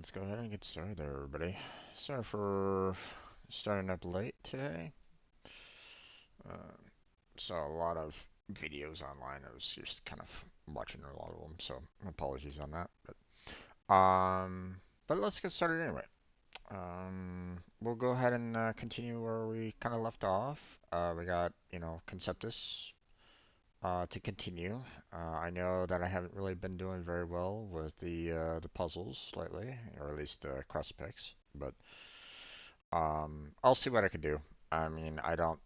Let's go ahead and get started there, everybody. Sorry for starting up late today. Uh, Saw a lot of videos online. I was just kind of watching a lot of them, so apologies on that. But let's get started anyway. We'll go ahead and continue where we kind of left off. We got, Conceptis to continue. I know that I haven't really been doing very well with the puzzles lately, or at least the cross picks, but I'll see what I can do. I mean, I don't.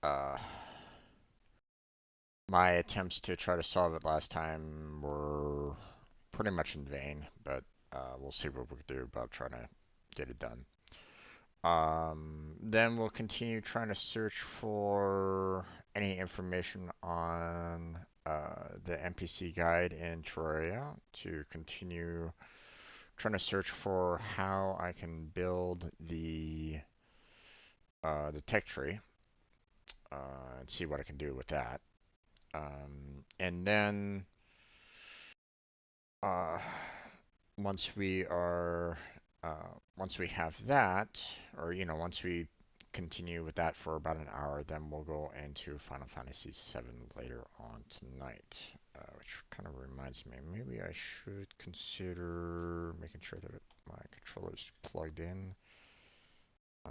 Uh, my attempts to try to solve it last time were pretty much in vain, but we'll see what we can do about trying to get it done. Then we'll continue trying to search for any information on the NPC guide in Terraria to continue trying to search for how I can build the tech tree and see what I can do with that. And then uh, once we are once we have that, or once we continue with that for about an hour, then we'll go into Final Fantasy VII later on tonight. Which kind of reminds me, maybe I should consider making sure that my controller is plugged in. I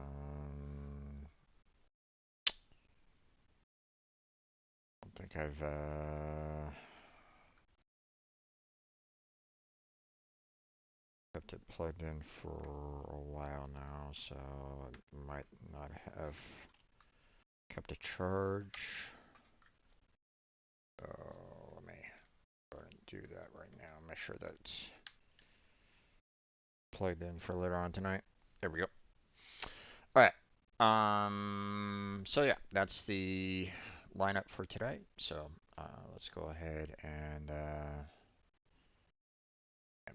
don't think I've kept it plugged in for a while now, so it might not have kept a charge. Let me go ahead and do that right now. Make sure that's plugged in for later on tonight. There we go. All right. So yeah, that's the lineup for today. So let's go ahead and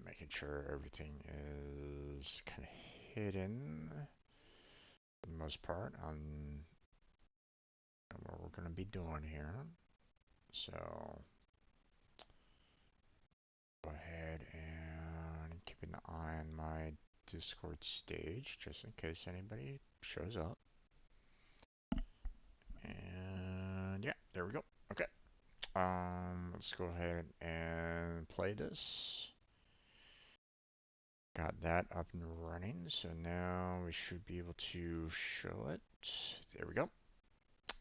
making sure everything is kind of hidden for the most part on what we're going to be doing here. So go ahead and keep an eye on my Discord stage just in case anybody shows up. And yeah, there we go. Okay. Let's go ahead and play this. Got that up and running, so now we should be able to show it. There we go.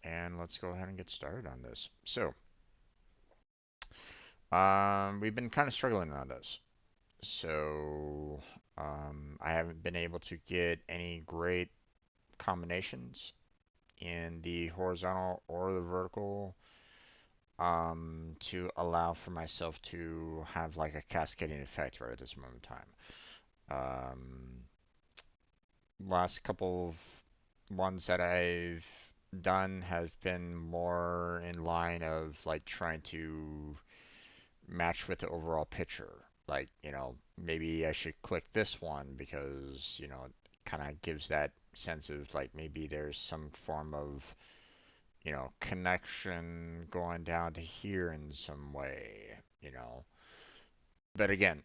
And let's go ahead and get started on this. So, we've been kind of struggling on this. So, I haven't been able to get any great combinations in the horizontal or the vertical to allow for myself to have like a cascading effect right at this moment in time. Last couple of ones that I've done have been more in line of like trying to match with the overall picture. Like, maybe I should click this one because, it kind of gives that sense of like maybe there's some form of, connection going down to here in some way. But again,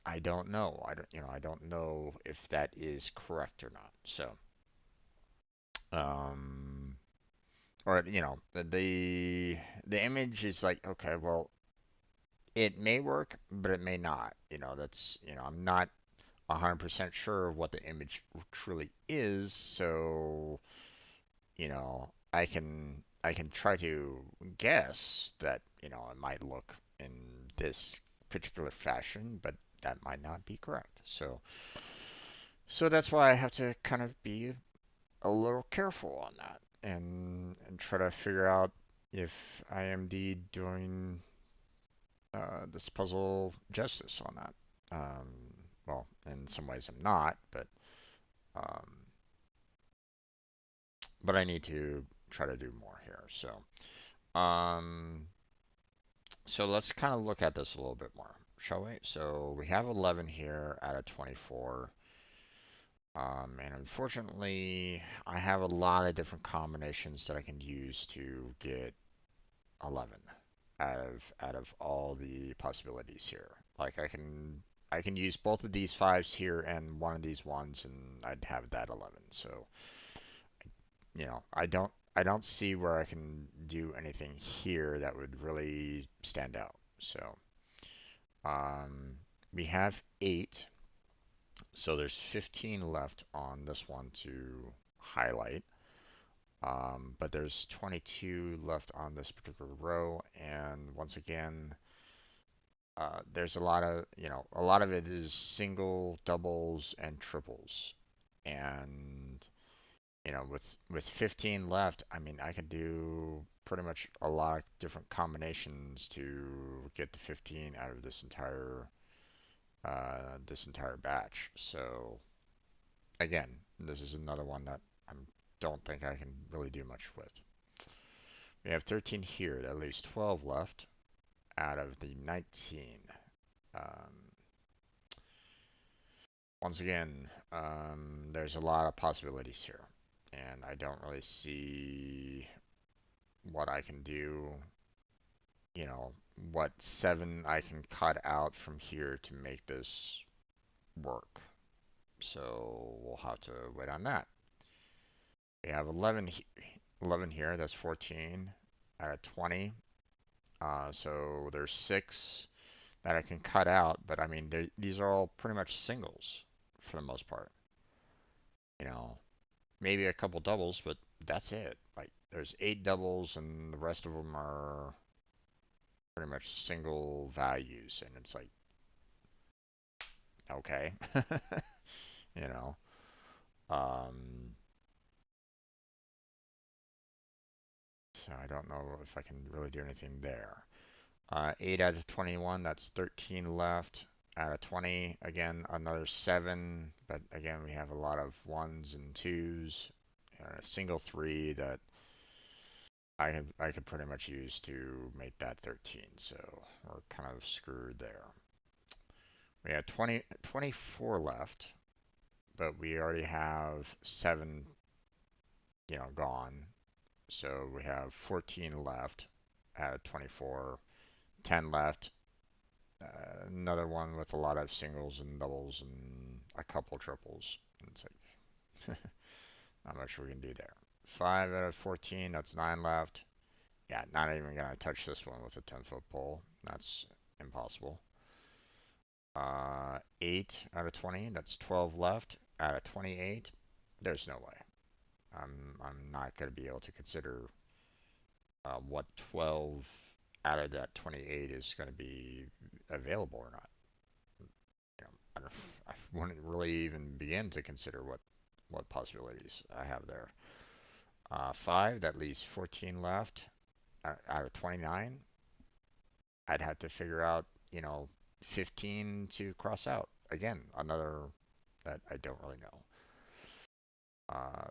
I don't know. I don't know if that is correct or not. So, um, or the image is like, okay, well, it may work, but it may not. That's, I'm not 100% sure of what the image truly is, so, I can try to guess that, it might look in this particular fashion, but that might not be correct. So that's why I have to kind of be a little careful on that and try to figure out if I am indeed doing this puzzle justice on that. Um, well, in some ways I'm not, um, but I need to try to do more here. Um, so let's kind of look at this a little bit more, shall we? So we have 11 here out of 24. And unfortunately, I have a lot of different combinations that I can use to get 11 out of all the possibilities here. Like I can I can use both of these 5s here and one of these 1s, and I'd have that 11. So, I don't see where I can do anything here that would really stand out. So, um, we have 8, so there's 15 left on this one to highlight. But there's 22 left on this particular row, and once again, there's a lot of it is single, doubles, and triples. And, with 15 left, I mean, I could do pretty much a lot of different combinations to get the 15 out of this entire batch. So again, this is another one that I don't think I can really do much with. We have 13 here. That leaves 12 left out of the 19. Um, Once again, there's a lot of possibilities here, and I don't really see what I can do, what 7 I can cut out from here to make this work. So we'll have to wait on that. We have 11 here, that's 14 out of 20. So there's 6 that I can cut out, but I mean, these are all pretty much singles for the most part. You know, maybe a couple doubles, but that's it. Like, there's 8 doubles, and the rest of them are pretty much single values, and it's like, okay, you know. Um, so I don't know if I can really do anything there. 8 out of 21, that's 13 left. Out of 20, again, another 7, but again, we have a lot of 1s and 2s, a single 3 that I could pretty much use to make that 13, so we're kind of screwed there. We have 24 left, but we already have 7, gone, so we have 14 left out of 24, 10 left. Another one with a lot of singles and doubles and a couple triples. And it's like, not much we can do there. 5 out of 14, that's 9 left. Yeah, not even going to touch this one with a 10-foot pole. That's impossible. 8 out of 20, that's 12 left. Out of 28, there's no way. I'm not going to be able to consider what 12 out of that 28 is going to be available or not. I wouldn't really even begin to consider what possibilities I have there. 5, that leaves 14 left out of 29. I'd have to figure out, 15 to cross out. Again, another that I don't really know.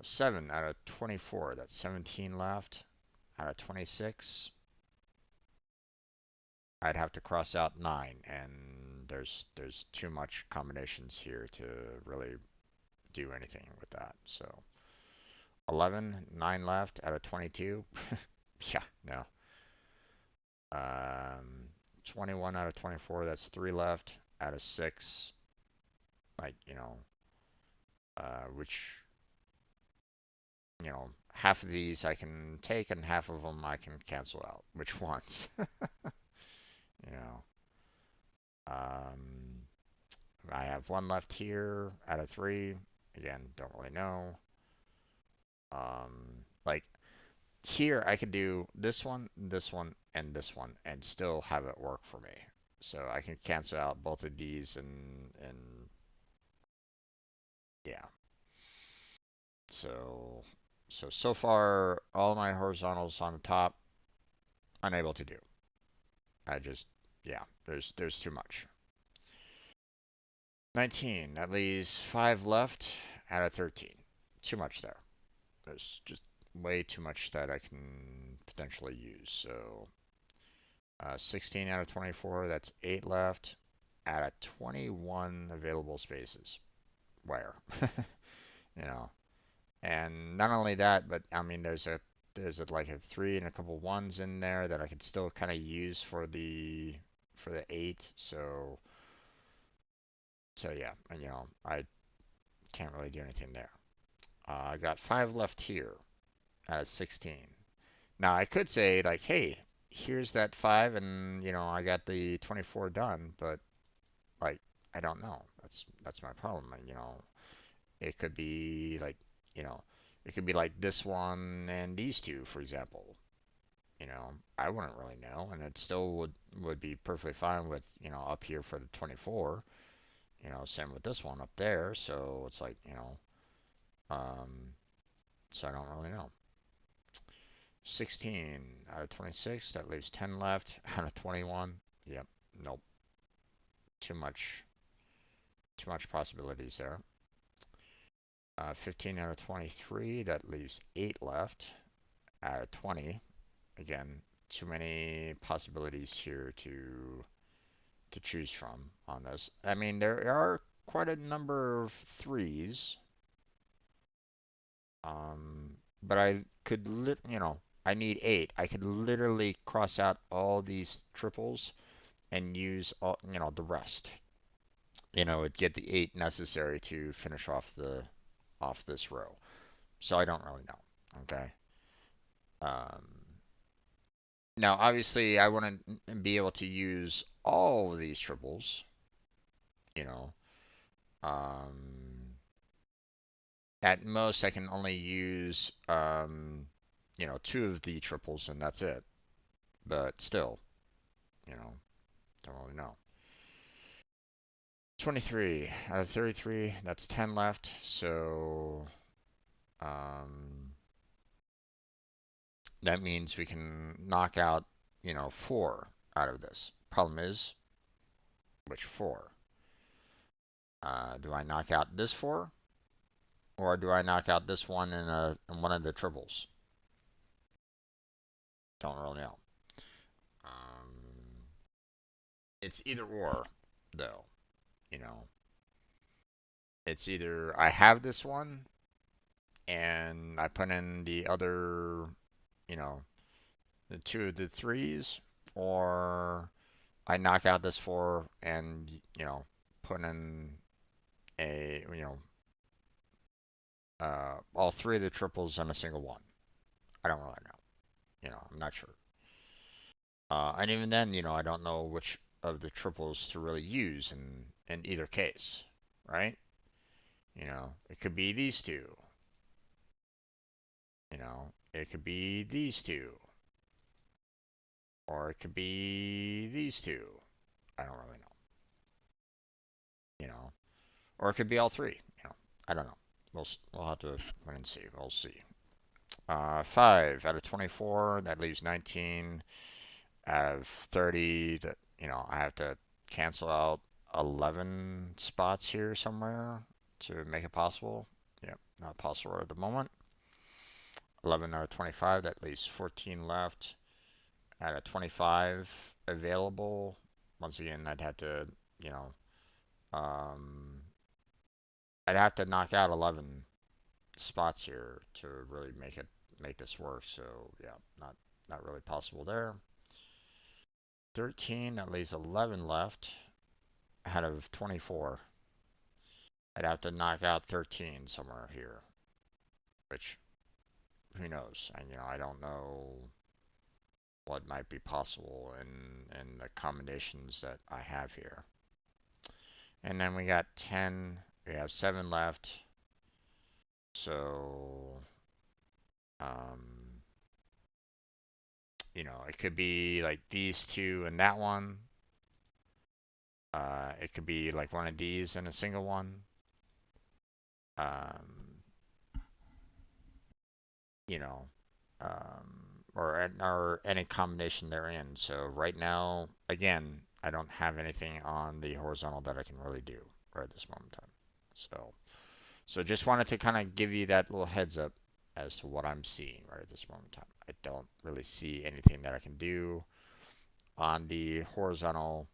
7 out of 24, that's 17 left. Out of 26, I'd have to cross out 9, and there's too much combinations here to really do anything with that. So 11, 9 left out of 22. Yeah, no. Um, 21 out of 24, that's 3 left out of 6. Like, which, half of these I can take and half of them I can cancel out. Which ones? You know, um, I have 1 left here out of 3. Again, don't really know. Like, here I could do this one, and this one, and still have it work for me. So I can cancel out both of these, and yeah. So so far all my horizontals on the top unable to do. I just, yeah, there's too much. 19, that leaves 5 left out of 13. Too much there. There's just way too much that I can potentially use. So 16 out of 24, that's 8 left out of 21 available spaces. Where? you know, and not only that, but I mean, there's like a 3 and a couple 1s in there that I can still kind of use for the 8. So So yeah, and, I can't really do anything there. I got 5 left here at 16. Now I could say like, hey, here's that 5, and I got the 24 done, but like I don't know. That's my problem. And, it could be like, you know, it could be like this one and these two, for example. I wouldn't really know, and it still would be perfectly fine with, up here for the 24. Same with this one up there. So it's like, um, so I don't really know. 16 out of 26, that leaves 10 left out of 21. Yep, nope, too much, too much possibilities there. 15 out of 23, that leaves 8 left out of 20. Again, too many possibilities here to choose from on this. I mean, there are quite a number of threes, but I could I need 8. I could literally cross out all these triples and use all, the rest. Get the 8 necessary to finish off this row. So I don't really know. Okay. Um, Now, obviously, I want to be able to use all of these triples. You know, um, at most, I can only use 2 of the triples, and that's it. But still, you know, don't really know. 23 out of 33, that's 10 left. So um, that means we can knock out, 4 out of this. Problem is, which 4? Do I knock out this 4? Or do I knock out this one in one of the triples? Don't really know. Um, it's either or, though. You know, it's either I have this one and I put in the other, you know, the 2 of the threes, or I knock out this 4 and put in all 3 of the triples on a single one. I don't really know. I'm not sure. And even then, I don't know which of the triples to really use in either case, right? It could be these two. It could be these two, or it could be these two. I don't really know. You know, or it could be all 3. I don't know. We'll have to wait and see. We'll see. 5 out of 24. That leaves 19 out of 30. That I have to cancel out 11 spots here somewhere to make it possible. Yep, not possible at the moment. 11 out of 25, that leaves 14 left out of 25 available. Once again, you know, um, I'd have to knock out 11 spots here to really make this work. So yeah, not really possible there. 13, that leaves 11 left out of 24. I'd have to knock out 13 somewhere here, which who knows? And I don't know what might be possible in the combinations that I have here. And then we got 10. We have 7 left. So um, it could be like these 2 and that one. It could be like one of these and a single one. Um, you know, or any combination they're in. So right now, again, I don't have anything on the horizontal that I can really do right at this moment in time. So just wanted to kind of give you that little heads up as to what I'm seeing right at this moment in time. I don't really see anything that I can do on the horizontal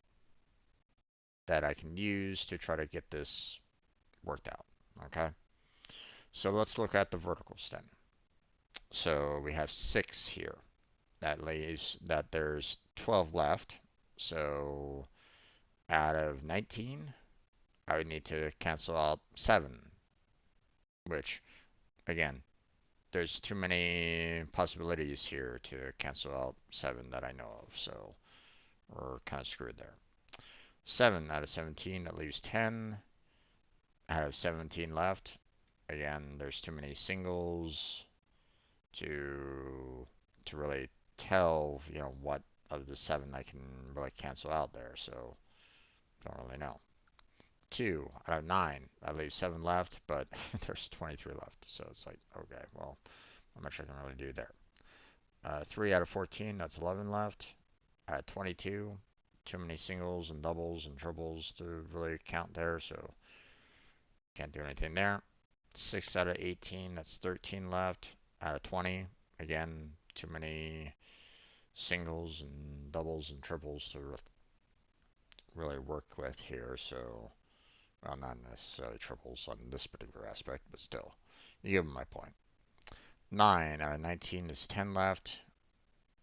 that I can use to try to get this worked out. Okay, so let's look at the verticals then. So we have 6 here. That leaves that there's 12 left. So out of 19, I would need to cancel out 7, which, again, there's too many possibilities here to cancel out 7 that I know of, so we're kind of screwed there. 7 out of 17, that leaves 10 out of 17 left. Again, there's too many singles to really tell, what of the 7 I can really cancel out there, so don't really know. 2 out of 9, that leaves 7 left, but there's 23 left, so it's like, okay, well, not much I can really do there. 3 out of 14, that's 11 left. 22, too many singles and doubles and triples to really count there, so can't do anything there. 6 out of 18, that's 13 left. Out of 20, again, too many singles and doubles and triples to really work with here, so, well, not necessarily triples on this particular aspect, but still, you give them my point. 9 out of 19 is 10 left.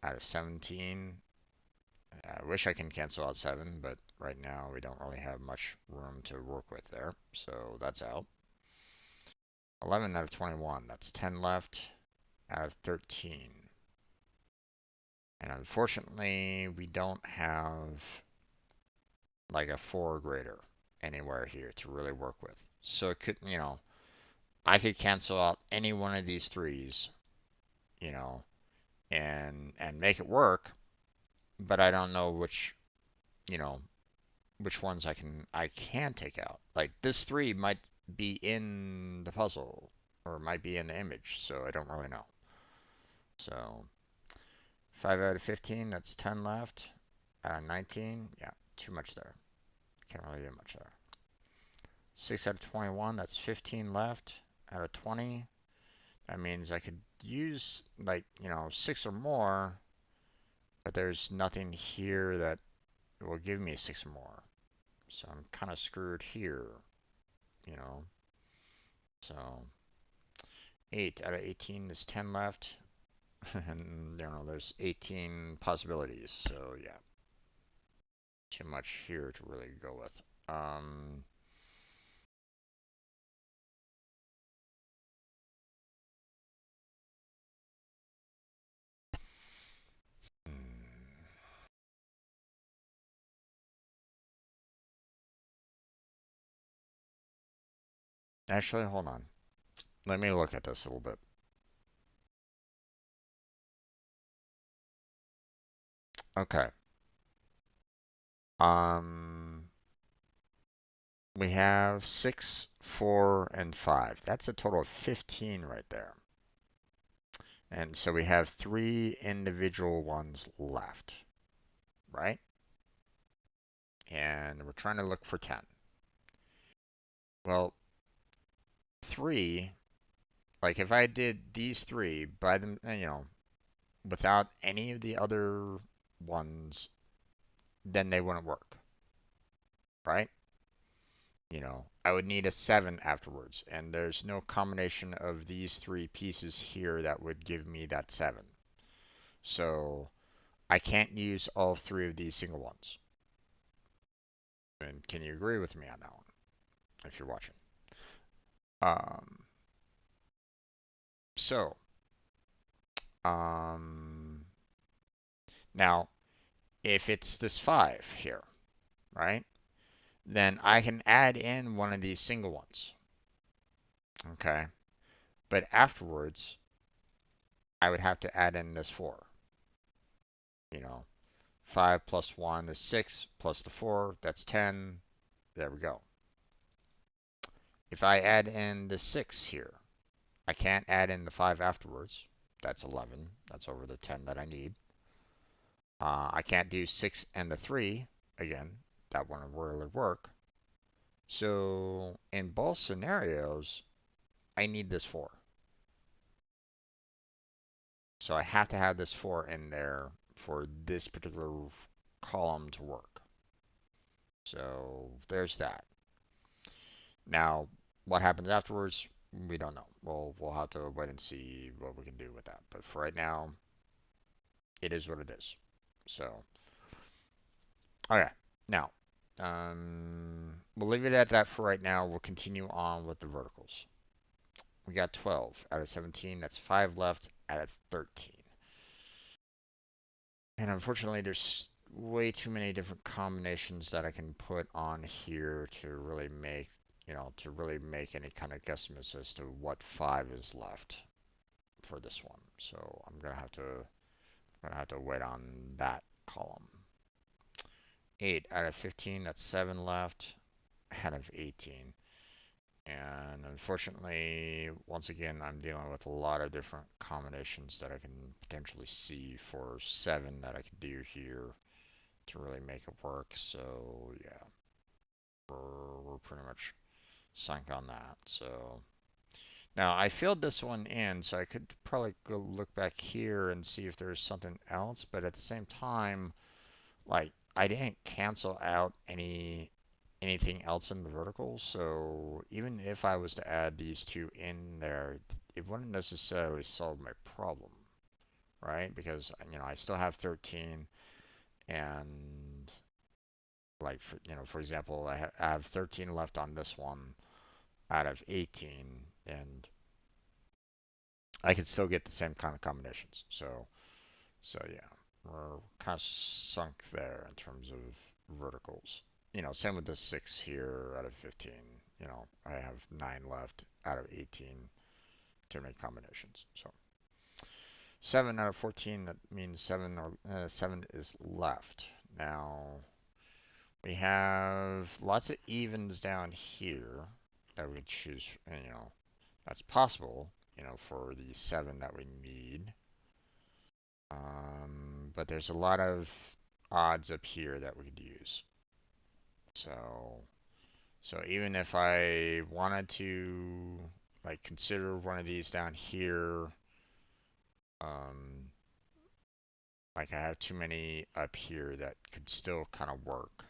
Out of 17, I wish I can cancel out 7, but right now we don't really have much room to work with there, so that's out. 11 out of 21, that's 10 left out of 13. And unfortunately, we don't have like a 4 or greater anywhere here to really work with. So it could, I could cancel out any one of these 3s, and make it work, but I don't know you know, which ones I can take out. Like this 3 might be in the puzzle or might be in the image, so I don't really know. So 5 out of 15, that's 10 left. 19, yeah, too much there. Can't really do much there. 6 out of 21, that's 15 left. Out of 20, that means I could use like, 6 or more, but there's nothing here that will give me 6 or more. So I'm kind of screwed here, you know. So 8 out of 18 is 10 left. And, there's 18 possibilities. So, yeah. Too much here to really go with. Actually, hold on. Let me look at this a little bit. Okay. We have 6, 4, and 5. That's a total of 15 right there. And so we have 3 individual ones left, right? And we're trying to look for 10. Well, 3, like if I did these 3 by them, without any of the other ones, then they wouldn't work, right? I would need a 7 afterwards, and there's no combination of these 3 pieces here that would give me that 7. So I can't use all 3 of these single ones. And can you agree with me on that one, if you're watching? Um, so, now, if it's this 5 here, right, then I can add in one of these single ones, okay? But afterwards, I would have to add in this 4. 5 plus 1 is 6, plus the 4, that's 10. There we go. If I add in the 6 here, I can't add in the 5 afterwards. That's 11. That's over the 10 that I need. I can't do 6 and the 3. Again, that wouldn't really work. So in both scenarios, I need this 4. So I have to have this 4 in there for this particular column to work. So there's that. Now, what happens afterwards, we don't know. We'll have to wait and see what we can do with that. But for right now, it is what it is. So, okay. Now, We'll leave it at that for right now. We'll continue on with the verticals. We got 12 out of 17. That's 5 left out of 13. And unfortunately, there's way too many different combinations that I can put on here to really make, to really make any kind of guesstimates as to what 5 is left for this one. So I'm gonna have to wait on that column. 8 out of 15, that's 7 left out of 18. And unfortunately, once again, I'm dealing with a lot of different combinations that I can potentially see for 7 that I could do here to really make it work. So yeah, we're pretty much sunk on that. So now I filled this one in, so I could probably go look back here and see if there's something else. But at the same time, like I didn't cancel out anything else in the vertical, so even if I was to add these two in there, it wouldn't necessarily solve my problem, right? Because I still have 13, and like for example, I have 13 left on this one out of 18, and I could still get the same kind of combinations. So yeah, we're kind of sunk there in terms of verticals. Same with the 6 here out of 15. I have 9 left out of 18 to make combinations. So 7 out of 14, that means 7 is left. Now we have lots of evens down here that we could choose, that's possible, for the 7 that we need. But there's a lot of odds up here that we could use. So even if I wanted to like consider one of these down here, um, like I have too many up here that could still kind of work.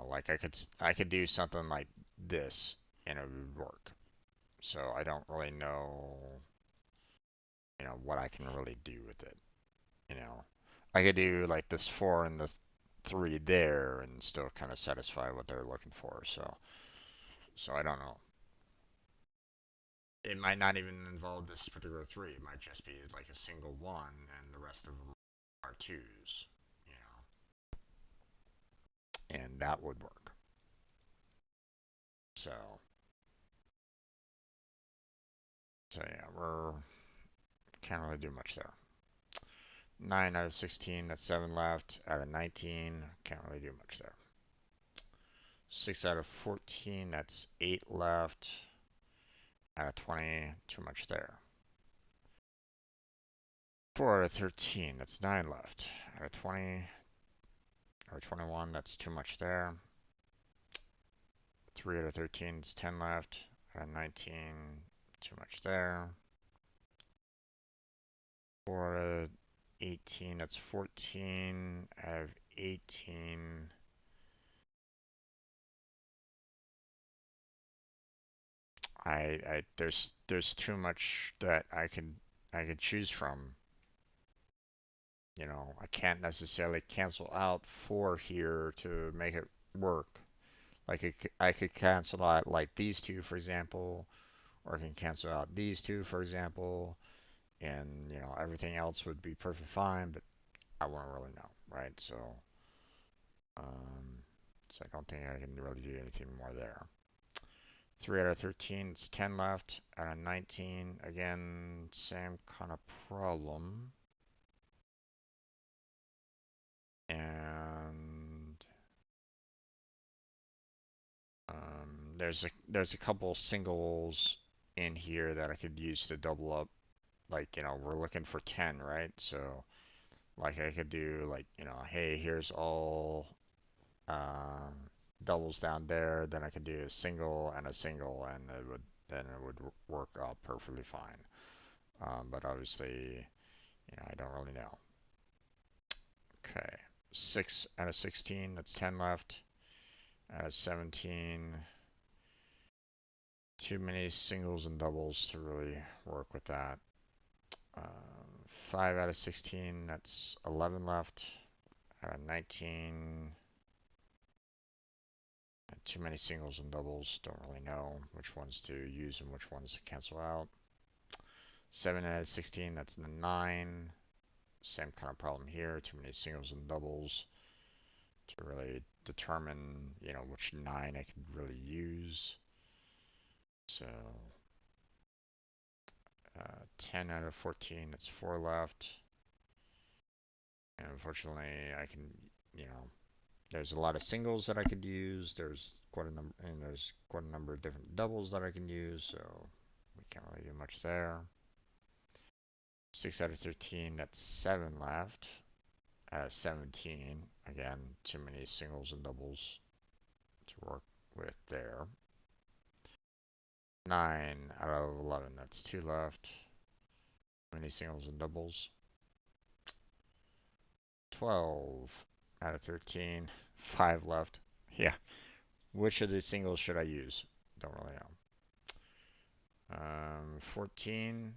Like I could do something like this and it would work. So I don't really know, what I can really do with it. You know, I could do like this 4 and the 3 there and still kind of satisfy what they're looking for. So I don't know. It might not even involve this particular 3. It might just be like a single 1 and the rest of them are 2s, and that would work. So, so yeah, we're can't really do much there. 9 out of 16, that's 7 left. Out of 19, can't really do much there. 6 out of 14, that's 8 left. Out of 20, too much there. 4 out of 13, that's 9 left. Out of 20 or 21, that's too much there. 3 out of 13 is 10 left. Out of 19, too much there. 4 out of 18, that's 14. Out of 18, there's too much that I could choose from. I can't necessarily cancel out 4 here to make it work. Like I could cancel out like these two, for example, or I can cancel out these two, for example, and everything else would be perfectly fine, but I wouldn't really know, right? Um, so I don't think I can really do anything more there. 3 out of 13, it's 10 left. Out of 19, again, same kind of problem. And there's a couple singles in here that I could use to double up. Like, we're looking for 10, right? So, like, I could do, like, hey, here's all um, doubles down there. Then I could do a single, and it would work out perfectly fine. But obviously, I don't really know. Okay, 6 out of 16, that's 10 left. Out of 17, too many singles and doubles to really work with that. 5 out of 16, that's 11 left. Out of 19, Too many singles and doubles. Don't really know which ones to use and which ones to cancel out. 7 out of 16, that's the 9. Same kind of problem here. Too many singles and doubles to really determine, which 9 I can really use. So 10 out of 14, that's 4 left. And unfortunately, I can, there's a lot of singles that I could use. There's quite a number, and there's quite a number of different doubles that I can use. So we can't really do much there. 6 out of 13, that's 7 left. Out of 17, again, too many singles and doubles to work with there. 9 out of 11, that's 2 left. Too many singles and doubles. 12 out of 13, 5 left. Yeah. Which of these singles should I use? Don't really know. 14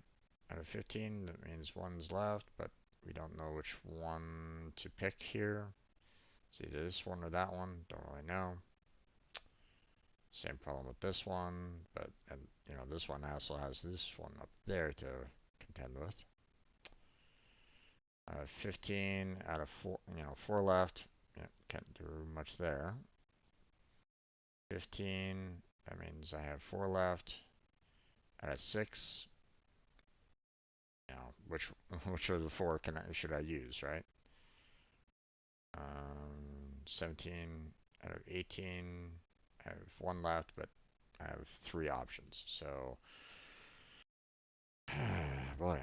out of 15, that means one's left, but we don't know which one to pick here. It's either this one or that one, don't really know. Same problem with this one, but this one also has this one up there to contend with. 15 out of 4, 4 left. Yeah, can't do much there. 15, that means I have 4 left. Out of 6, which of the 4 should I use, right? 17 out of 18, I have 1 left, but I have 3 options. So, boy,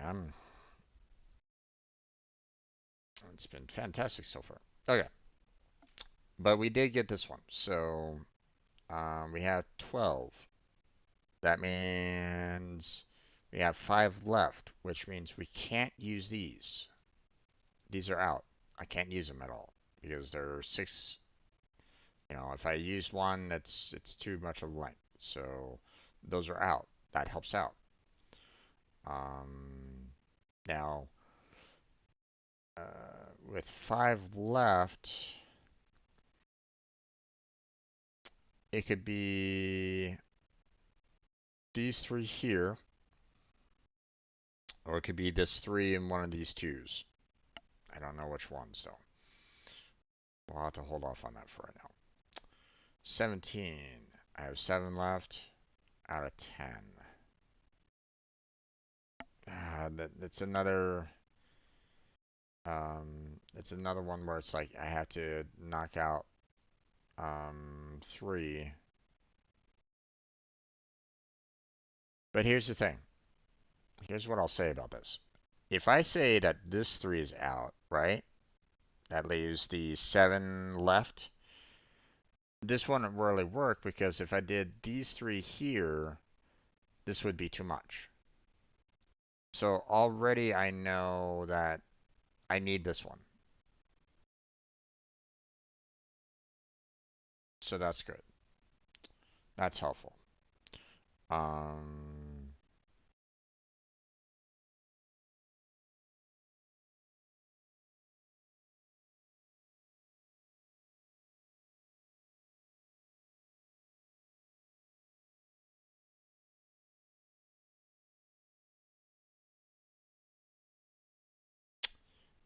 it's been fantastic so far. Okay, but we did get this one. So, we have 12. That means we have 5 left, which means we can't use these. These are out. I can't use them at all because there are 6. If I use one, it's too much of length. So those are out. That helps out. Now, with 5 left, it could be these 3 here, or it could be this 3 and one of these 2s. I don't know which ones, though. We'll have to hold off on that for right now. 17. I have 7 left out of 10. That's another. It's another one where it's like I have to knock out 3. But here's the thing. Here's what I'll say about this. If I say that this 3 is out, right? That leaves the 7 left. This wouldn't really work because if I did these 3 here, this would be too much. So already I know that I need this one. So that's good. That's helpful.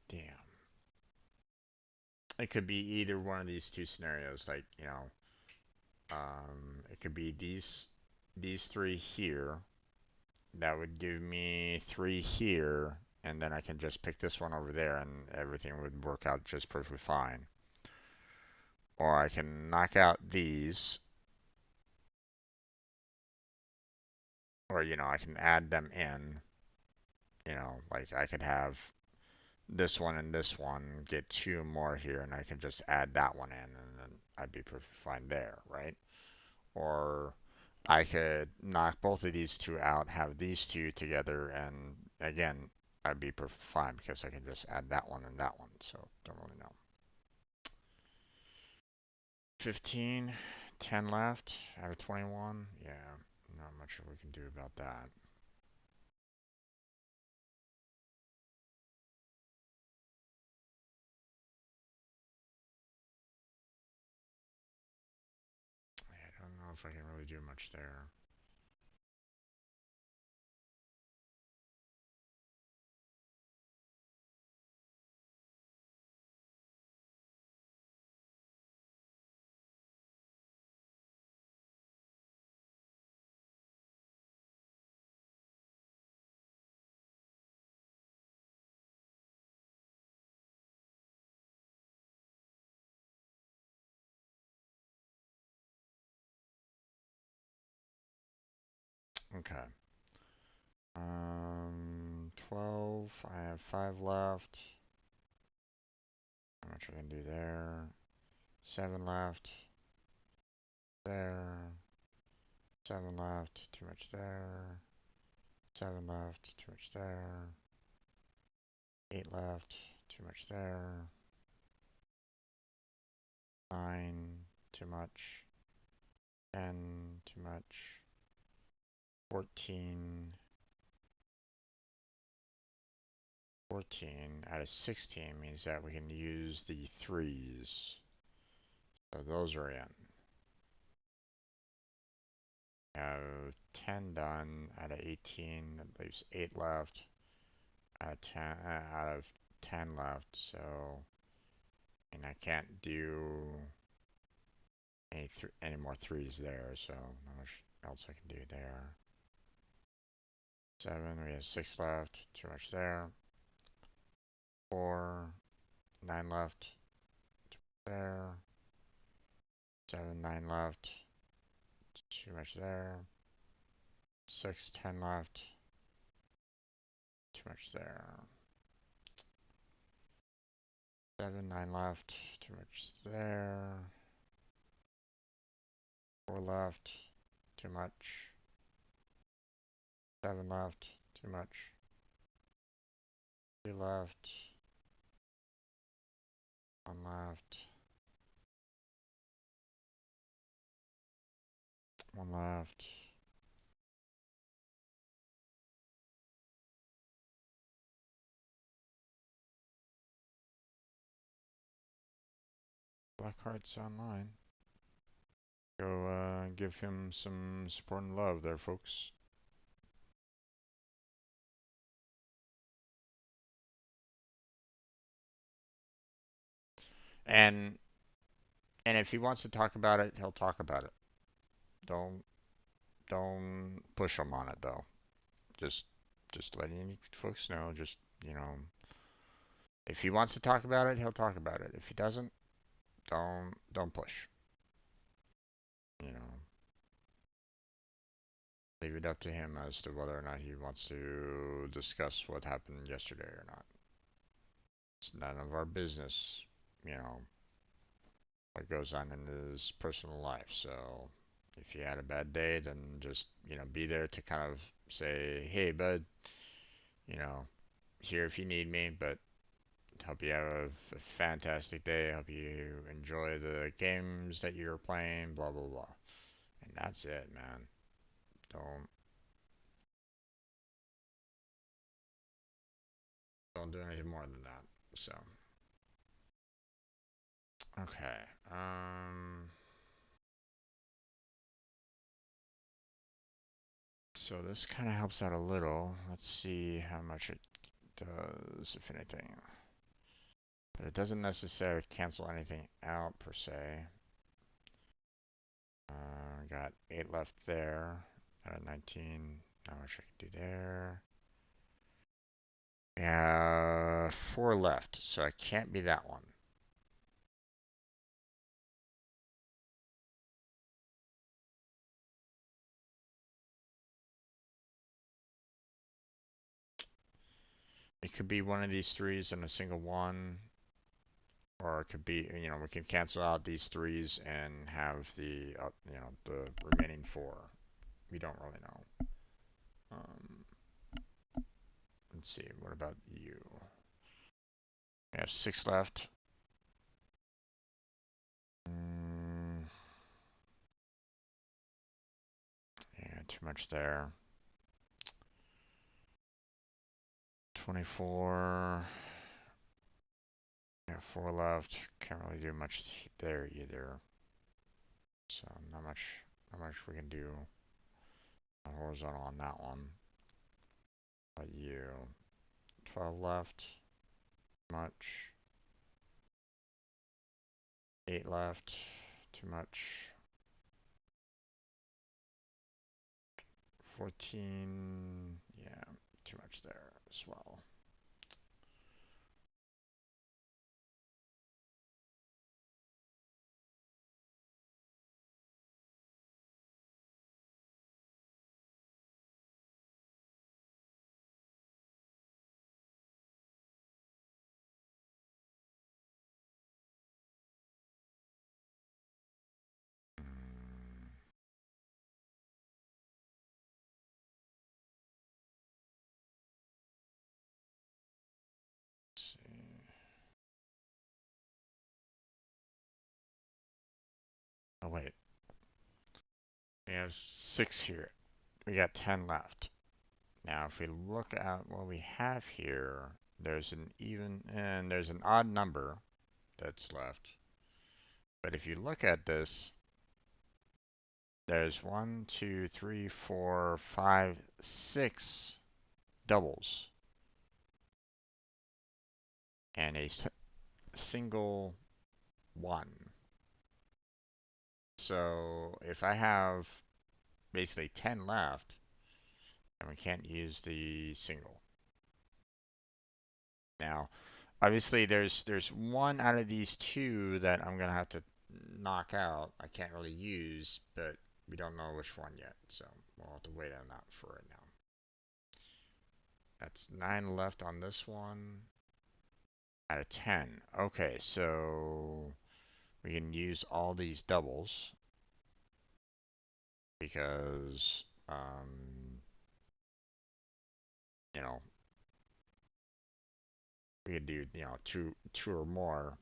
Damn. It could be either one of these 2 scenarios, like, it could be these 3 here. That would give me 3 here, and then I can just pick this one over there, and everything would work out just perfectly fine. Or I can knock out these, or I can add them in. Like I could have this one and this one, get 2 more here, and I can just add that one in, and then I'd be perfectly fine there, right? Or I could knock both of these 2 out, have these 2 together, and again, I'd be perfectly fine because I can just add that one and that one. So don't really know. 15, 10 left out of 21. Yeah, not much we can do about that. if I can really do much there. Okay. 12. I have 5 left. How much I can do there? 7 left. There. 7 left. Too much there. 7 left. Too much there. 8 left. Too much there. 9. Too much. 10. Too much. 14. 14 out of 16 means that we can use the 3s. So those are in. Have 10 done out of 18. That leaves 8 left. Out of 10 left. So, and I can't do any more 3s there. So not much else I can do there. 7. We have 6 left. Too much there. 4. 9 left. There. 7. 9 left. Too much there. 6. 10 left. Too much there. 7. 9 left. Too much there. 4 left. Too much. 7 left. Too much. 3 left. 1 left. 1 left. Blackheart's online. Go give him some support and love there, folks. And if he wants to talk about it, he'll talk about it. Don't push him on it though. Just letting folks know. Just if he wants to talk about it, he'll talk about it. If he doesn't, don't push. You know, leave it up to him as to whether or not he wants to discuss what happened yesterday or not. It's none of our business, you know, what goes on in his personal life. So if you had a bad day, then just, be there to kind of say, hey, bud, you know, here if you need me, but hope you have a fantastic day. Hope you enjoy the games that you're playing, blah, blah, blah. And that's it, man. Don't don't do anything more than that. So, okay. So this kind of helps out a little. Let's see how much it does, if anything. But it doesn't necessarily cancel anything out per se. Got 8 left there out of 19. How much I can do there? Yeah, 4 left, so I can't be that one. It could be one of these 3s and a single one, or it could be, we can cancel out these 3s and have the remaining 4. We don't really know. Um, let's see, what about you? We have 6 left. Yeah, too much there. 24. Yeah, 4 left. Can't really do much there either. So not much how much we can do horizontal on that one. But you, 12 left, much. 8 left, too much. 14, yeah, too much there as well. Let's see. Oh wait, we have 6 here. We got 10 left. Now if we look at what we have here, there's an even and there's an odd number that's left. But if you look at this, there's 1, 2, 3, 4, 5, 6 doubles and a single 1. So if I have basically 10 left, and we can't use the single. Now, obviously there's one out of these two that I'm gonna have to knock out. I can't really use, but we don't know which one yet, so we'll have to wait on that for right now. That's 9 left on this one out of 10. Okay, so we can use all these doubles because you know, we could do, two or more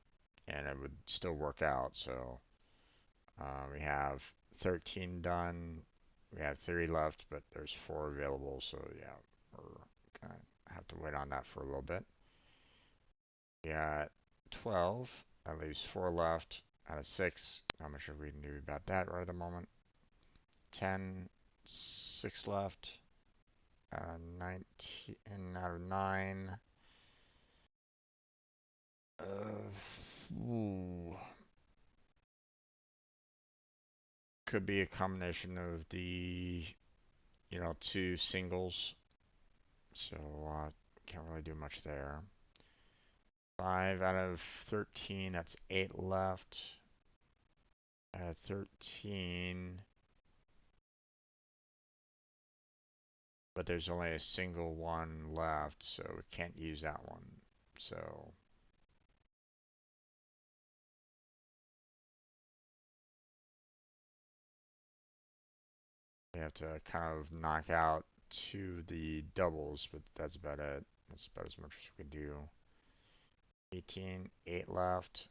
and it would still work out. So we have 13 done. We have 3 left, but there's 4 available. So yeah, we're gonna have to wait on that for a little bit. We got 12. That leaves 4 left out of 6. Not much we can do about that right at the moment. 10, 6 left. 19 out of 9. Ooh. Could be a combination of the, 2 singles. So can't really do much there. 5 out of 13, that's 8 left. 13, but there's only a single one left, so we can't use that one. So we have to kind of knock out 2 of the doubles, but that's about it. That's about as much as we can do. 18, 8 left.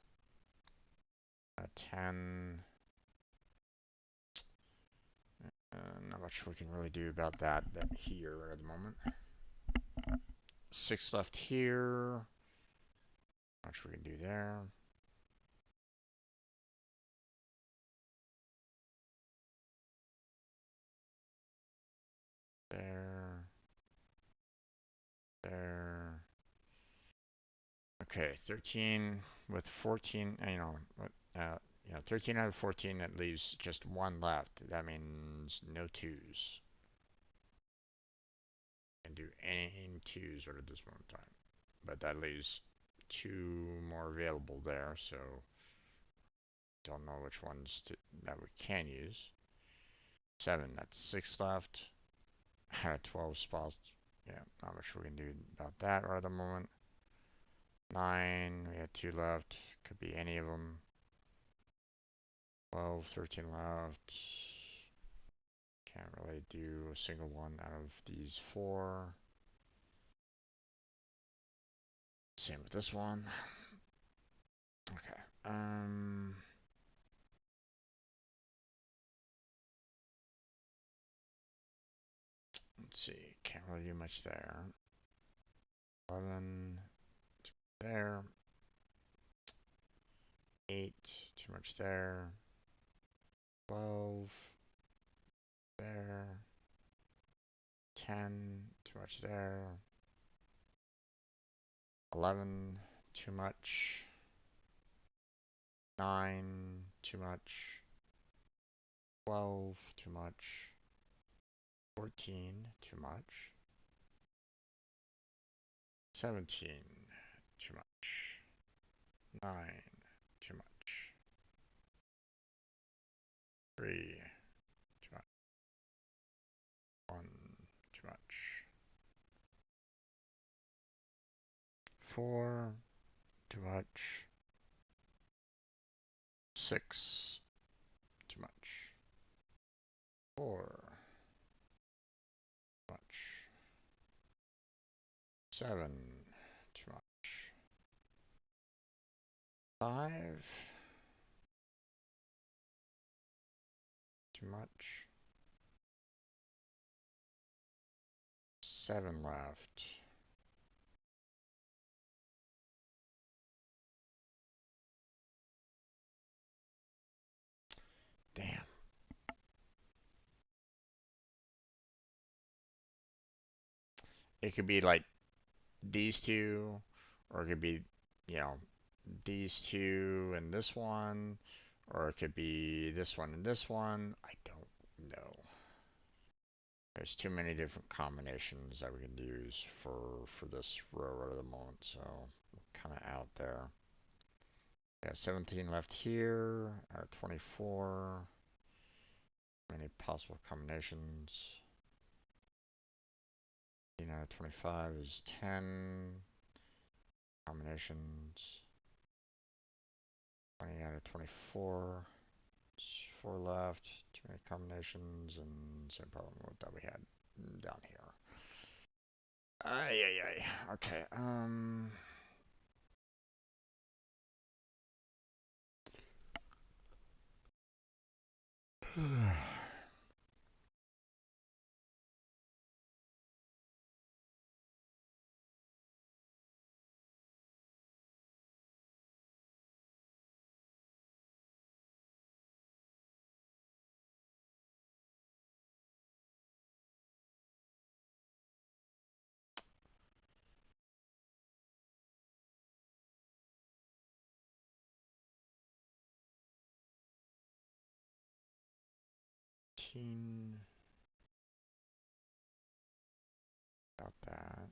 10. Not much we can really do about that here at the moment. 6 left here. Not much we can do there. There. There. Okay, 13 with 14, 13 out of 14, that leaves just 1 left. That means no 2s. Can do any 2s right at this moment in time. But that leaves 2 more available there, so don't know which ones that we can use. 7, that's 6 left. 12 spots. Yeah, not much we can do about that right at the moment. 9, we had 2 left. Could be any of them. 12, 13 left. Can't really do a single one out of these 4. Same with this one. Okay. Let's see. Can't really do much there. 11. There. 8. Too much there. 12. there. 10, too much there. 11, too much. 9, too much. 12, too much. 14, too much. 17, too much. 9, too much. 3, too much. 1, too much. 4, too much. 6, too much. 4, too much. 7, too much. 5, too much. 7 left. Damn. It could be like these two, or it could be, you know, these two and this one, or it could be this one and this one. I don't know. There's too many different combinations that we can use for this railroad at the moment, so kind of out there. Yeah, 17 left here out of 24. Many possible combinations. 18 out of 25 is 10 combinations. 20 out of 24. 4 left. Too many combinations, and same problem with that we had down here. Ay, ay, ay. Okay. About that.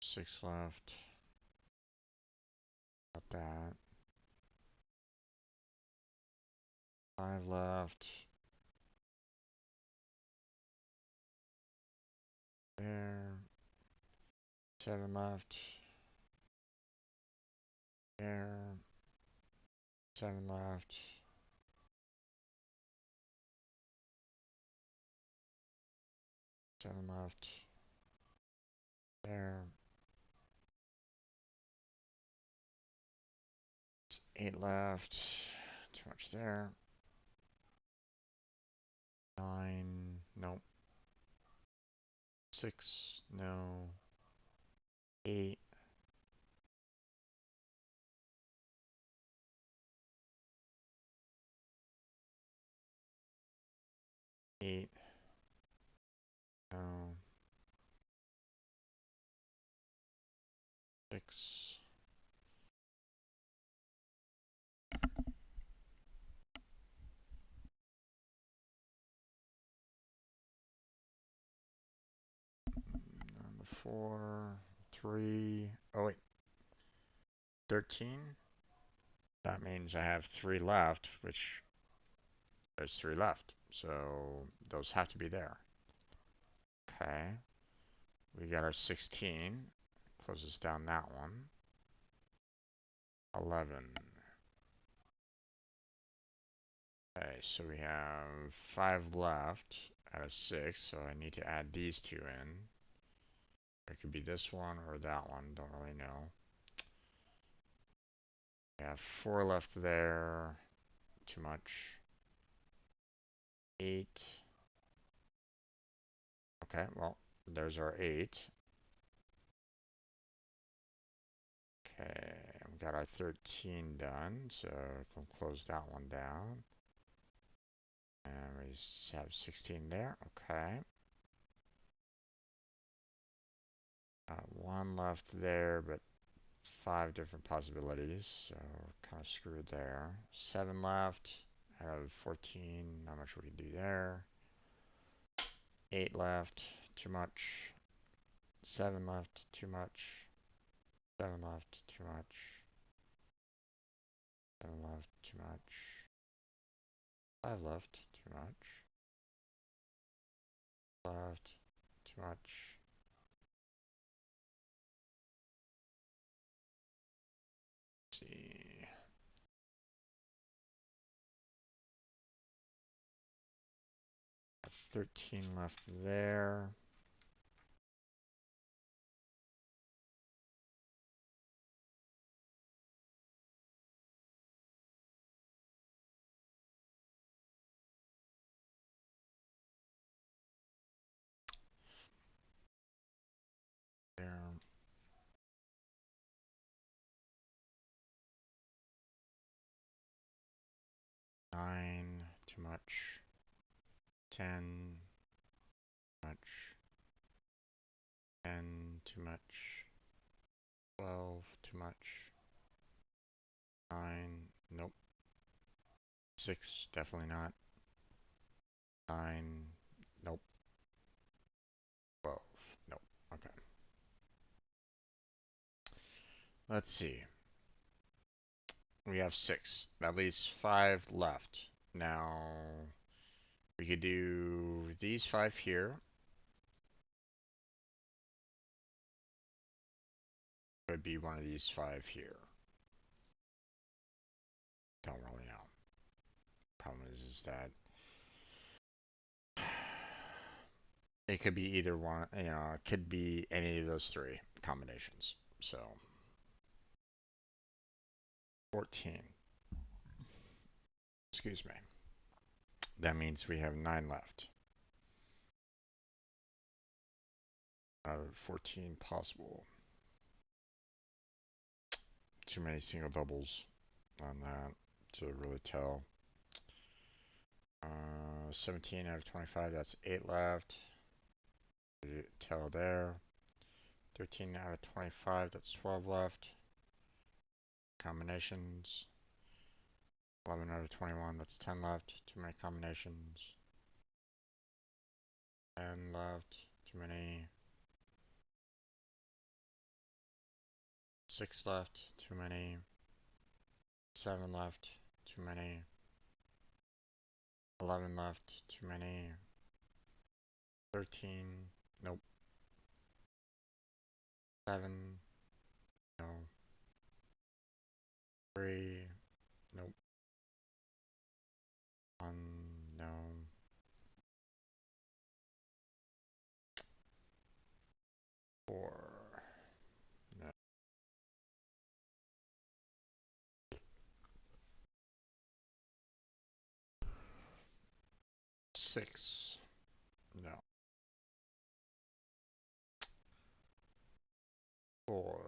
Six left. About that. 5 left. There. 7 left. There. 7 left. 7 left. There. 8 left. Too much there. 9. Nope. 6. No. 8. 8. No. 6. Number 4. 3. Oh, wait. 13. That means I have 3 left, which there's 3 left. So those have to be there. Okay. We got our 16. Closes down that one. 11. Okay, so we have 5 left out of 6, so I need to add these 2 in. It could be this one or that one, don't really know. We have 4 left there. Too much. 8. Okay, well, there's our 8. Okay, I'm We got our 13 done, so we'll close that one down. And we have 16 there, okay. One left there, but 5 different possibilities, so we're kind of screwed there. 7 left out of 14, not much we can do there. 8 left, too much. 7 left, too much. 7 left, too much. 7 left, too much. 5 left, too much. Left, too much. Let's see. That's 13 left there. There. 9, too much. 10, too much. 10, too much. 12, too much. 9, nope. 6, definitely not. 9, nope. 12, nope. Okay. Let's see. We have 6. At least 5 left. Now, we could do these 5 here. Could be one of these 5 here. Don't really know. Problem is that it could be either one, you know, it could be any of those 3 combinations. So, 14. Excuse me. That means we have 9 left. Out of 14 possible. Too many single doubles on that to really tell. 17 out of 25, that's 8 left. Tell there. 13 out of 25, that's 12 left. Combinations. 11 out of 21, that's 10 left. Too many combinations. 10 left, too many. 6 left, too many. 7 left, too many. 11 left, too many. 13, nope. 7, no. 3, nope. 1, no. 4, no. 6, no. 4.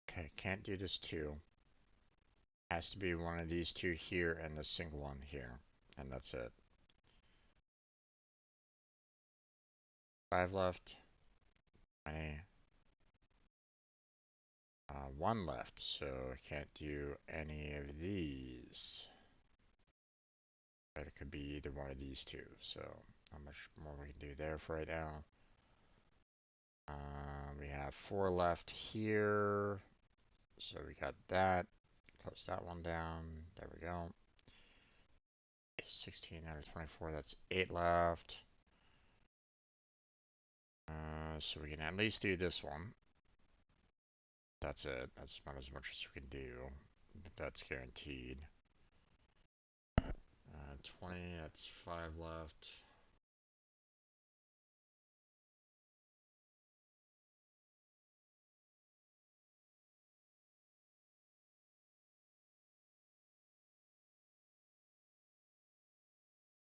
Okay, can't do this 2. Has to be one of these 2 here and the single one here. And that's it. 5 left. 20. 1 left, so I can't do any of these. But it could be either one of these 2, so not much more we can do there for right now. We have 4 left here, so we got that. Close that one down. There we go. 16 out of 24, that's 8 left. So we can at least do this one. That's it. That's about as much as we can do, but that's guaranteed. 20, that's 5 left.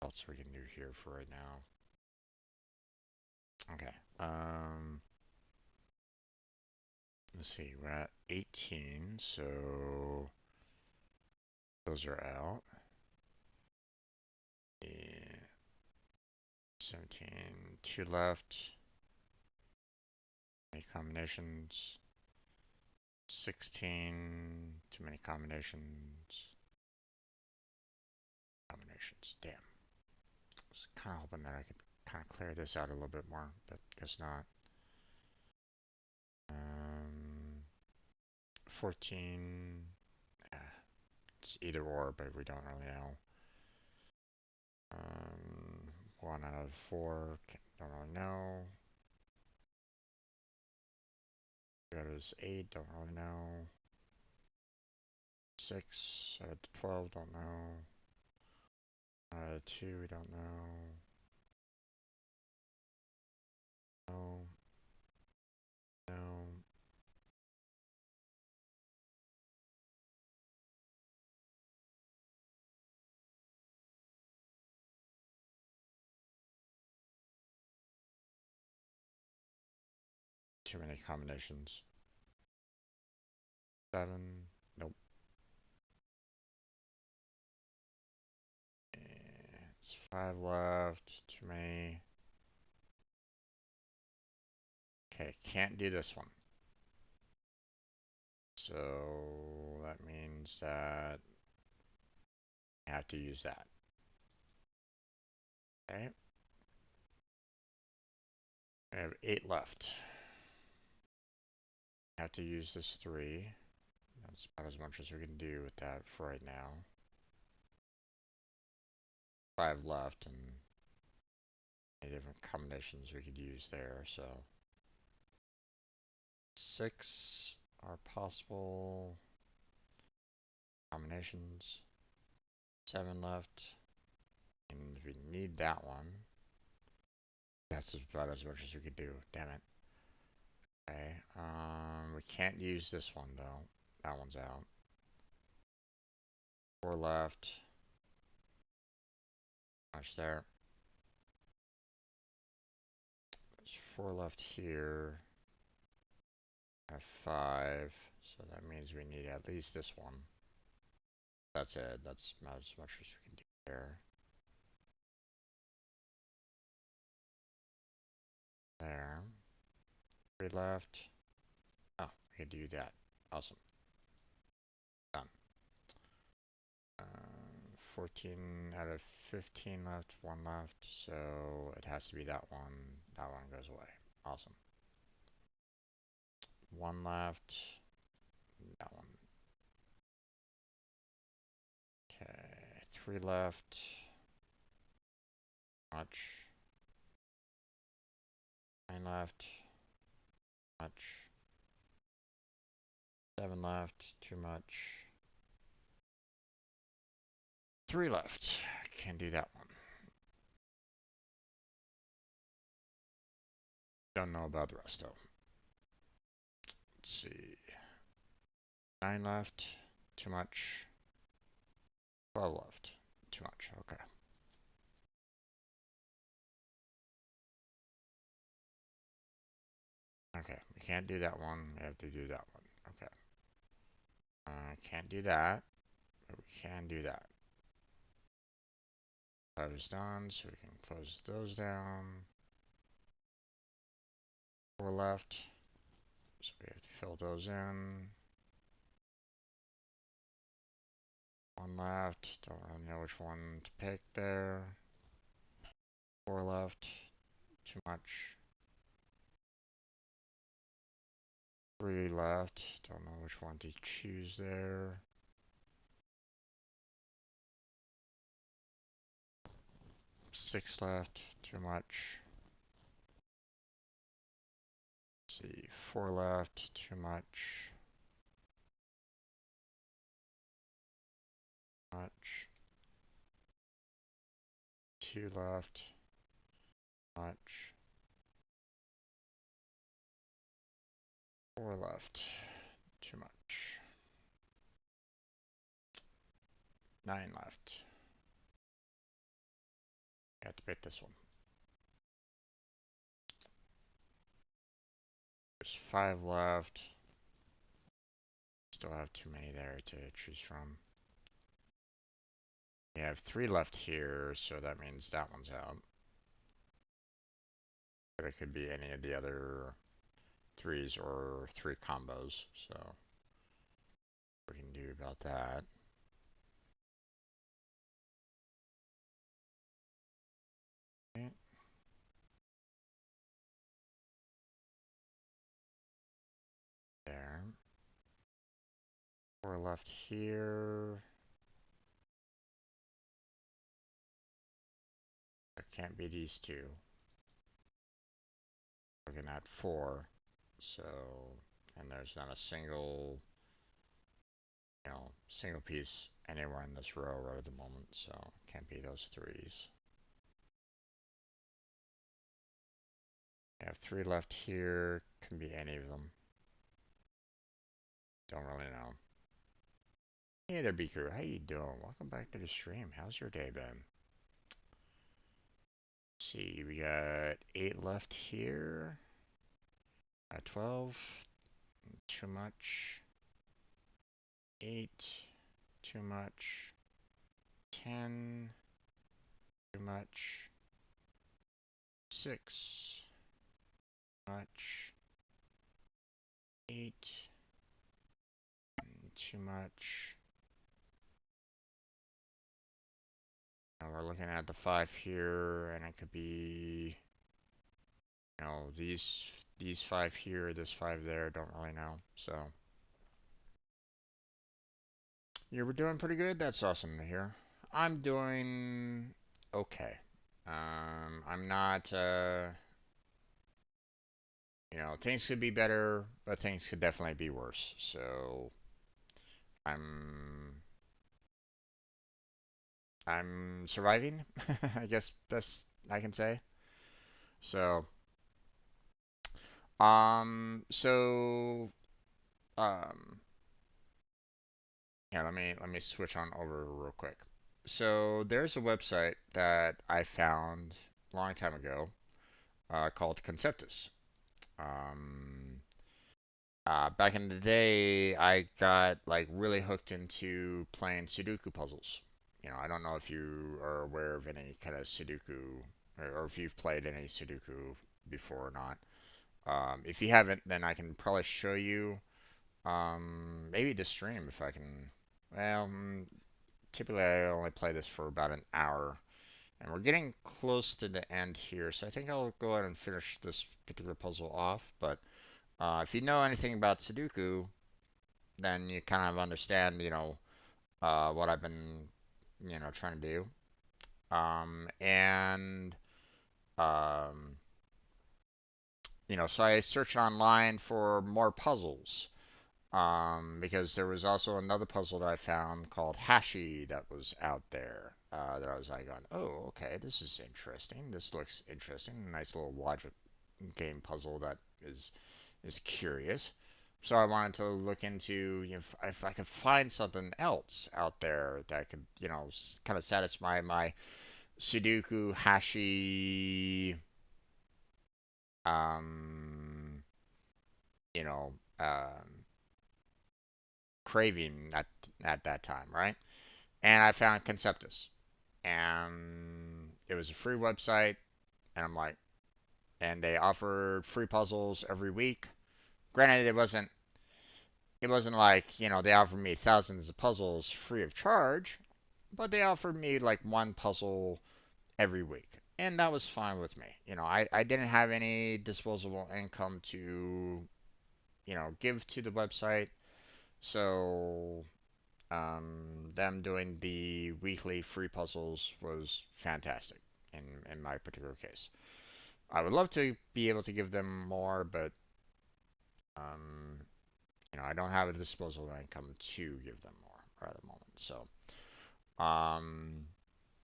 else we can do here for right now. Okay. Let's see. We're at 18, so those are out. Yeah. 17, 2 left. Many combinations. 16, too many combinations. Damn. I was kind of hoping that I could kind of clear this out a little bit more, but guess not. 14. It's either or, but we don't really know. 1 out of 4, don't really know. 2 out of 8, don't really know. 6 out of 12, don't know. 1 out of 2, we don't know. No. No. Too many combinations. 7. Nope. It's 5 left. Too many. Okay, can't do this one. So that means that I have to use that. Okay. I have 8 left. I have to use this 3. That's about as much as we can do with that for right now. 5 left, and many different combinations we could use there, so 6 are possible combinations. 7 left, and we need that one. That's about as much as we could do. Damn it. Okay. We can't use this one though. That one's out. 4 left. Much there. There's 4 left here. I have 5, so that means we need at least this one. That's it. That's about as much as we can do there. There. 3 left. Oh, we can do that. Awesome. Done. 14 out of 15 left, 1 left, so it has to be that one. That one goes away. Awesome. 1 left. That one. Okay, 3 left. Much. 9 left. Much. 7 left. Too much. 3 left. Can't do that one. Don't know about the rest though. Let's see. 9 left. Too much. 12 left. Too much. Okay. Okay, we can't do that one. We have to do that one. Okay. Can't do that, but we can do that. 5 is done, so we can close those down. 4 left, so we have to fill those in. 1 left, don't really know which one to pick there. 4 left, too much. 3 left, don't know which one to choose there. 6 left, too much. Let's see, 4 left, too much. Much. 2 left, much. 4 left, too much. 9 left. have to pick this one. There's 5 left. Still have too many there to choose from. We have 3 left here, so that means that one's out. But it could be any of the other 3s or 3 combos, so what we can do about that. Okay. There. 4 left here. It can't be these 2. Looking at 4. So, and there's not a single, single piece anywhere in this row right at the moment, so it can't be those 3s. I have 3 left here. Can be any of them. Don't really know. Hey there, Beaker. How you doing? Welcome back to the stream. How's your day been? Let's see, we got 8 left here. 12. Too much. 8. Too much. 10. Too much. 6. Too much. 8. Too much. And we're looking at the 5 here, and it could be, these 5 here, this 5 there, don't really know. So, you were doing pretty good. That's awesome to hear. I'm doing okay. I'm not, things could be better, but things could definitely be worse. So, I'm I'm surviving, I guess best I can say. So, um, so, um, here, let me switch on over real quick. So there's a website that I found a long time ago, called Conceptis. Um, Back in the day, I got like really hooked into playing Sudoku puzzles. I don't know if you are aware of any kind of Sudoku, or if you've played any Sudoku before or not. If you haven't, then I can probably show you. Maybe the stream if I can. Well, typically I only play this for about an hour, and we're getting close to the end here, so I think I'll go ahead and finish this particular puzzle off. But if you know anything about Sudoku, then you kind of understand, what I've been, trying to do. And um, so I searched online for more puzzles. Because there was also another puzzle that I found called Hashi that was out there. That I was like, going, oh, okay, this is interesting. This looks interesting. Nice little logic game puzzle that is curious. So I wanted to look into, if I could find something else out there that could, kind of satisfy my Sudoku Hashi, um, you know, craving at that time, right? And I found Conceptus, and it was a free website, and I'm like, and they offered free puzzles every week. Granted, it wasn't like, they offered me thousands of puzzles free of charge, but they offered me like one puzzle every week. And that was fine with me. I didn't have any disposable income to, give to the website. So, them doing the weekly free puzzles was fantastic in my particular case. I would love to be able to give them more, but um, I don't have a disposable income to give them more right at the moment. Um,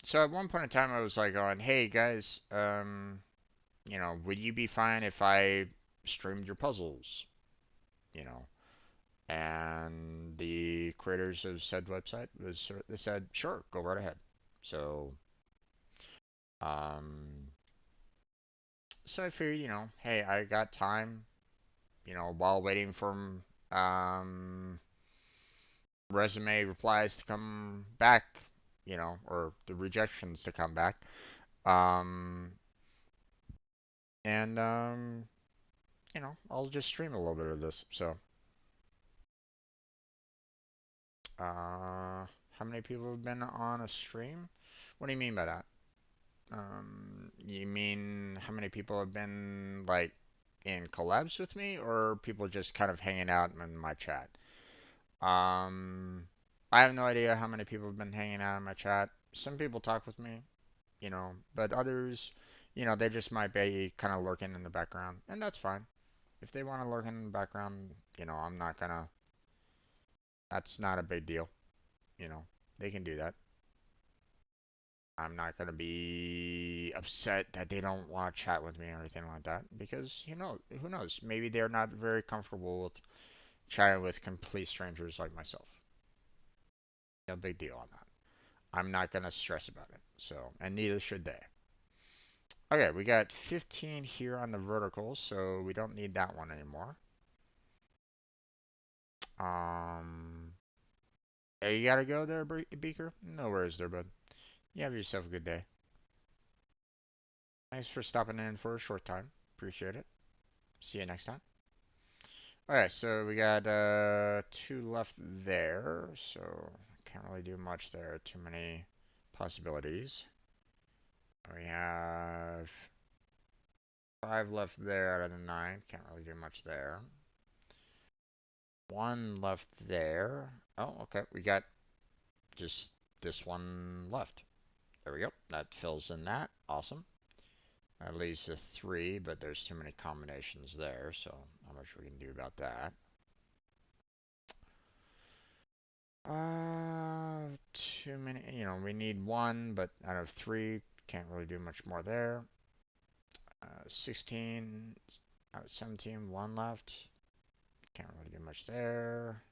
so at one point in time, I was like going, "Hey guys, would you be fine if I streamed your puzzles?" You know, and the creators of said website they said, "Sure, go right ahead." So So I figured, hey, I got time, while waiting for um, resume replies to come back, or the rejections to come back. Um, and I'll just stream a little bit of this. So, how many people have been on a stream? What do you mean by that? You mean how many people have been like in collabs with me, or people just kind of hanging out in my chat? Um, I have no idea how many people have been hanging out in my chat. Some people talk with me, but others, they just might be kind of lurking in the background, and that's fine. If they want to lurk in the background, I'm not gonna. That's not a big deal, you know. They can do that. I'm not gonna be upset that they don't want to chat with me or anything like that because who knows? Maybe they're not very comfortable with chatting with complete strangers like myself. No big deal on that. I'm not gonna stress about it. So, and neither should they. Okay, we got 15 here on the vertical, so we don't need that one anymore. Um, hey, you gotta go there, Beaker? No worries there, bud. You have yourself a good day. Thanks for stopping in for a short time. Appreciate it. See you next time. Alright, so we got two left there, so can't really do much there. Too many possibilities. We have five left there out of the nine. Can't really do much there. One left there. Oh, okay. We got just this one left. There we go. That fills in that. Awesome. That leaves us three, but there's too many combinations there, so not much we can do about that. Too many, we need one, but out of three, can't really do much more there. 16 out of 17, one left. Can't really do much there.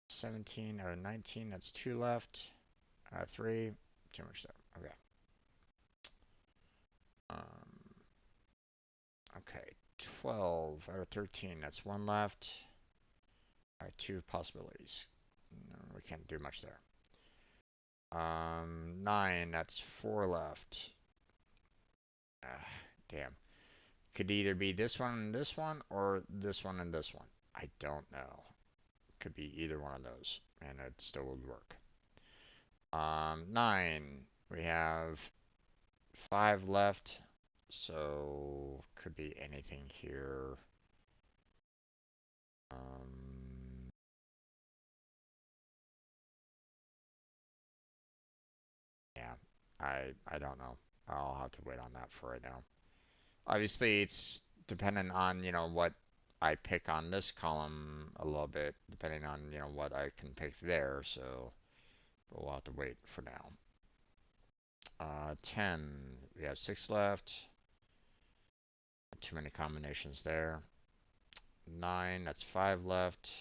17 out of 19, that's two left. Out of three, too much there. Okay. Um, okay, 12 out of 13, that's one left. All right, two possibilities. No, we can't do much there. 9, that's four left. Damn. Could either be this one and this one, or this one and this one. I don't know. Could be either one of those, and it still would work. 9, we have 5 left, so could be anything here. Um, yeah, I don't know. I'll have to wait on that for right now. Obviously, it's dependent on, what I pick on this column a little bit, depending on, what I can pick there, so we'll have to wait for now. 10, we have 6 left. Too many combinations there. 9, that's 5 left.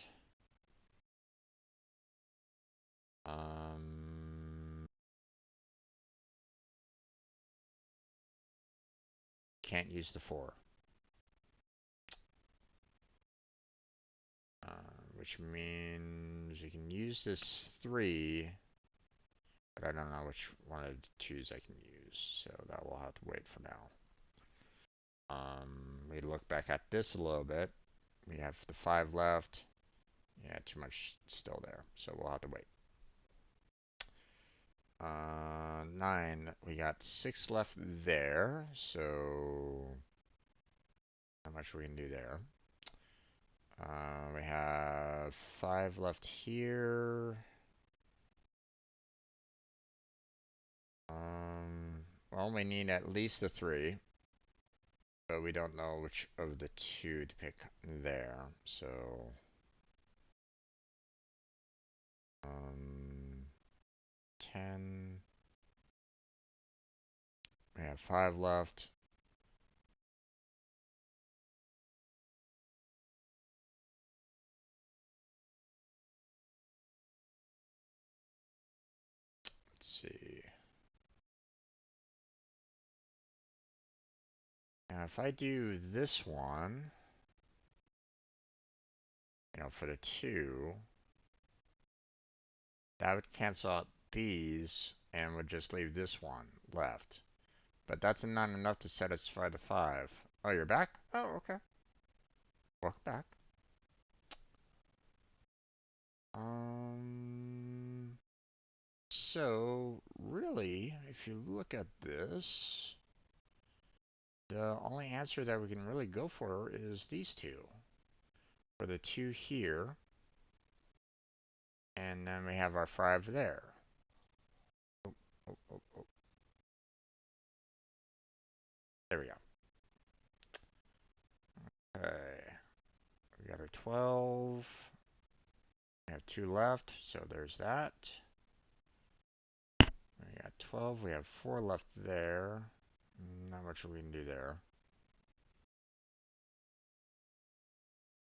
Can't use the 4. Which means you can use this 3, but I don't know which one of the 2s I can use, so that will have to wait for now. We look back at this a little bit. We have the 5 left. Yeah, too much still there, so we'll have to wait. 9, we got 6 left there, so how much we can do there. We have 5 left here. Well, we need at least a 3, but we don't know which of the 2 to pick there, so 10. We have 5 left. Let's see. Now, if I do this one, for the 2, that would cancel out these and would just leave this one left. But that's not enough to satisfy the 5. Oh, you're back? Oh, okay. Welcome back. So really, if you look at this, the only answer that we can really go for is these two. For the 2 here, and then we have our 5 there. Oh, oh, oh, oh. There we go. Okay. We got our 12. We have 2 left, so there's that. We got 12. We have 4 left there. Not much we can do there.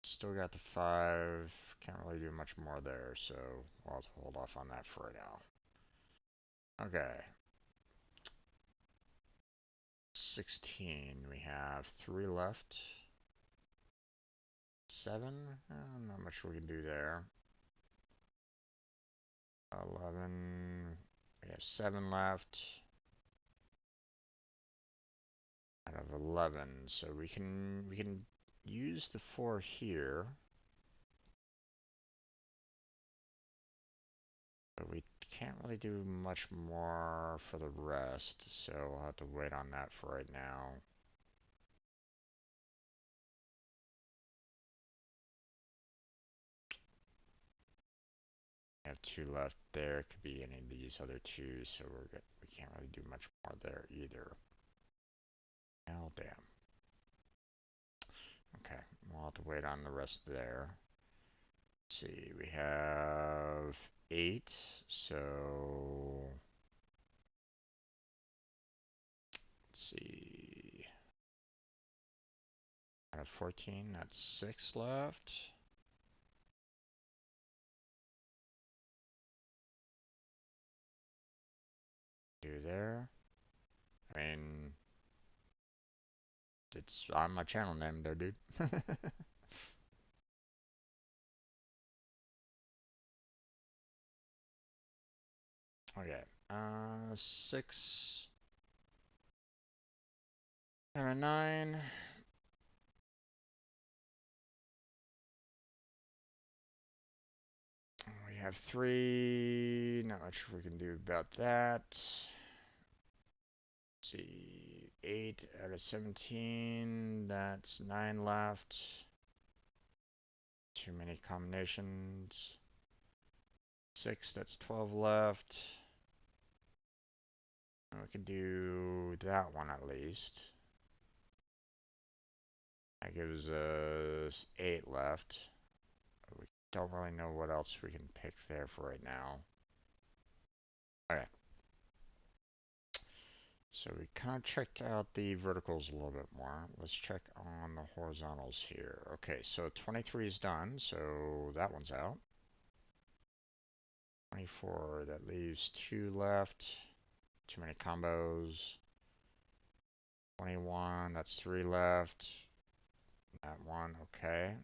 Still got the 5. Can't really do much more there, so we'll have to hold off on that for right now. Okay. 16. We have 3 left. 7. Not much we can do there. 11. We have 7 left. Out of 11. So we can use the 4 here. But we can't really do much more for the rest, so we'll have to wait on that for right now. We have 2 left there. Could be any of these other 2, so we can't really do much more there either. Oh, damn. Okay, we'll have to wait on the rest there. Let's see, we have 8, so let's see. Out of 14, that's 6 left. Do there. I mean, it's on my channel name there, dude. Okay, 6 and a 9. We have 3. Not much we can do about that. Let's see, 8 out of 17. That's 9 left. Too many combinations. 6, that's 12 left. We can do that one at least. That gives us 8 left. We don't really know what else we can pick there for right now. Okay. So we kind of checked out the verticals a little bit more. Let's check on the horizontals here. Okay, so 23 is done, so that one's out. 24, that leaves 2 left. Too many combos. 21, that's 3 left. That one, okay.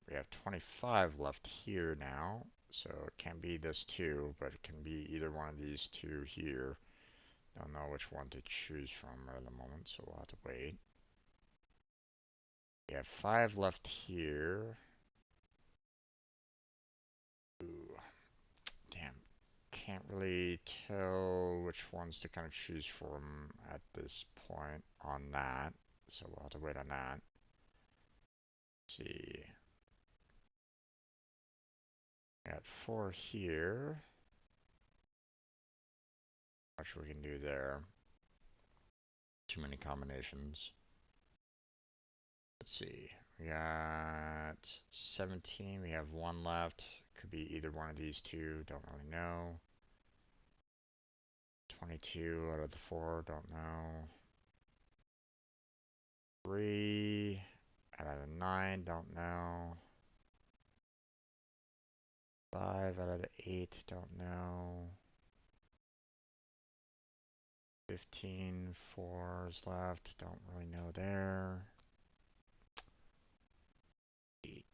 We have 25 left here now, so it can be this 2, but it can be either one of these 2 here. Don't know which one to choose from right at the moment, so we'll have to wait. We have 5 left here. Ooh, damn. Can't really tell which ones to kind of choose from at this point on that, so we'll have to wait on that. Let's see. Got 4 here. Much we can do there. Too many combinations. Let's see. We got 17. We have 1 left. Could be either one of these 2. Don't really know. 22 out of the 4. Don't know. 3 out of the 9. Don't know. 5 out of the 8. Don't know. 15, 4s left, don't really know there.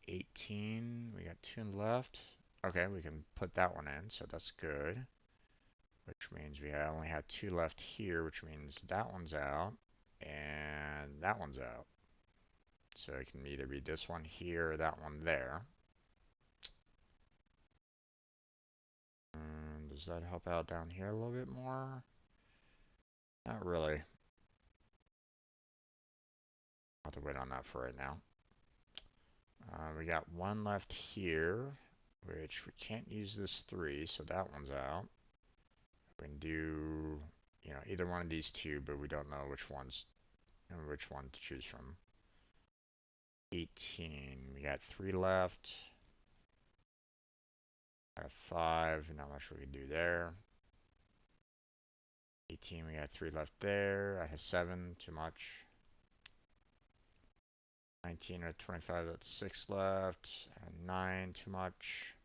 18, we got 2 left. Okay, we can put that one in, so that's good. Which means we only have 2 left here, which means that one's out, and that one's out. So it can either be this one here or that one there. Does that help out down here a little bit more? Not really. I'll have to wait on that for right now. We got 1 left here, which we can't use this 3, so that one's out. We can do, either one of these 2, but we don't know which one to choose from. 18, we got 3 left. Out of 5, not much we can do there. 18, we got 3 left there. Out of 7, too much. 19 out of 25, that's 6 left. Out of 9, too much.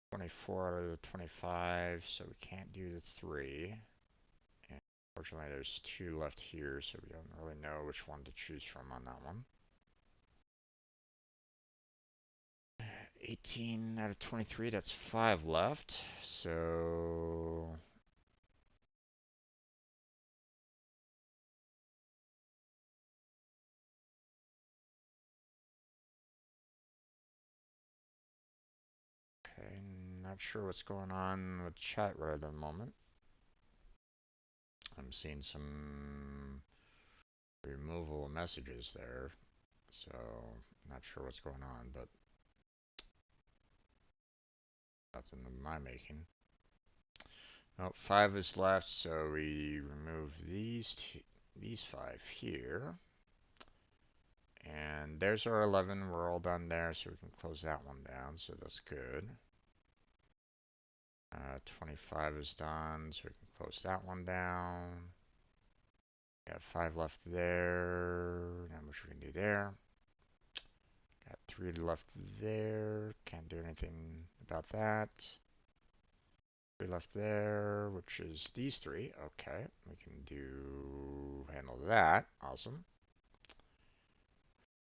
24 out of the 25, so we can't do the 3. And unfortunately, there's 2 left here, so we don't really know which one to choose from on that one. 18 out of 23, that's 5 left, so... Okay, not sure what's going on with chat right at the moment. I'm seeing some removal of messages there, so not sure what's going on, but nothing of my making. Oh, 5 is left, so we remove these 5 here. And there's our 11. We're all done there, so we can close that one down, so that's good. 25 is done, so we can close that one down. Got 5 left there. Not much we can do there. Got 3 left there. Can't do anything about that. 3 left there, which is these 3. Okay, we can handle that. Awesome.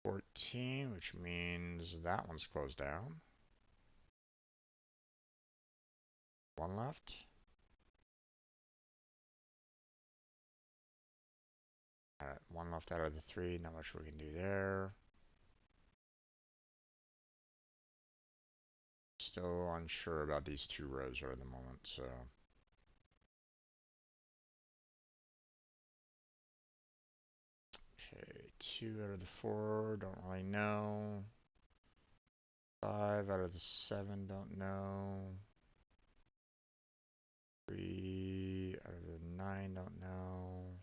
14, which means that one's closed down. 1 left. Alright, 1 left out of the 3. Not much we can do there. Still unsure about these 2 rows right at the moment, so. Okay, 2 out of the 4, don't really know. 5 out of the 7, don't know. 3 out of the 9, don't know.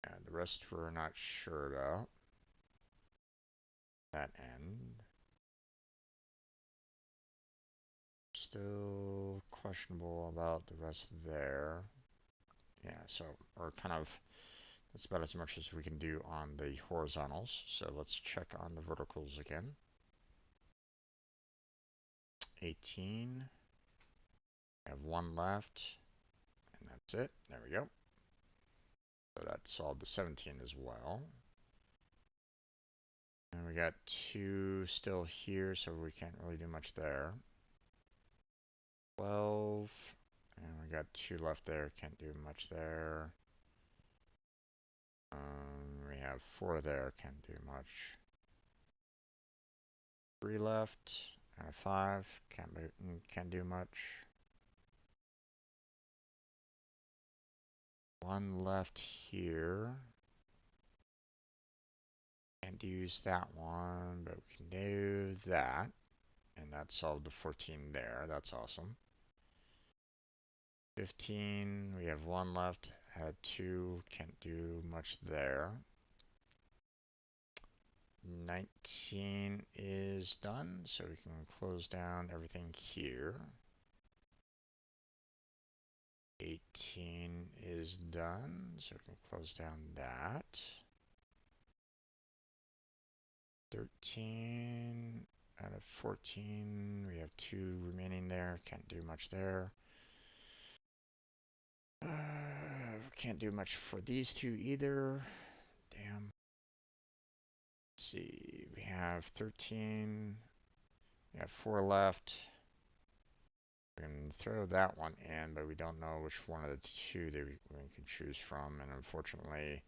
And the rest we're not sure about. That end. Still questionable about the rest there. Yeah, so we're kind of, that's about as much as we can do on the horizontals. So let's check on the verticals again. 18. I have 1 left. And that's it. There we go. So that solved the 17 as well. And we got 2 still here, so we can't really do much there. 12. And we got 2 left there, can't do much there. We have 4 there, can't do much. 3 left out of 5, can't do much. 1 left here. Can't use that one, but we can do that. And that solved the 14 there. That's awesome. 15, we have 1 left. Had 2, can't do much there. 19 is done, so we can close down everything here. 18 is done, so we can close down that. 13 out of 14, we have 2 remaining there, can't do much there. can't do much for these two either. Damn. Let's see. We have 13. We have 4 left. We can throw that one in, but we don't know which one of the two that we can choose from. And unfortunately,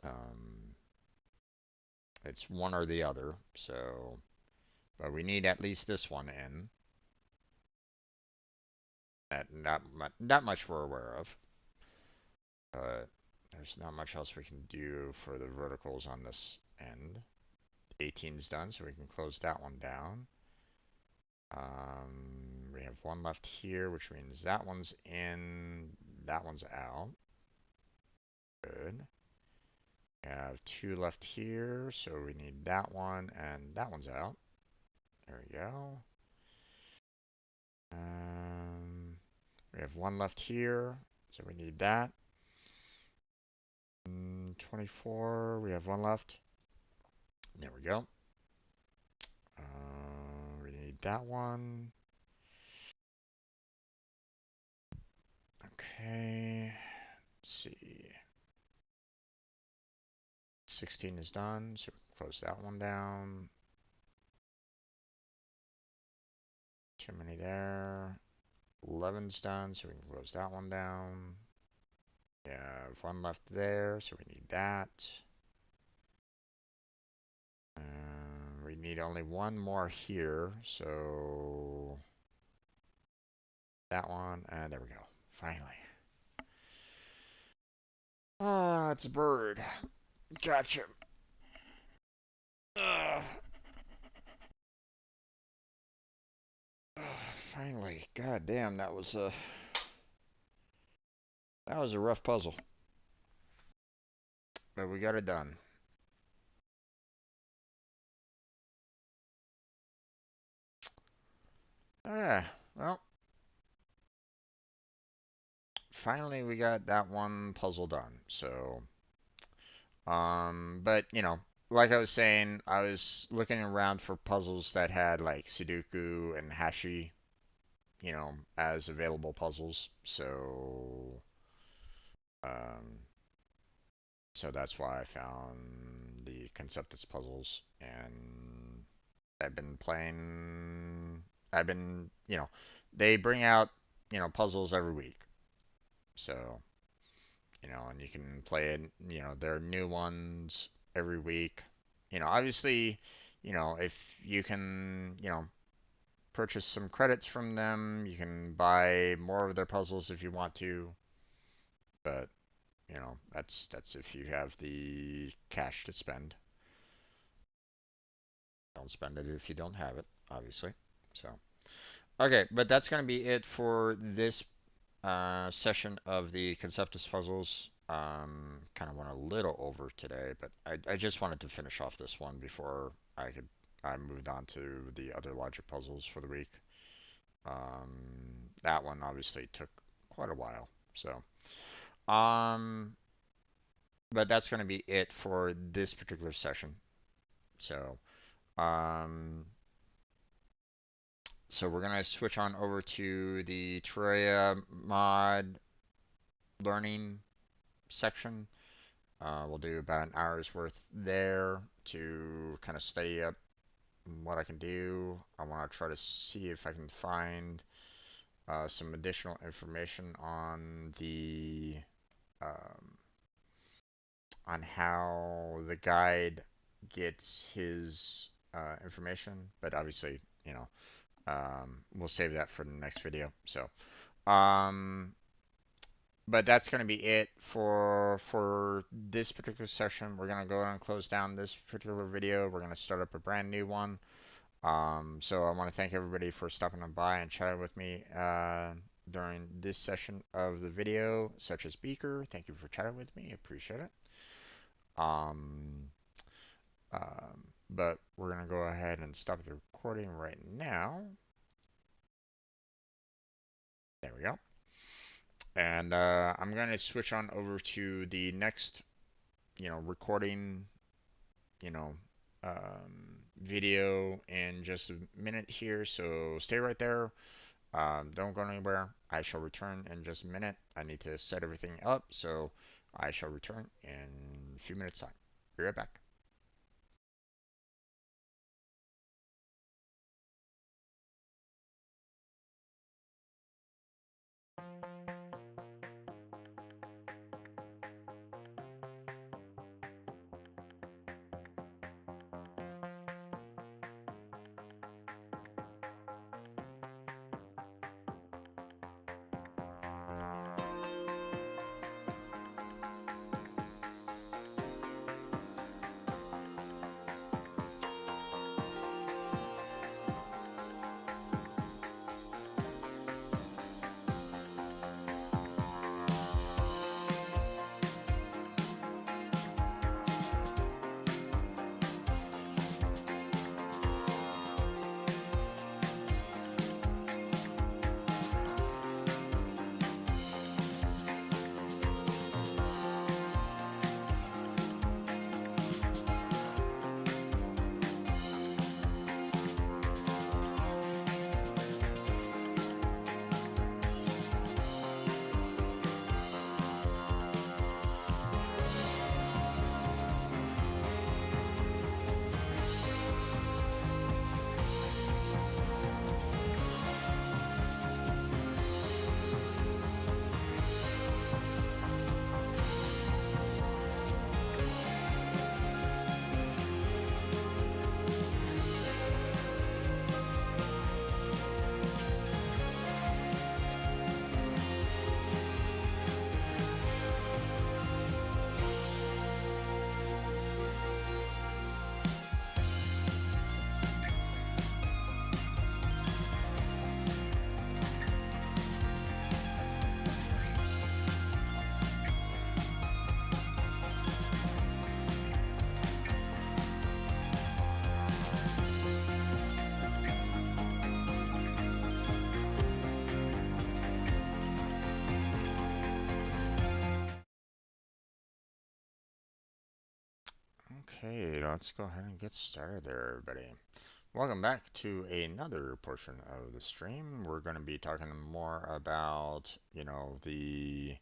um, it's one or the other. So, but we need at least this one in. Not much we're aware of. But there's not much else we can do for the verticals on this end. 18's done, so we can close that one down. We have one left here, which means that one's in, that one's out. Good. We have 2 left here, so we need that one, and that one's out. There we go. We have 1 left here, so we need that. 24, we have 1 left. There we go. We need that one. Okay, let's see. 16 is done, so we can close that one down. Too many there. 11's done, so we can close that one down. We have 1 left there, so we need that. We need only 1 more here, so that one, and there we go. Finally. Ah, it's a bird. Gotcha. Ugh. Ugh, finally. God damn, that was a rough puzzle. But we got it done. Well, finally we got that one puzzle done. So, but you know, like I was saying, I was looking around for puzzles that had like Sudoku and Hashi, as available puzzles. Um, so that's why I found the Conceptis puzzles, and I've been playing. I've been, they bring out, puzzles every week. So, and you can play it, there are new ones every week. Obviously, if you can, purchase some credits from them, you can buy more of their puzzles if you want to. But, that's if you have the cash to spend. Don't spend it if you don't have it, obviously. So, okay, but that's going to be it for this session of the Conceptus puzzles. Kind of went a little over today, but I just wanted to finish off this one before I moved on to the other logic puzzles for the week. That one obviously took quite a while. So, um, but that's going to be it for this particular session. So, um, we're going to switch on over to the Terraria mod learning section. We'll do about an hour's worth there to kind of study up what I can do. I want to try to see if I can find some additional information on the um, on how the guide gets his information, but obviously, we'll save that for the next video. So, um, but that's going to be it for this particular session. We're going to go ahead and close down this particular video. We're going to start up a brand new one. So I want to thank everybody for stopping on by and chatting with me during this session of the video, such as Beaker. Thank you for chatting with me. Appreciate it. Um, but we're going to go ahead and stop the recording right now. There we go. And I'm going to switch on over to the next, recording, you know, video in just a minute here. So stay right there. Don't go anywhere. I shall return in just a minute. I need to set everything up, so I shall return in a few minutes time. Be right back. Okay, let's go ahead and get started there, everybody. Welcome back to another portion of the stream. We're going to be talking more about, the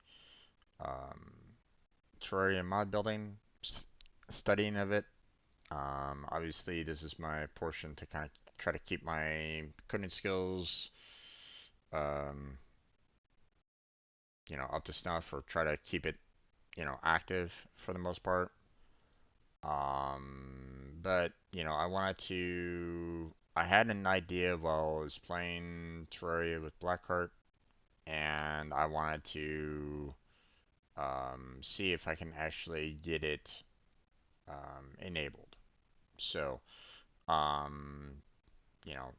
um, Terraria mod building, studying of it. Obviously, this is my portion to kind of try to keep my coding skills, um, up to snuff, or try to keep it, active for the most part. But I had an idea while I was playing Terraria with Blackheart, and I wanted to see if I can actually get it enabled. So, um,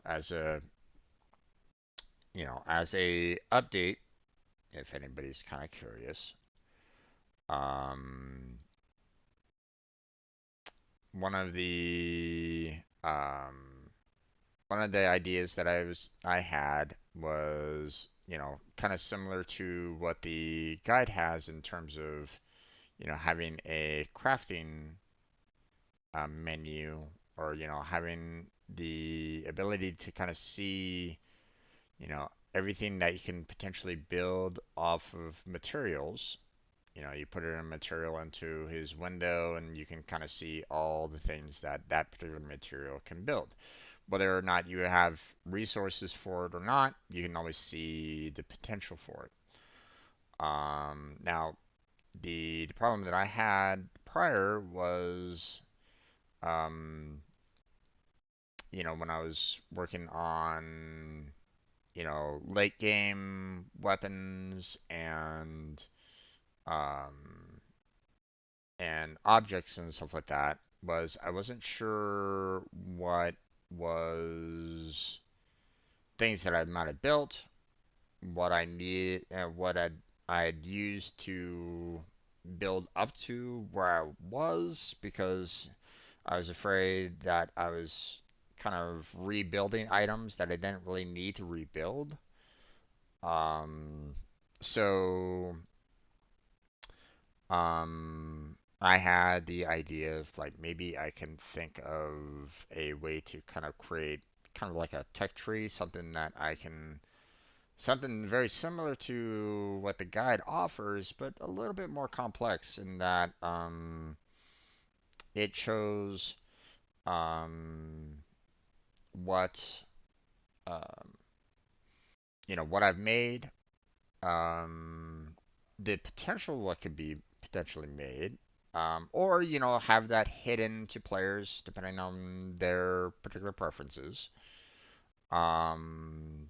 as a update, if anybody's kind of curious, um, one of the um, one of the ideas that I had was, kind of similar to what the guide has in terms of, having a crafting menu, or, having the ability to kind of see, everything that you can potentially build off of materials. You put a material into his window and you can kind of see all the things that that particular material can build. Whether or not you have resources for it or not, you can always see the potential for it. Now, the problem that I had prior was, um, when I was working on, late game weapons um, and objects and stuff like that, was I wasn't sure what was things that I might have built, what I needed, and I'd used to build up to where I was, because I was afraid that I was kind of rebuilding items that I didn't really need to rebuild. Um, so I had the idea of, like, maybe I can think of a way to kind of create kind of like a tech tree, something that I can something very similar to what the guide offers, but a little bit more complex in that it shows um, what um, what I've made, um, the potential what could be potentially made, or have that hidden to players depending on their particular preferences. Um,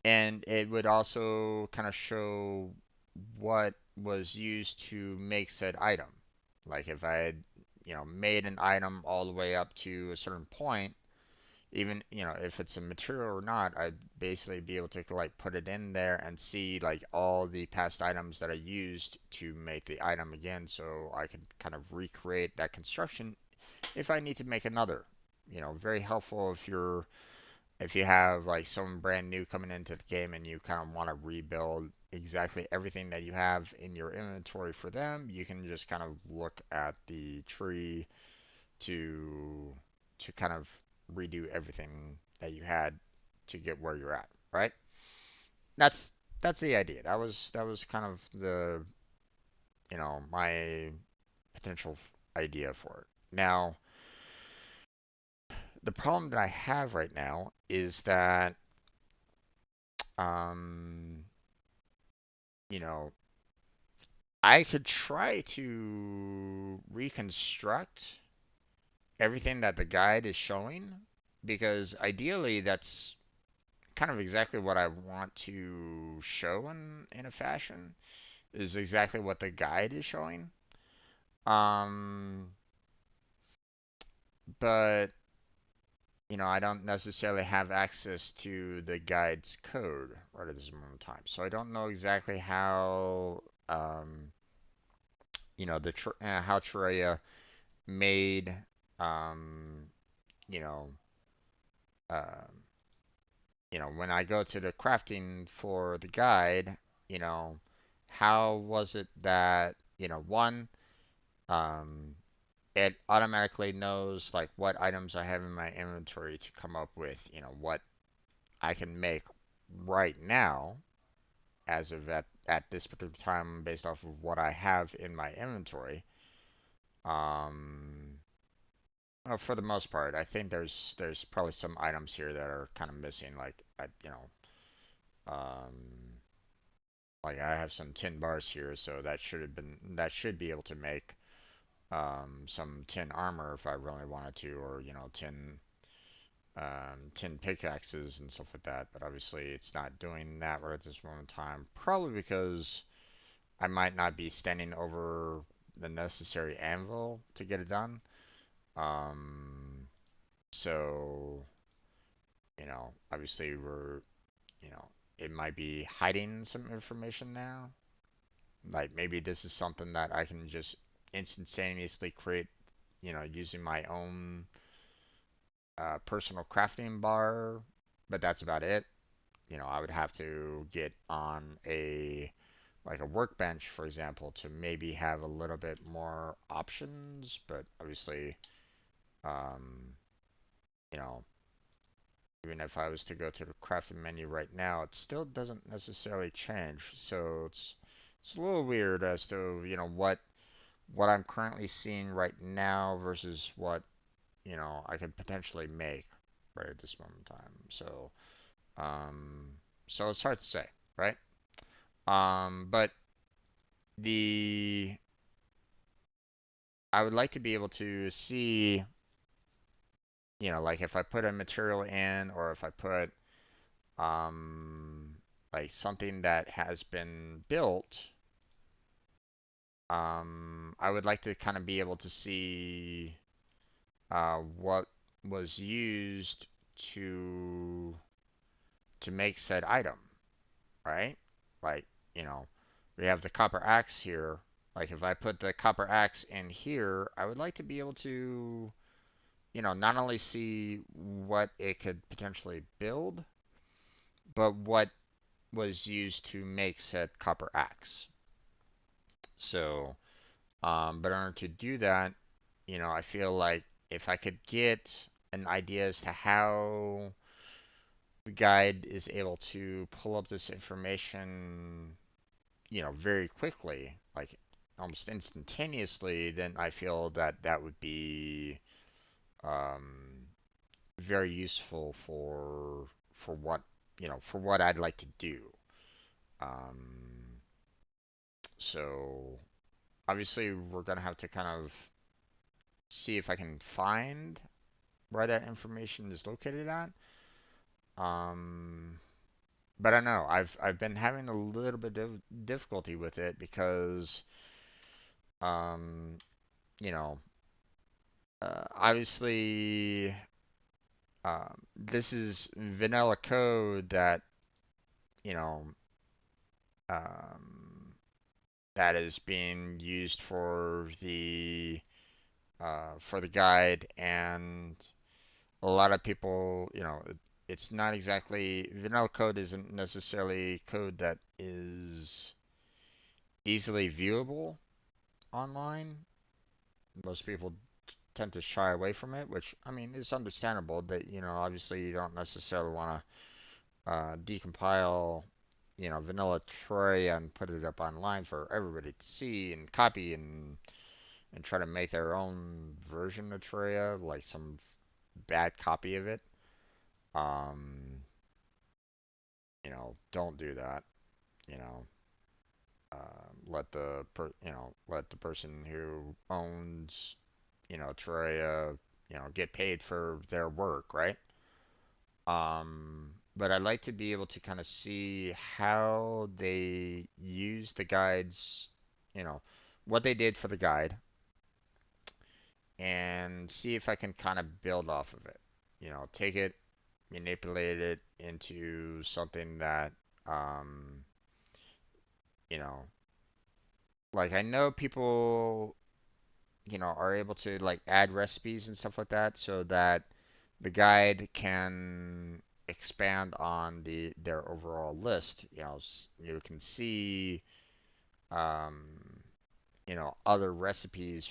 and it would also kind of show what was used to make said item. Like if I had, made an item all the way up to a certain point, even, if it's a material or not, I'd basically be able to like put it in there and see like all the past items that I used to make the item again, so I could kind of recreate that construction if I need to make another. Very helpful if you have like someone brand new coming into the game and you kind of want to rebuild exactly everything that you have in your inventory for them, you can just kind of look at the tree to kind of redo everything that you had to get where you're at, right? That's that's the idea. That was kind of the my potential idea for it. Now, the problem that I have right now is that um you know I could try to reconstruct everything that the guide is showing because ideally that's kind of exactly what I want to show in a fashion is exactly what the guide is showing. Um, but I don't necessarily have access to the guide's code right at this moment in time, so I don't know exactly how how Traya made um, you know um, when I go to the crafting for the guide, you know, how was it that, one, um, it automatically knows like what items I have in my inventory to come up with, what I can make right now as of at this particular time based off of what I have in my inventory. Um, well, for the most part, I think there's probably some items here that are kind of missing, like um, like I have some tin bars here, so that should be able to make some tin armor if I really wanted to, or tin pickaxes and stuff like that. But obviously, it's not doing that right at this moment in time. Probably because I might not be standing over the necessary anvil to get it done. Um, so obviously you know, it might be hiding some information there. Like maybe this is something that I can just instantaneously create, using my own personal crafting bar, but that's about it. I would have to get on a workbench, for example, to maybe have a little bit more options, but obviously, um, you know, even if I was to go to the crafting menu right now, it still doesn't necessarily change. So it's a little weird as to, what I'm currently seeing right now versus what, I could potentially make right at this moment in time. Um, so it's hard to say, right? But the I would like to be able to see, like if I put a material in or if I put um like something that has been built, I would like to kind of be able to see what was used to make said item, right? Like, you know, we have the copper axe here. Like if I put the copper axe in here, I would like to be able to, not only see what it could potentially build, but what was used to make said copper axe. So, but in order to do that, I feel like if I could get an idea as to how the guide is able to pull up this information, very quickly, like almost instantaneously, then I feel that that would be um, very useful for what for what I'd like to do. Um, so obviously we're gonna have to kind of see if I can find where that information is located at. Um, but I don't know. I've been having a little bit of difficulty with it because um, you know, obviously this is vanilla code that you know um, that is being used for the guide, and a lot of people, it's not exactly vanilla code isn't necessarily code that is easily viewable online. Most people tend to shy away from it, which I mean is understandable. That obviously you don't necessarily want to decompile vanilla Troy and put it up online for everybody to see and copy and try to make their own version of Troya, like some bad copy of it. Um, don't do that. You know, let the person who owns Troya get paid for their work, right? But I'd like to be able to kind of see how they use the guides, you know, what they did for the guide, and see if I can kind of build off of it. Take it, manipulate it into something that, um, you know, like I know people, are able to like add recipes and stuff like that so that the guide can expand on their overall list. You can see, um, other recipes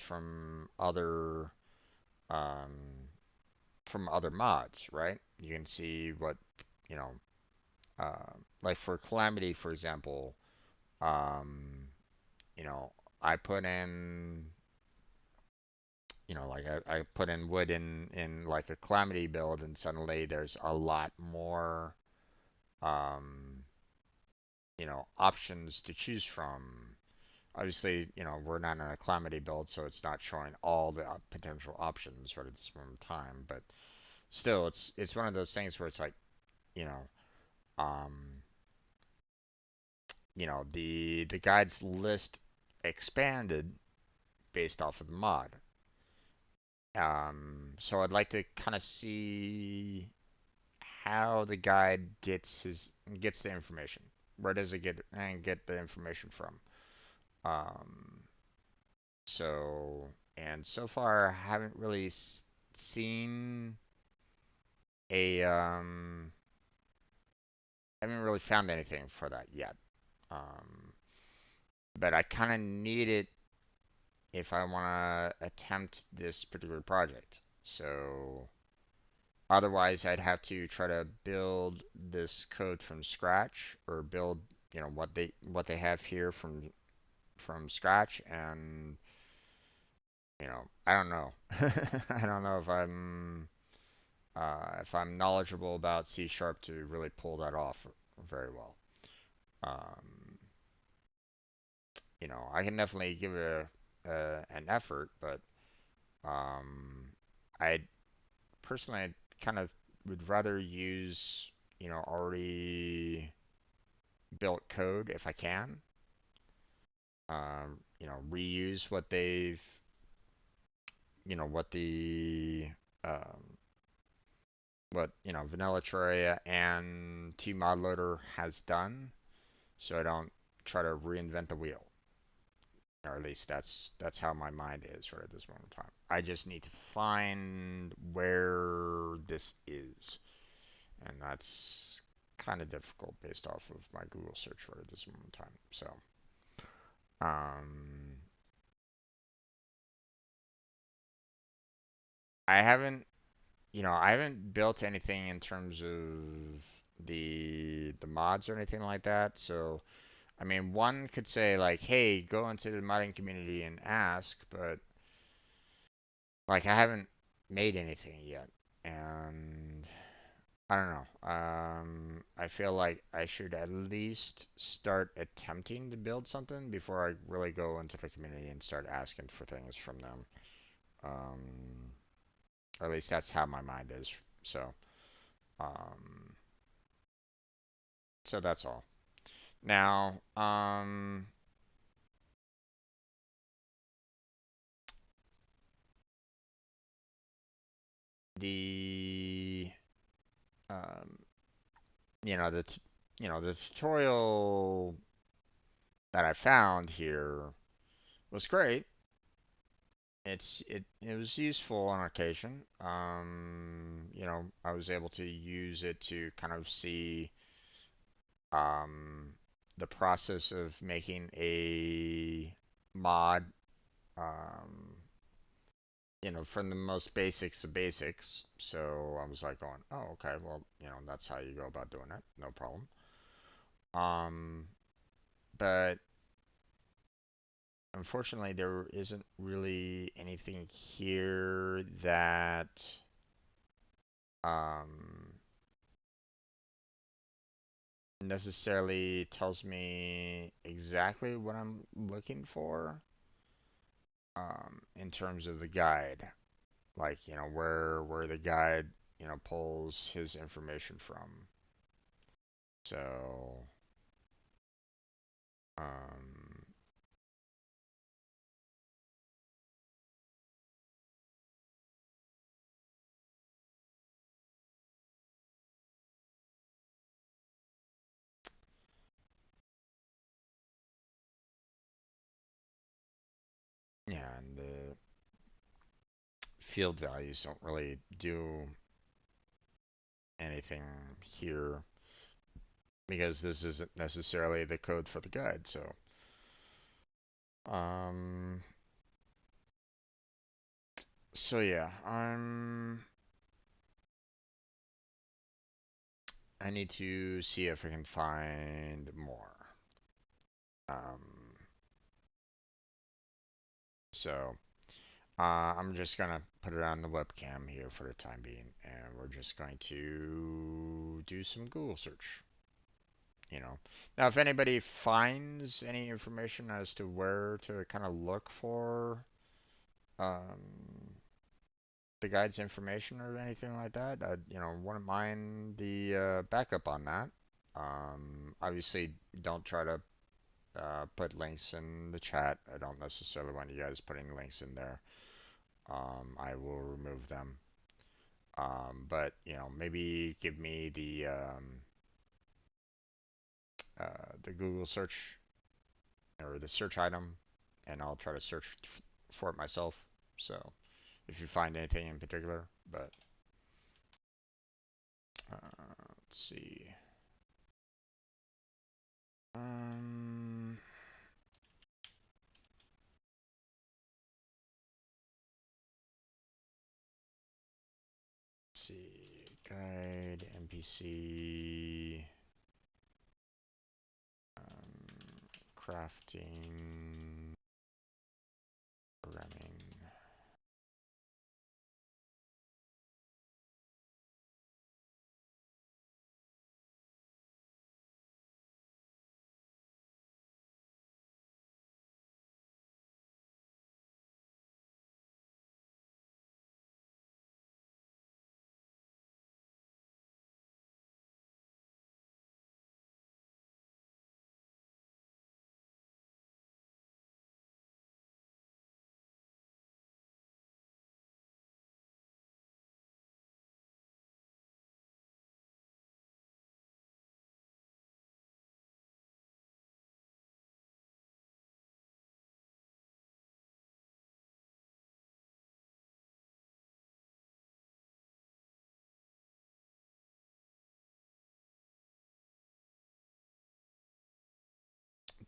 um, from other mods, right? You can see what, you know, like for Calamity, for example, um, you know, I put in, like I put in wood in like a Calamity build, and suddenly there's a lot more, um, options to choose from. Obviously, we're not in a Calamity build, so it's not showing all the potential options right at this moment in time. But still, it's one of those things where it's like, you know, um, the guides list expanded based off of the mod. So I'd like to kind of see how the guide gets the information. Where does it get the information from? Um, and so far I haven't really seen a haven't really found anything for that yet. Um, but I kind of need it if I want to attempt this particular project. So otherwise, I'd have to try to build this code from scratch, or build, what they have here from scratch, and I don't know. I don't know if I'm knowledgeable about C sharp to really pull that off very well. Um, I can definitely give it an effort, but um, I personally I kind of would rather use already built code if I can. Reuse what they've what the um, what Vanilla Terraria and Tmodloader has done, so I don't try to reinvent the wheel. Or at least that's how my mind is right at this moment in time. I just need to find where this is, and that's kind of difficult based off of my Google search right at this moment in time. So, um, I haven't, I haven't built anything in terms of the mods or anything like that. So I mean, one could say like, "Hey, go into the modding community and ask," but like I haven't made anything yet, and I don't know. I feel like I should at least start attempting to build something before I really go into the community and start asking for things from them. Um, or at least that's how my mind is. So, um, so that's all. Now, the um, you know the tutorial that I found here was great. It was useful on occasion. I was able to use it to kind of see um, the process of making a mod. Um, from the most basics of basics. So I was like going, oh, okay, well, that's how you go about doing it. No problem. Um, but unfortunately, there isn't really anything here that um, necessarily tells me exactly what I'm looking for in terms of the guide. Like, where the guide, pulls his information from. So, um, yeah, and the field values don't really do anything here because this isn't necessarily the code for the guide. Um, so yeah, I need to see if I can find more. Um, so I'm just gonna put it on the webcam here for the time being, and we're just going to do some Google search. Now if anybody finds any information as to where to kind of look for um, the guide's information or anything like that, I wouldn't mind the backup on that. Obviously, don't try to put links in the chat. I don't necessarily want you guys putting links in there. I will remove them. But maybe give me the Google search or the search item, and I'll try to search for it myself. So if you find anything in particular, but let's see. Um, let's see. Guide, NPC, crafting, programming.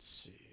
Let's see.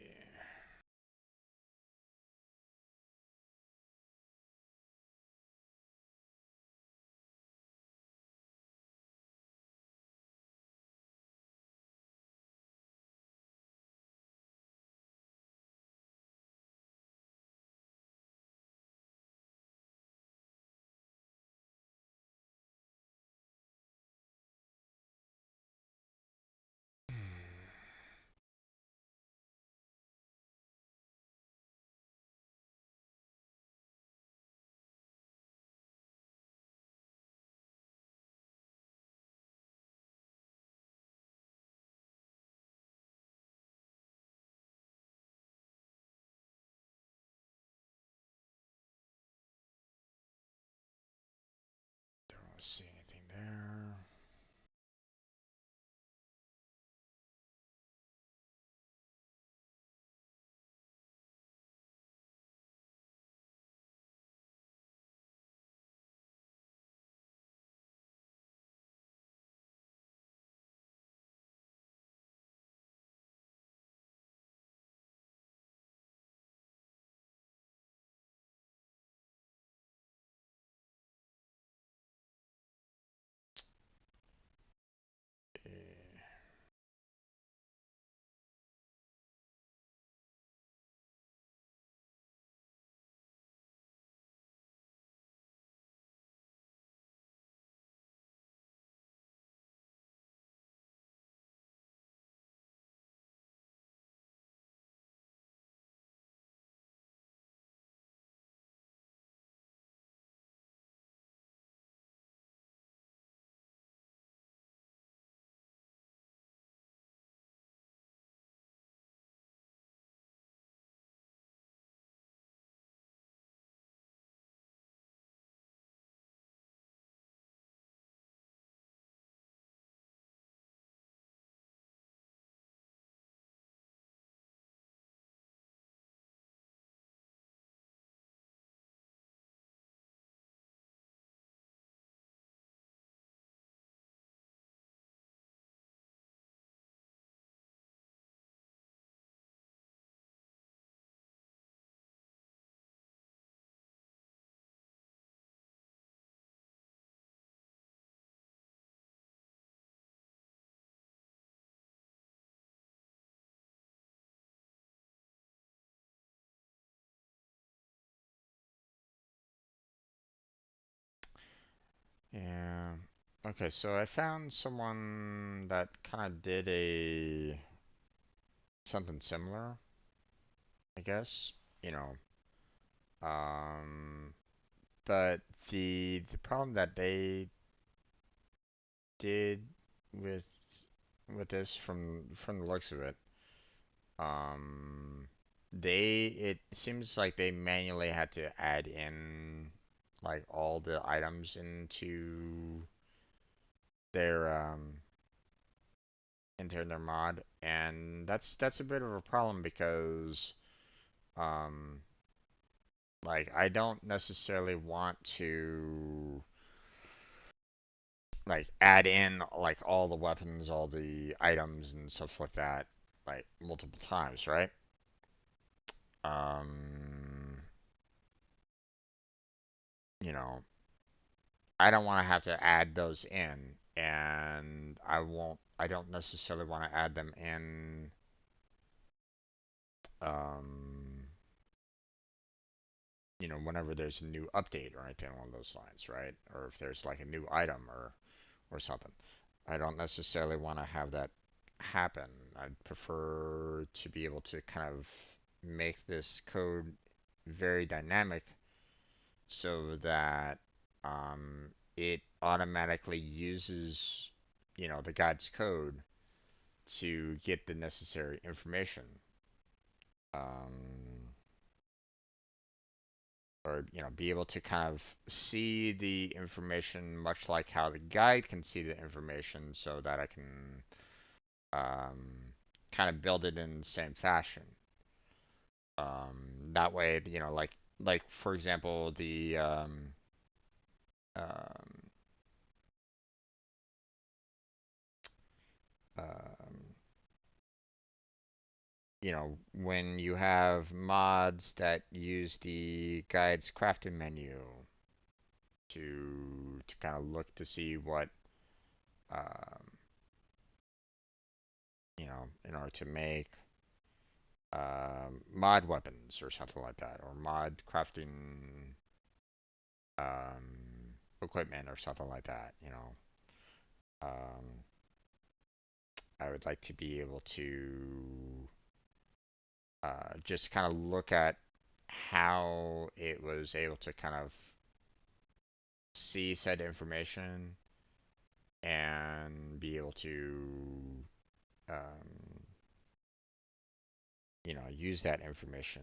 see anything there. Yeah. Okay, so I found someone that kind of did a something similar, I guess. You know, um, but the problem that they did with this from the looks of it, um, it seems like they manually had to add in like all the items into their their mod, and that's a bit of a problem because um like I don't necessarily want to like add in like all the weapons, all the items and stuff like that like multiple times, right? Um, you know, I don't want to have to add those in, and I don't necessarily want to add them in um whenever there's a new update or anything along those lines, right? Or if there's like a new item or something. I don't necessarily want to have that happen. I'd prefer to be able to kind of make this code very dynamic so that it automatically uses, the guide's code to get the necessary information. Um, or be able to kind of see the information much like how the guide can see the information so that I can kind of build it in the same fashion. That way, like for example, um, um, when you have mods that use the guide's crafting menu to kind of look to see what um, in order to make mod weapons or something like that, or mod crafting equipment or something like that. Um, I would like to be able to just kind of look at how it was able to kind of see said information and be able to um, use that information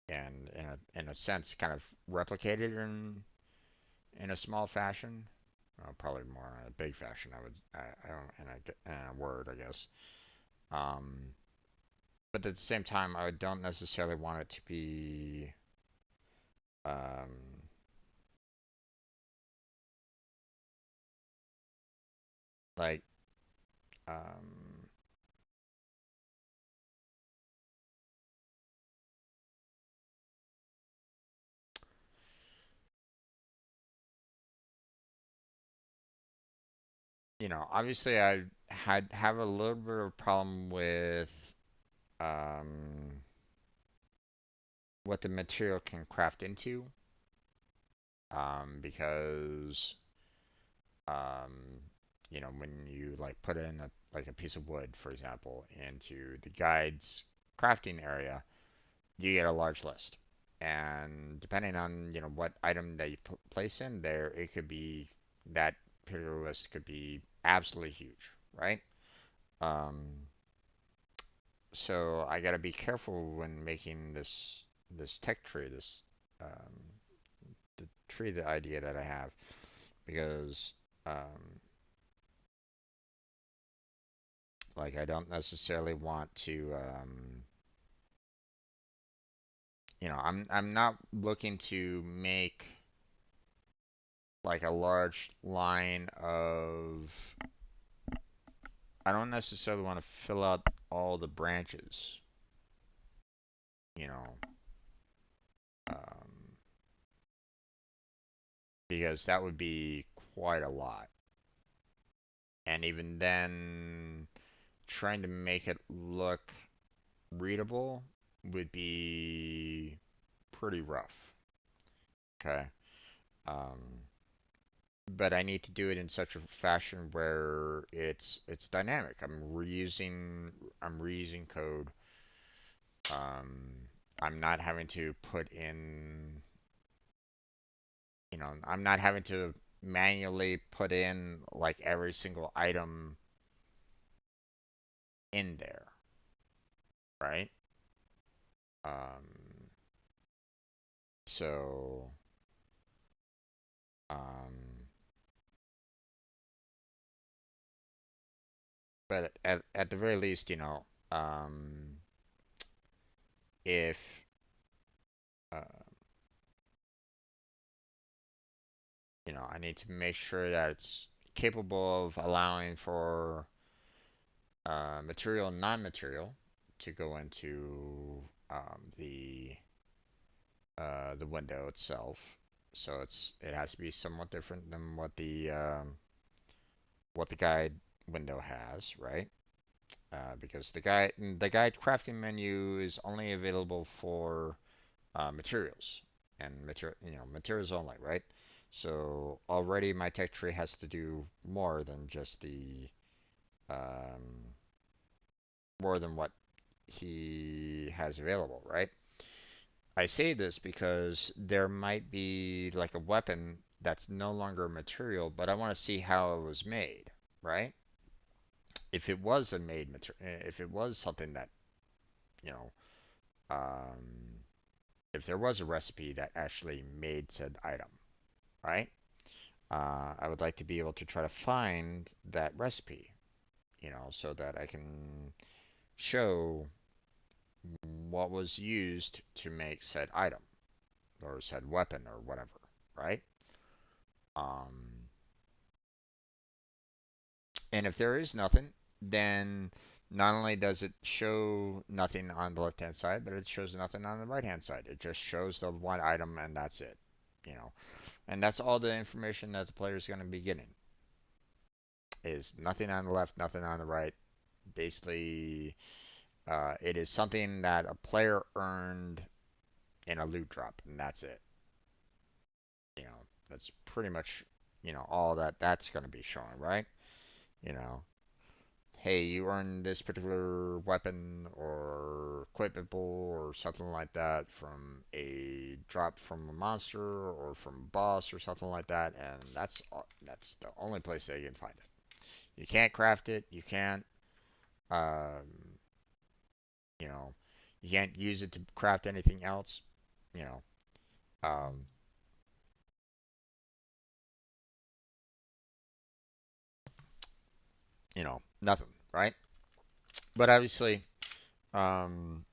and in a sense kind of replicate it in a small fashion. Well, probably more in a big fashion. I don't, in a word, I guess. Um, but at the same time, I don't necessarily want it to be, um, like, um, obviously I have a little bit of a problem with um, what the material can craft into, because um, when you like put in a piece of wood, for example, into the guide's crafting area, you get a large list. And depending on, what item that you place in there, it could be that particular list could be absolutely huge, right? Um, so I gotta be careful when making this tech tree, this um, the tree, the idea that I have, because um, like I don't necessarily want to, I'm not looking to make like a large line of. I don't necessarily want to fill out all the branches, you know, um, because that would be quite a lot. And even then, trying to make it look readable would be pretty rough. Okay. Um, but I need to do it in such a fashion where it's dynamic. I'm reusing code. Um, I'm not having to put in, I'm not having to manually put in like every single item in there, right? Um, so, um, but at the very least, if uh, I need to make sure that it's capable of allowing for material and non-material to go into the window itself. So it has to be somewhat different than what the guide window has, right? Because the guide crafting menu is only available for materials and materials only, right? So already my tech tree has to do um, more than what he has available, right? I say this because there might be like a weapon that's no longer a material, but I want to see how it was made, right? If it was a made material, if it was something that, you know, um, if there was a recipe that actually made said item, right? I would like to be able to try to find that recipe, so that I can show what was used to make said item or said weapon or whatever, right? Um, and if there is nothing, then not only does it show nothing on the left hand side, but it shows nothing on the right hand side. It just shows the one item and that's it, you know. And that's all the information that the player is going to be getting is nothing on the left, nothing on the right. Basically, it is something that a player earned in a loot drop, and that's it. That's pretty much, all that's going to be showing, right? You know, hey, you earned this particular weapon or equipable or something like that from a drop from a monster or from a boss or something like that, and that's the only place that you can find it. You can't craft it. You can't, um, you know, you can't use it to craft anything else. You know, um, nothing, right? But obviously, um,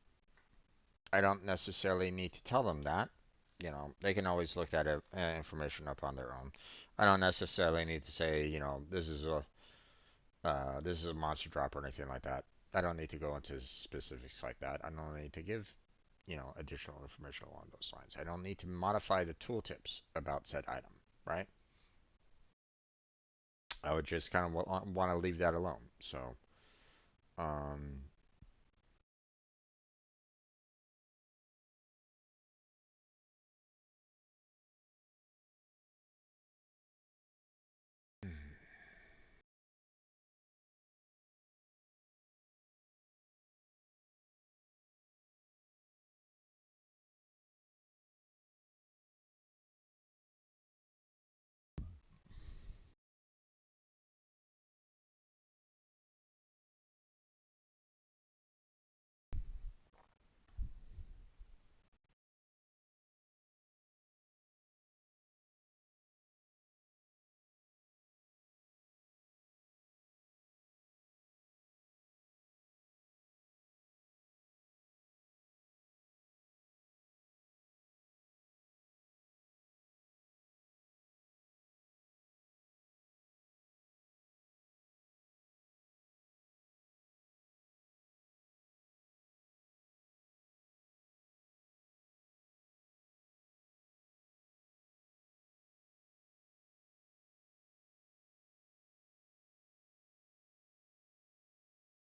I don't necessarily need to tell them that. They can always look that information up on their own. I don't necessarily need to say, this is a monster drop or anything like that. I don't need to go into specifics like that. I don't need to give, additional information along those lines. I don't need to modify the tooltips about said item, right? I would just kind of want to leave that alone. So, um,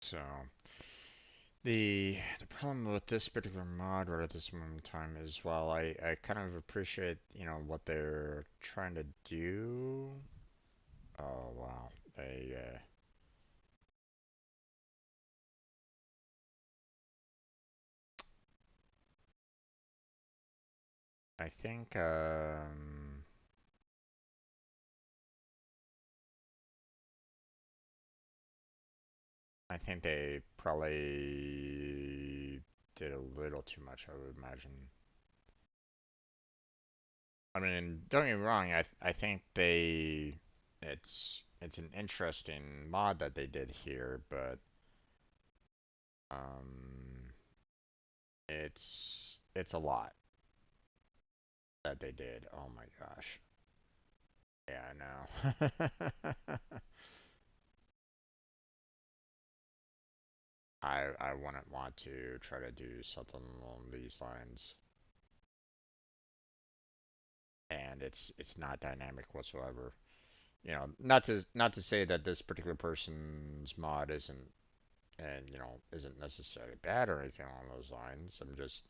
so the problem with this particular mod right at this moment in time is while I kind of appreciate, what they're trying to do. Oh wow. I think I think they probably did a little too much, I would imagine. I mean, don't get me wrong, I think it's an interesting mod that they did here, but um it's a lot that they did. Oh my gosh. Yeah, I know. I wouldn't want to try to do something along these lines, and it's not dynamic whatsoever. Not to say that this particular person's mod isn't necessarily bad or anything along those lines. I'm just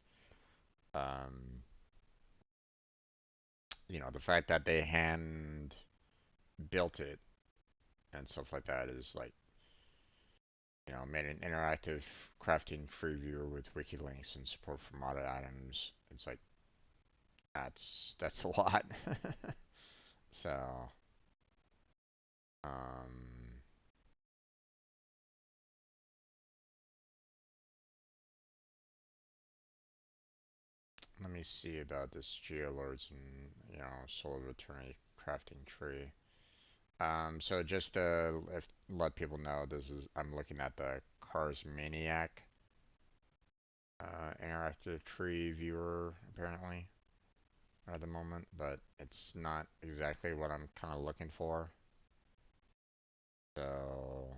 um the fact that they hand built it and stuff like that is like, made an interactive crafting free viewer with wiki links and support for modded items. It's like that's a lot. So, um, let me see about this Geolords and Soul of Eternity crafting tree. So just to let people know, I'm looking at the Cars Maniac interactive tree viewer apparently at the moment, but it's not exactly what I'm kind of looking for. So,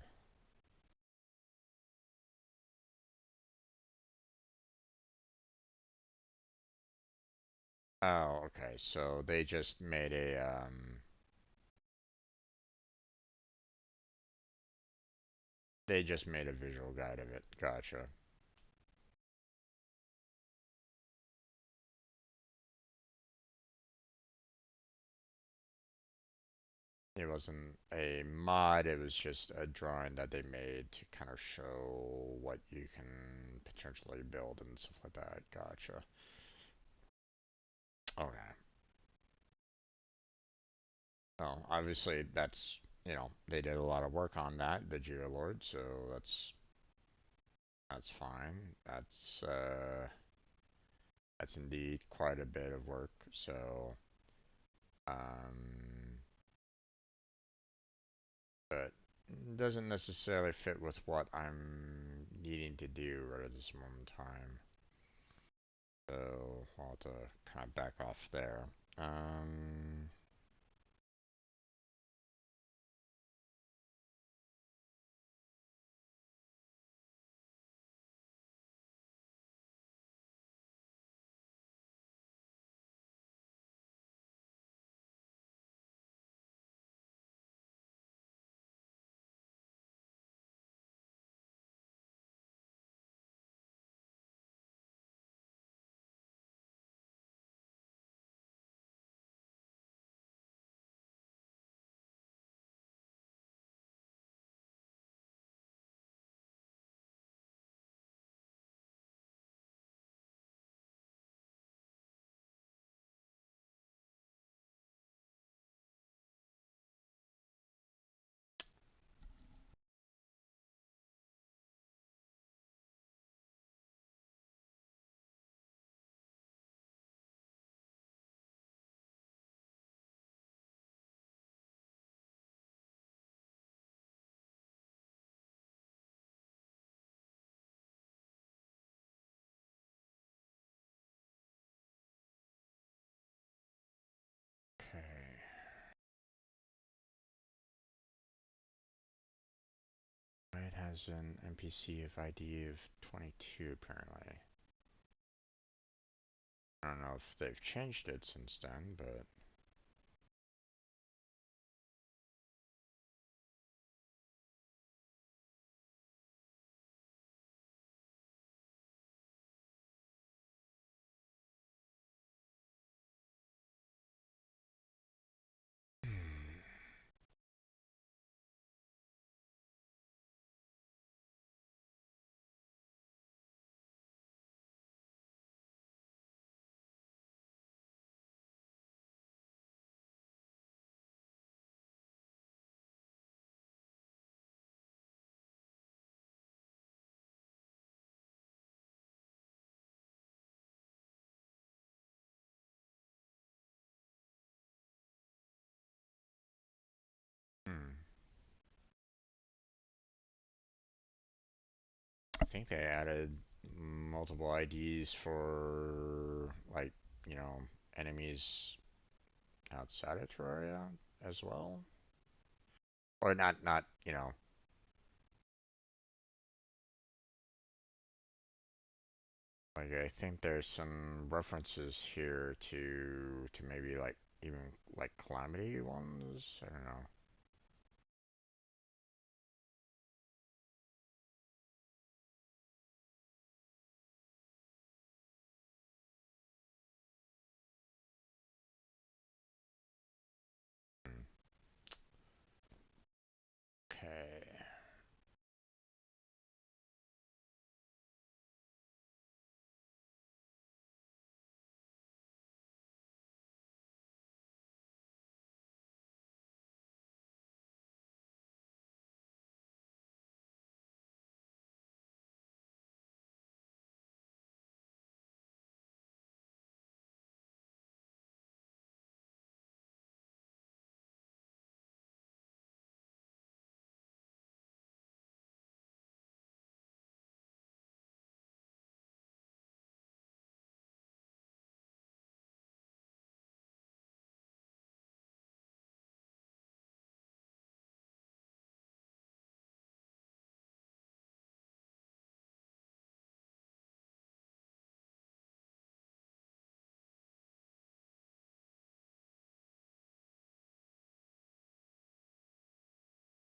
oh, okay. So they just made a visual guide of it. Gotcha. It wasn't a mod, it was just a drawing that they made to kind of show what you can potentially build and stuff like that. Gotcha. Okay. Well, obviously they did a lot of work on that, the Geolord, so that's fine. That's indeed quite a bit of work. Um, but doesn't necessarily fit with what I'm needing to do right at this moment in time. So I'll have to kind of back off there. Um, okay. It has an NPC of ID of 22 apparently. I don't know if they've changed it since then, but hmm. I think they added multiple IDs for like, you know, enemies outside of Terraria as well. Or not, you know, like I think there's some references here to maybe like even like calamity ones. I don't know. Hmm. Okay.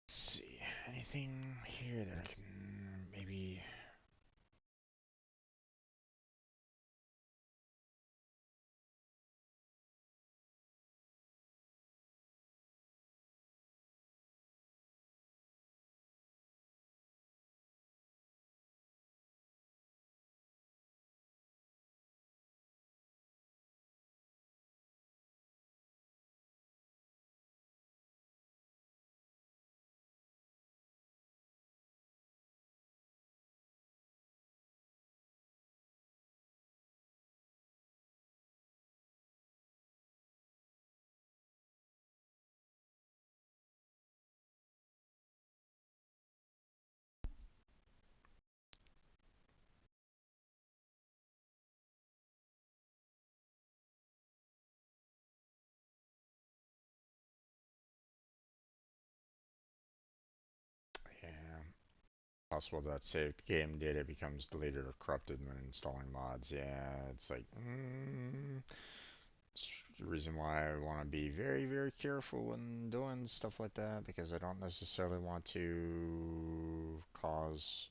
Let's see. Anything here that I can maybe possible that saved game data becomes deleted or corrupted when installing mods. Yeah, it's like, it's the reason why I want to be very, very careful when doing stuff like that, because I don't necessarily want to cause,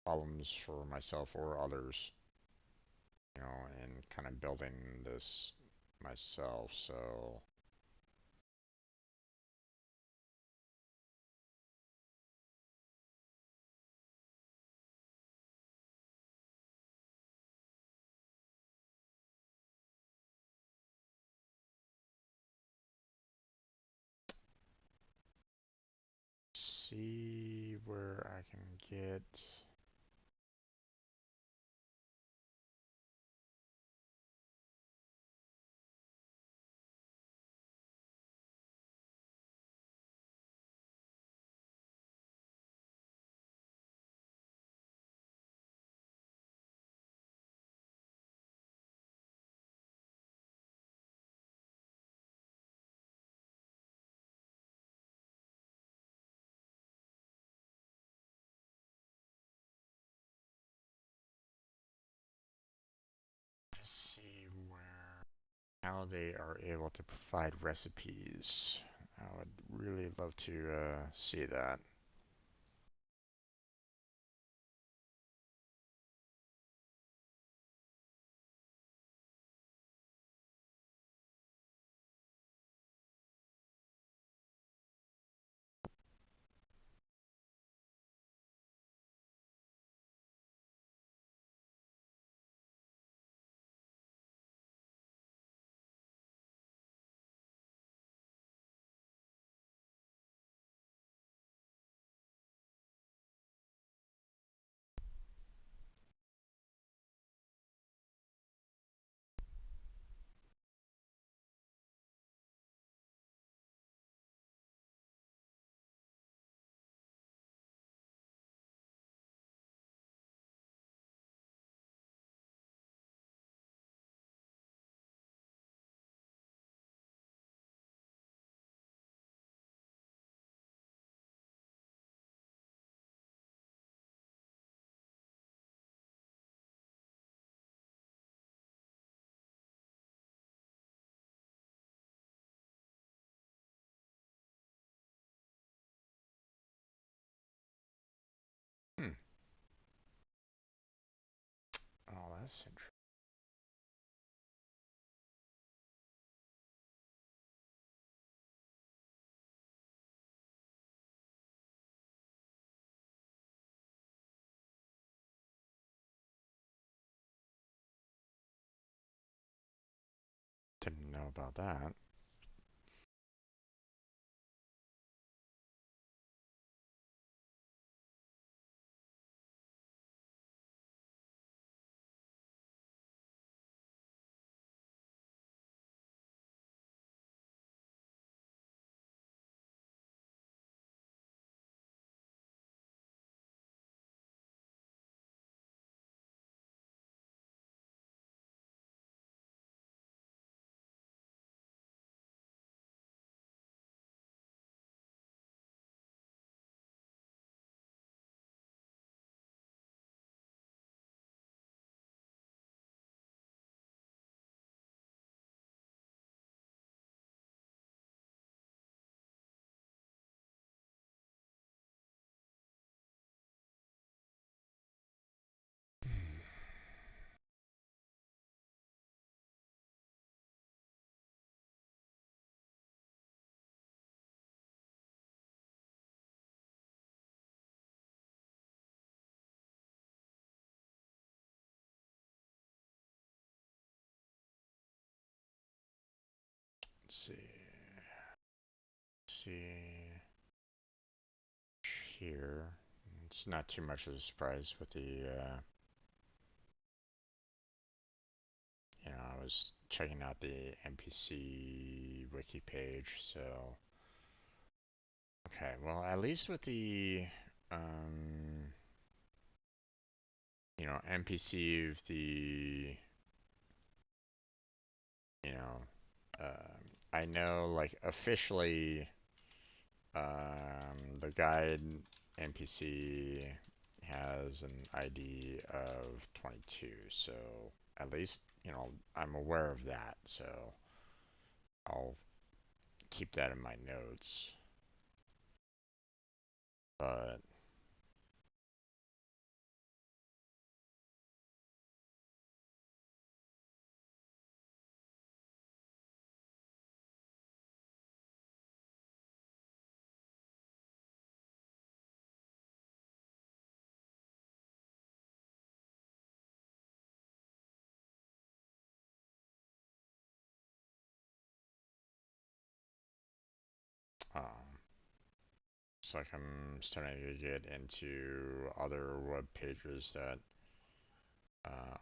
problems for myself or others, and kind of building this myself. So, see where I can get. Just see where how they are able to provide recipes. I would really love to see that. Hmm. Oh, that's interesting. Didn't know about that. Let's see. See here. It's not too much of a surprise with the, I was checking out the NPC wiki page, so. Okay, well, at least with the, um, NPC of the, you know, I know, like, officially, the guide NPC has an ID of 22, so at least, I'm aware of that, so I'll keep that in my notes. But um, it's like I'm starting to get into other web pages that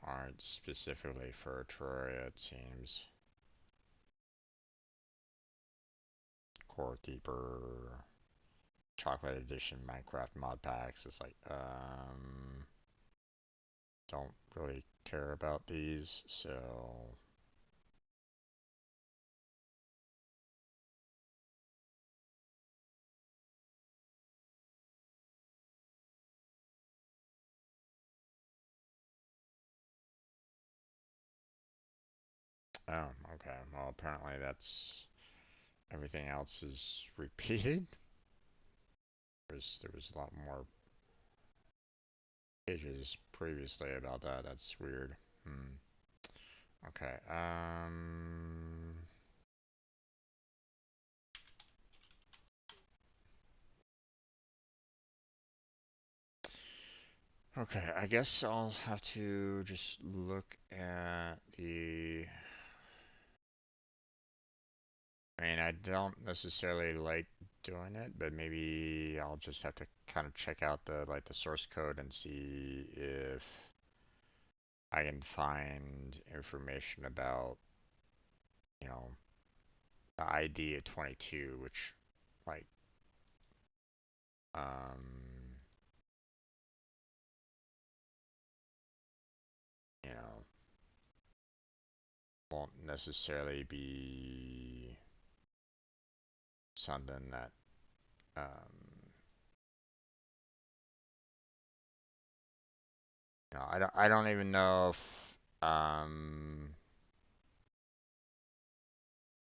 aren't specifically for Terraria, it seems. Core Keeper, Chocolate Edition, Minecraft mod packs. It's like, don't really care about these, so oh, okay. Well, apparently that's everything else is repeated. There was a lot more pages previously about that. That's weird. Hmm. Okay. Okay. I guess I'll have to just look at the. I mean, I don't necessarily like doing it, but maybe I'll just have to kind of check out the source code and see if I can find information about, you know, the ID of 22, which, like, um, you know, won't necessarily be something that, I don't even know if,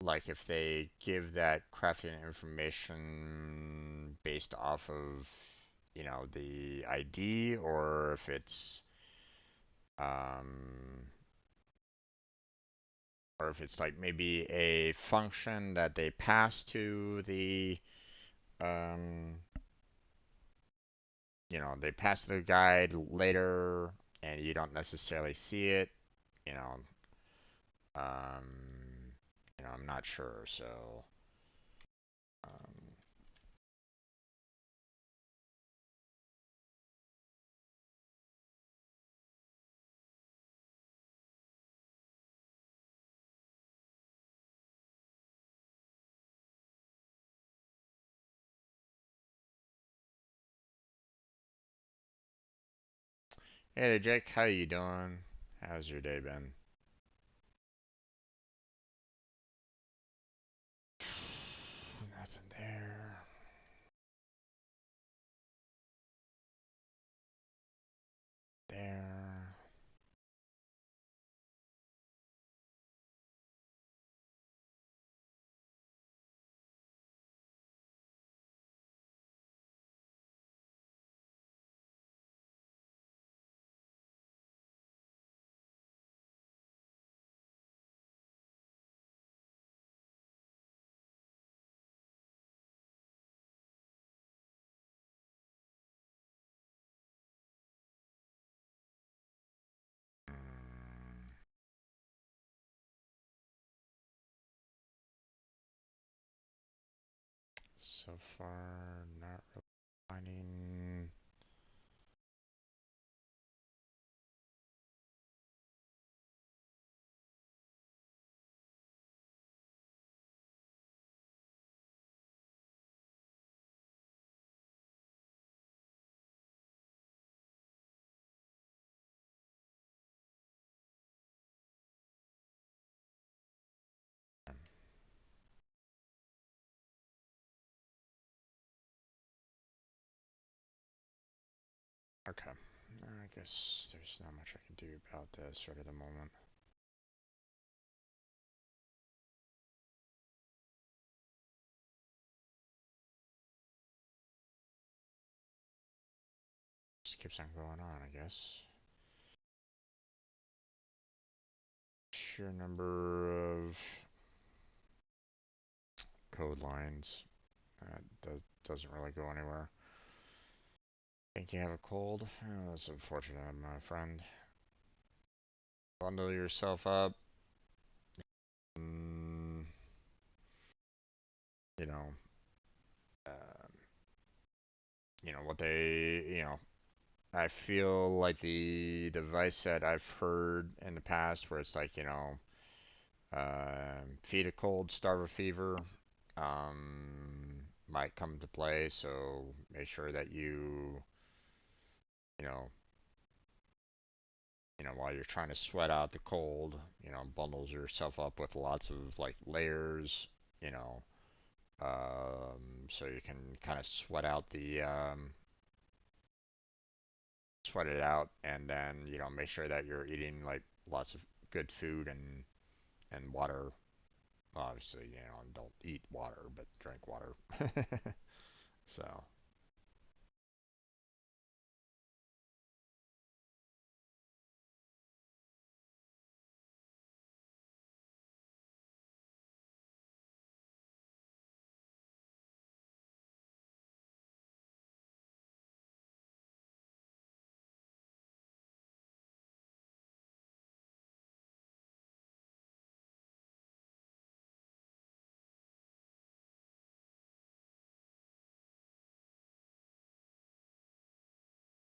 like if they give that crafting information based off of, the ID, um, or if it's like maybe a function that they pass to um, they pass to the guide later and you don't necessarily see it, you know, I'm not sure. So, um, hey there, Jake, how you doing? How's your day been? Nothing there. There. Mm, so far, not really finding. Okay. I guess there's not much I can do about this right at the moment. Just keeps on going on, I guess. Sheer number of code lines. Doesn't really go anywhere. Think you have a cold? Oh, that's unfortunate, my friend. Bundle yourself up. Mm, you know, uh, what I feel like the device that I've heard in the past where it's like, feed a cold, starve a fever, might come into play. So make sure that you know, while you're trying to sweat out the cold, bundles yourself up with lots of like layers, you know, so you can kind of sweat it out, and then make sure that you're eating like lots of good food and water. Well, obviously, don't eat water, but drink water. So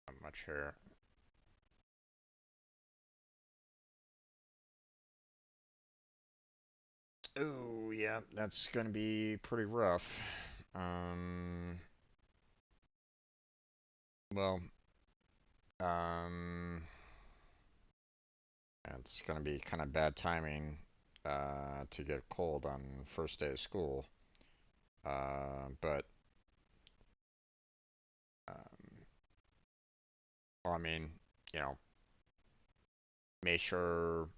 not much here. Oh yeah, that's gonna be pretty rough. Um, well, um, it's gonna be kind of bad timing to get a cold on first day of school. But um, well, I mean, you know, make sure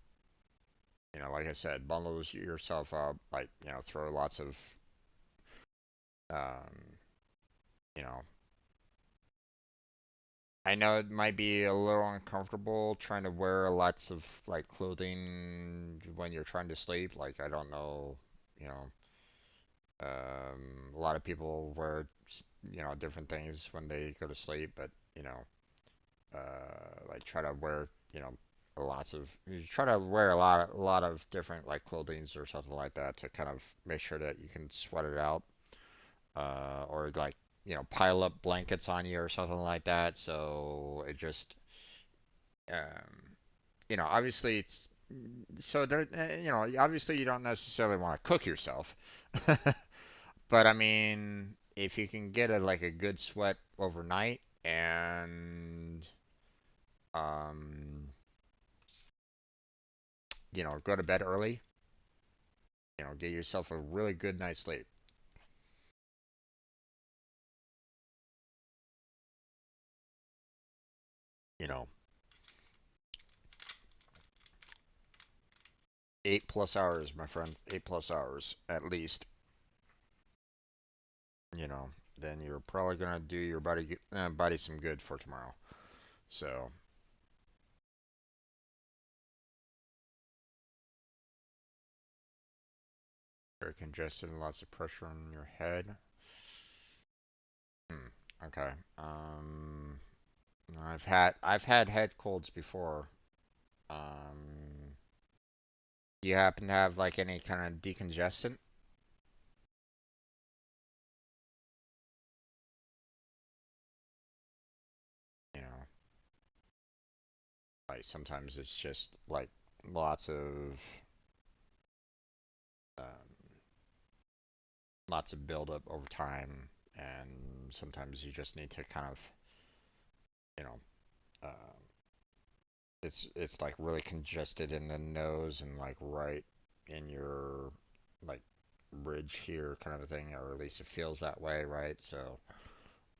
like I said, bundle yourself up. Like throw lots of um, you know. I know it might be a little uncomfortable trying to wear lots of like clothing when you're trying to sleep. Like I don't know, you know, a lot of people wear different things when they go to sleep, but like try to wear you try to wear a lot of different like clothings or something like that to kind of make sure that you can sweat it out, or like pile up blankets on you or something like that, so it just obviously it's so there obviously you don't necessarily want to cook yourself. But I mean, if you can get a good sweat overnight and um go to bed early, get yourself a really good night's sleep. You know, 8+ hours, my friend, 8+ hours at least. You know, then you're probably gonna do your body some good for tomorrow. So very congested and lots of pressure on your head. Hmm. Okay. I've had head colds before. Um, do you happen to have like any kind of decongestant? You know, like sometimes it's just like lots of um, lots of buildup over time, and sometimes you just need to kind of, you know, uh, it's like really congested in the nose and like right in your like ridge here, kind of a thing, or at least it feels that way, right? So,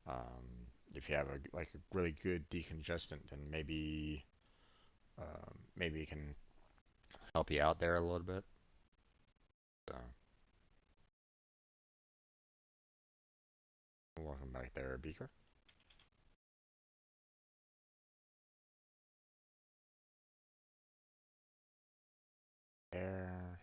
um, If you have a really good decongestant, then maybe it can help you out there a little bit. So, welcome back there, Beaker. There.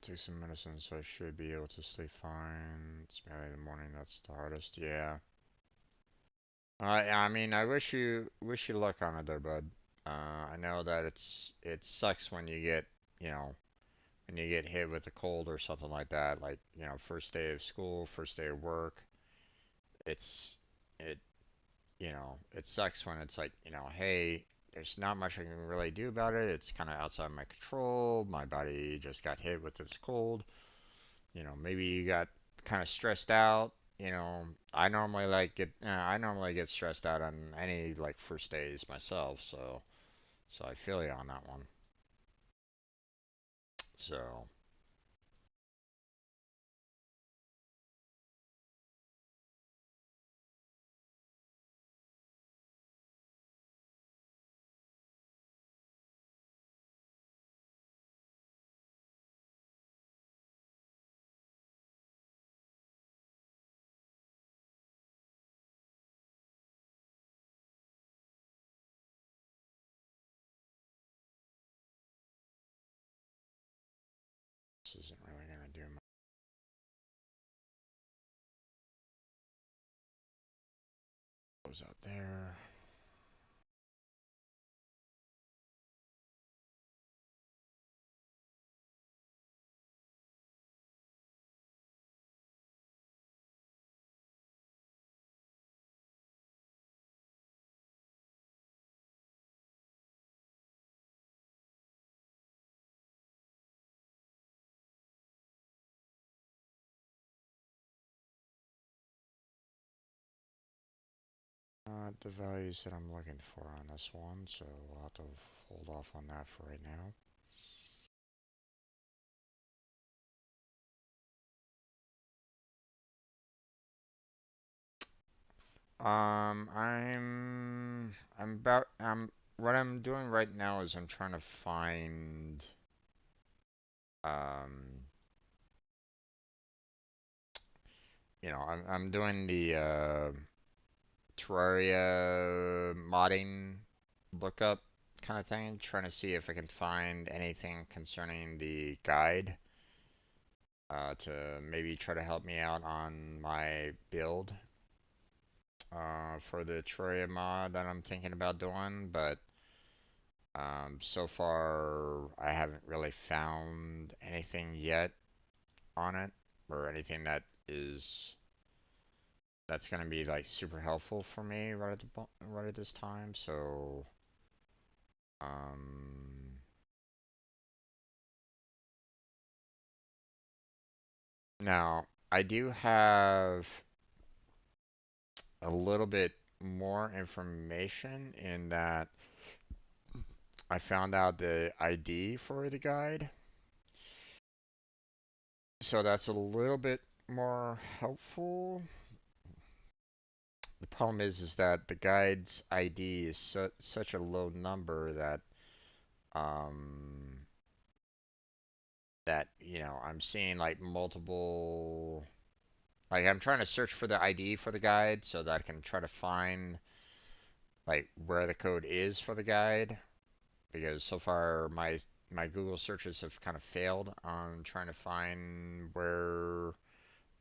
Take some medicine, so I should be able to stay fine. It's mainly the morning that's the hardest. Yeah. I mean, I wish you luck on it there, bud. I know that it sucks when you get, you know, when you get hit with a cold or something like that. Like, first day of school, first day of work. It's it it sucks when it's like, hey, there's not much I can really do about it. It's kind of outside my control. My body just got hit with this cold. Maybe you got kind of stressed out. I normally get stressed out on any like first days myself, so I feel you on that one. So, this isn't really gonna do much. Goes out there. Not the values that I'm looking for on this one, so I'll have to hold off on that for right now. I'm about what I'm doing right now is I'm trying to find um I'm doing the Terraria modding lookup kind of thing, trying to see if I can find anything concerning the guide to maybe try to help me out on my build for the Terraria mod that I'm thinking about doing, but so far I haven't really found anything yet on it or anything that's gonna be like super helpful for me right at this time. So um, now I do have a little bit more information in that I found out the ID for the guide, so that's a little bit more helpful. The problem is that the guide's ID is such a low number um that I'm seeing like multiple, like I'm trying to search for the ID for the guide so that I can try to find like where the code is for the guide, because so far my Google searches have kind of failed on trying to find where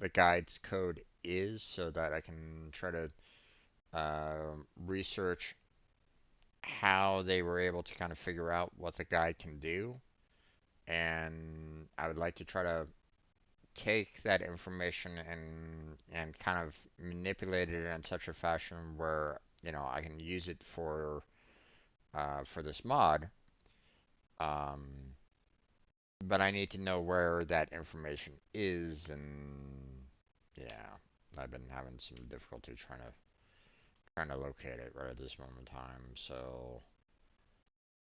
the guide's code is so that I can try to research how they were able to kind of figure out what the guide can do. And I would like to try to take that information and kind of manipulate it in such a fashion where I can use it for this mod. Um, but I need to know where that information is, and yeah, I've been having some difficulty trying to locate it right at this moment in time. So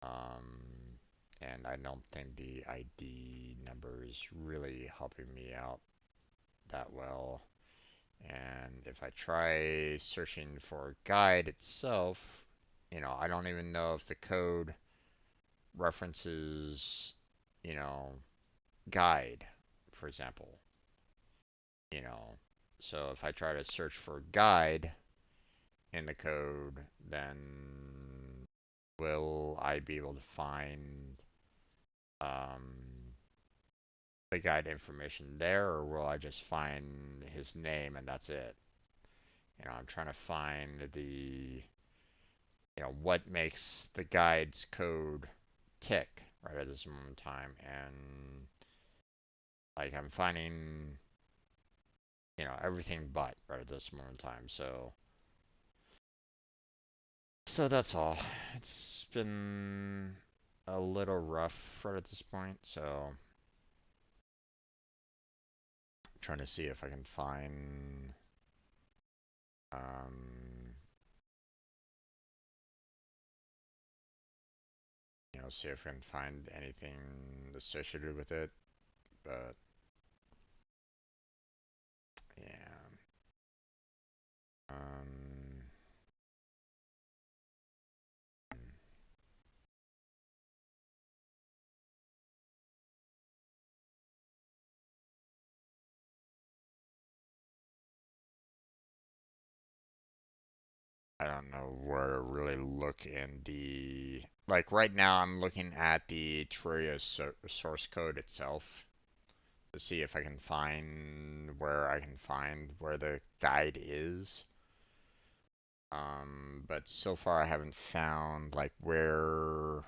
um, and I don't think the ID number is really helping me out that well. And if I try searching for guide itself, I don't even know if the code references, you know, guide, for example, you know. So if I try to search for guide in the code, then will I be able to find um, the guide information there, or will I just find his name and that's it? I'm trying to find what makes the guide's code tick right at this moment in time, and like I'm finding, everything but right at this moment in time. So that's all. It's been a little rough right at this point, so I'm trying to see if I can find um see if I can find anything associated with it. But yeah. Um I don't know where to really look in the like right now I'm looking at the Terraria source code itself to see if I can find where the guide is. But so far I haven't found like where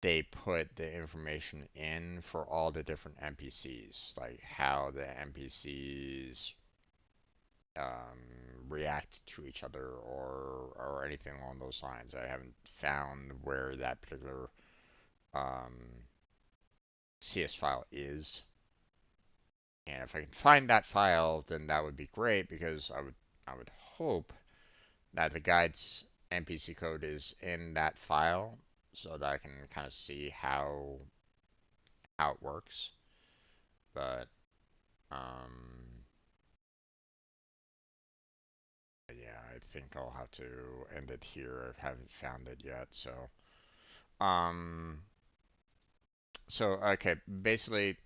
they put the information in for all the different NPCs, like how the NPCs react to each other or anything along those lines. I haven't found where that particular um, CS file is. And if I can find that file, then that would be great because I would hope that the guide's NPC code is in that file so that I can kind of see how it works. But um, yeah, I think I'll have to end it here. I haven't found it yet, so um, okay, basically,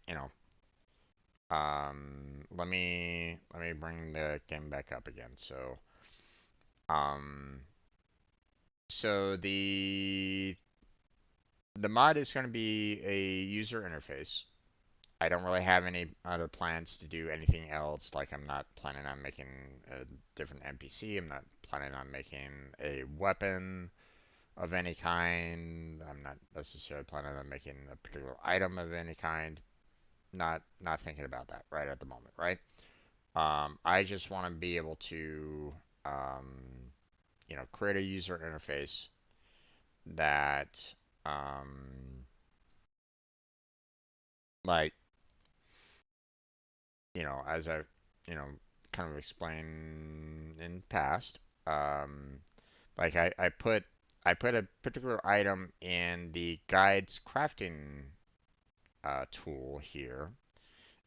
let me bring the game back up again. Um, so the mod is going to be a user interface. I don't really have any other plans to do anything else. Like I'm not planning on making a different NPC. I'm not planning on making a weapon of any kind. I'm not necessarily planning on making a particular item of any kind. Not thinking about that right at the moment, right? I just want to be able to, um, create a user interface that, um, like, as I, you know, kind of explained in past, um, like I put a particular item in the guides crafting tool here,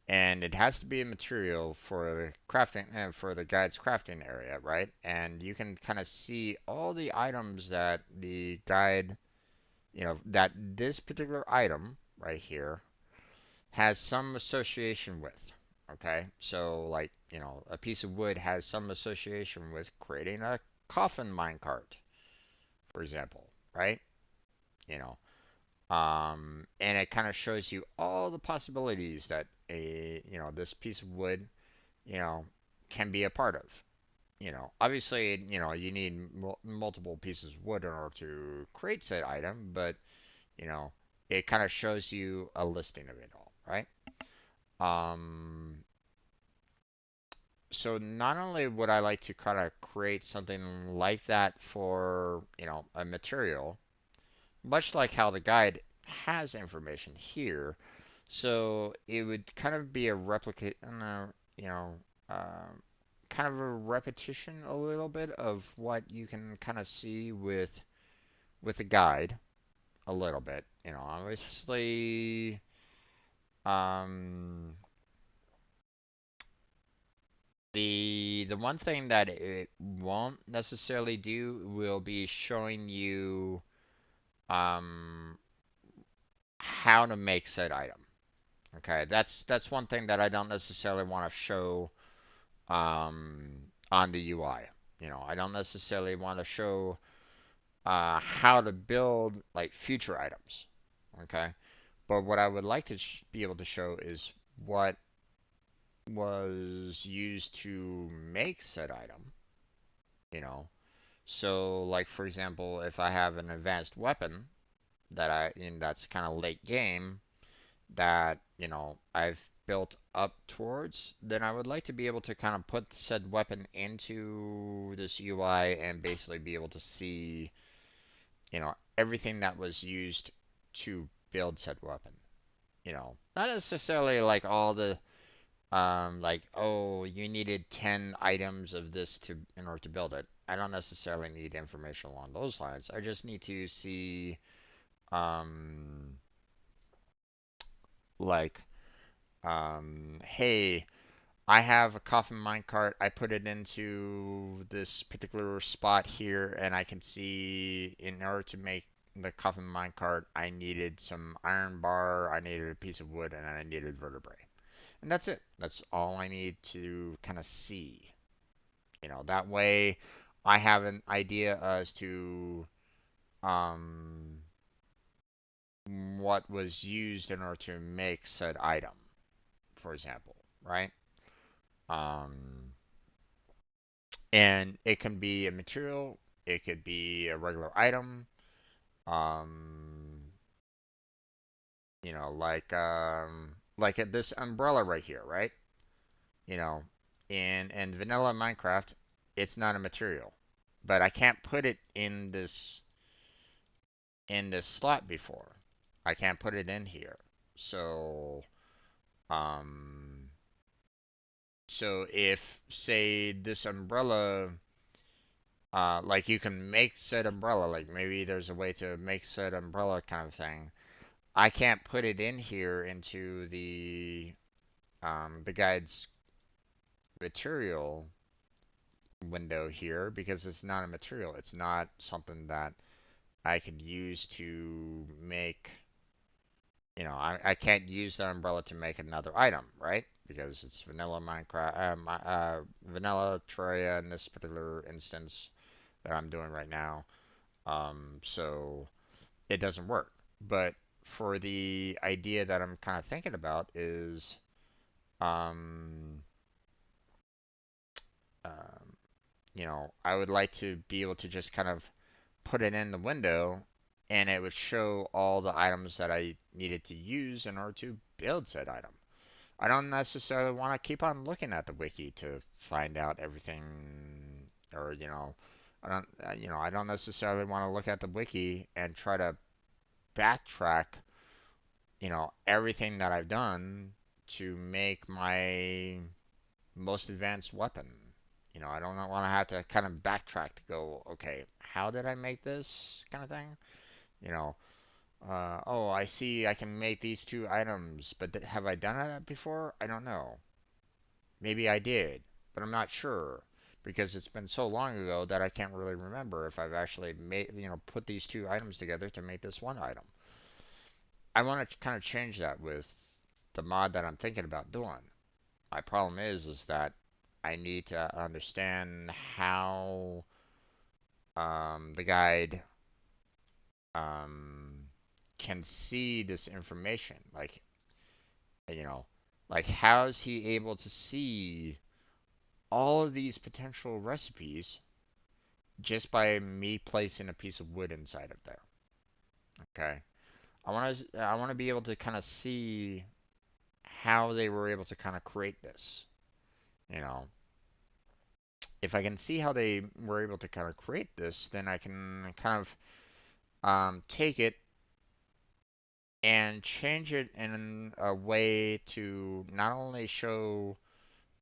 and it has to be a material for the crafting and for the guide's crafting area, right? And you can kind of see all the items that the guide, that this particular item right here has some association with. Okay, so like, a piece of wood has some association with creating a coffin minecart, for example, right? You know, and it kind of shows you all the possibilities that this piece of wood, you know, can be a part of. Obviously, you need multiple pieces of wood in order to create said item, but, you know, it kind of shows you a listing of it all, right? Um, so not only would I like to kind of create something like that for, a material, much like how the guide has information here, so it would kind of be a replicate, you know, uh, kind of a repetition a little bit of what you can kind of see with the guide. a little bit. Obviously, um, the one thing that it won't necessarily do will be showing you um, how to make said item. Okay, that's one thing that I don't necessarily want to show on the UI. I don't necessarily want to show how to build like future items. Okay, but what I would like to be able to show is what was used to make said item. You know, so like for example, if I have an advanced weapon that's kind of late game that I've built up towards, then I would like to be able to kind of put said weapon into this UI and basically be able to see everything that was used to build said weapon. Not necessarily like all the like, oh, you needed 10 items of this to in order to build it. I don't necessarily need information along those lines. I just need to see um like hey, I have a coffin minecart. I put it into this particular spot here, and I can see in order to make the coffin minecart, I needed some iron bar, I needed a piece of wood, and I needed vertebrae. And that's it. That's all I need to kind of see. That way I have an idea as to um, what was used in order to make said item, for example, right? Um, and it can be a material, it could be a regular item, um, like this umbrella right here, right? You know, in vanilla Minecraft, it's not a material, but I can't put it in this slot before. I can't put it in here. So, um, so if say this umbrella, like you can make said umbrella, like maybe there's a way to make said umbrella kind of thing. I can't put it in here into the guide's material window here because it's not a material. It's not something that I could use to make, I can't use the umbrella to make another item, right? Because it's vanilla Minecraft, vanilla Terraria in this particular instance that I'm doing right now. So it doesn't work. But for the idea that I'm kind of thinking about is, um, um, I would like to be able to just kind of put it in the window and it would show all the items that I needed to use in order to build said item. I don't necessarily want to keep on looking at the wiki to find out everything, or I don't necessarily want to look at the wiki and try to backtrack, everything that I've done to make my most advanced weapon. I don't want to have to kind of backtrack to go, okay, how did I make this kind of thing? You know, oh, I see I can make these two items, but have I done that before? I don't know. Maybe I did, but I'm not sure because it's been so long ago that I can't really remember if I've actually made, put these two items together to make this one item. I want to kind of change that with the mod that I'm thinking about doing. My problem is that I need to understand how the guide um, can see this information. You know, like how is he able to see all of these potential recipes just by me placing a piece of wood inside of there? Okay, I want to be able to kind of see how they were able to kind of create this. You know, if I can see how they were able to kind of create this, then I can kind of take it and change it in a way to not only show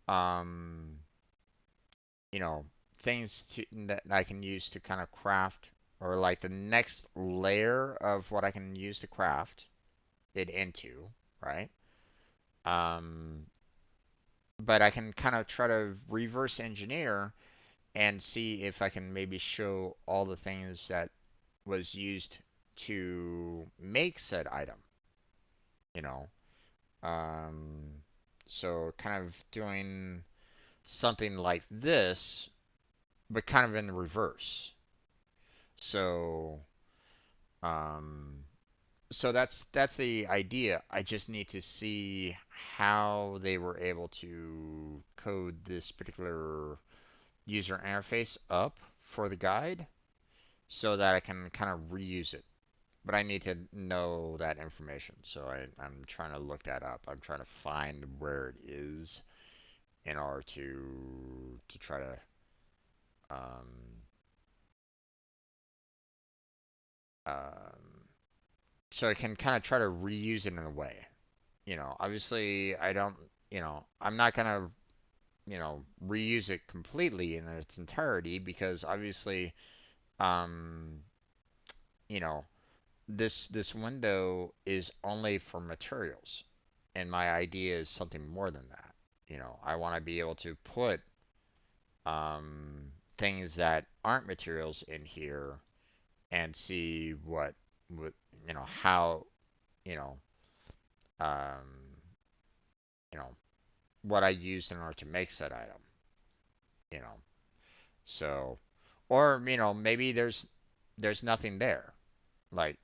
um, you know things that I can use to kind of craft or like the next layer of what I can use to craft it into, right? Um, but I can kind of try to reverse engineer and see if I can maybe show all the things that was used to make said item, you know. Um, so kind of doing something like this, but kind of in the reverse. So, um, so that's the idea. I just need to see how they were able to code this particular user interface up for the guide so that I can kind of reuse it. But I need to know that information, so I'm trying to look that up. I'm trying to find where it is in order to try to um, um, so I can kind of try to reuse it in a way. Obviously I don't, I'm not gonna, reuse it completely in its entirety because obviously, um, you know, this window is only for materials, and my idea is something more than that. I want to be able to put things that aren't materials in here and see what how you know um, you know what I used in order to make said item. You know, so or maybe there's nothing there. Like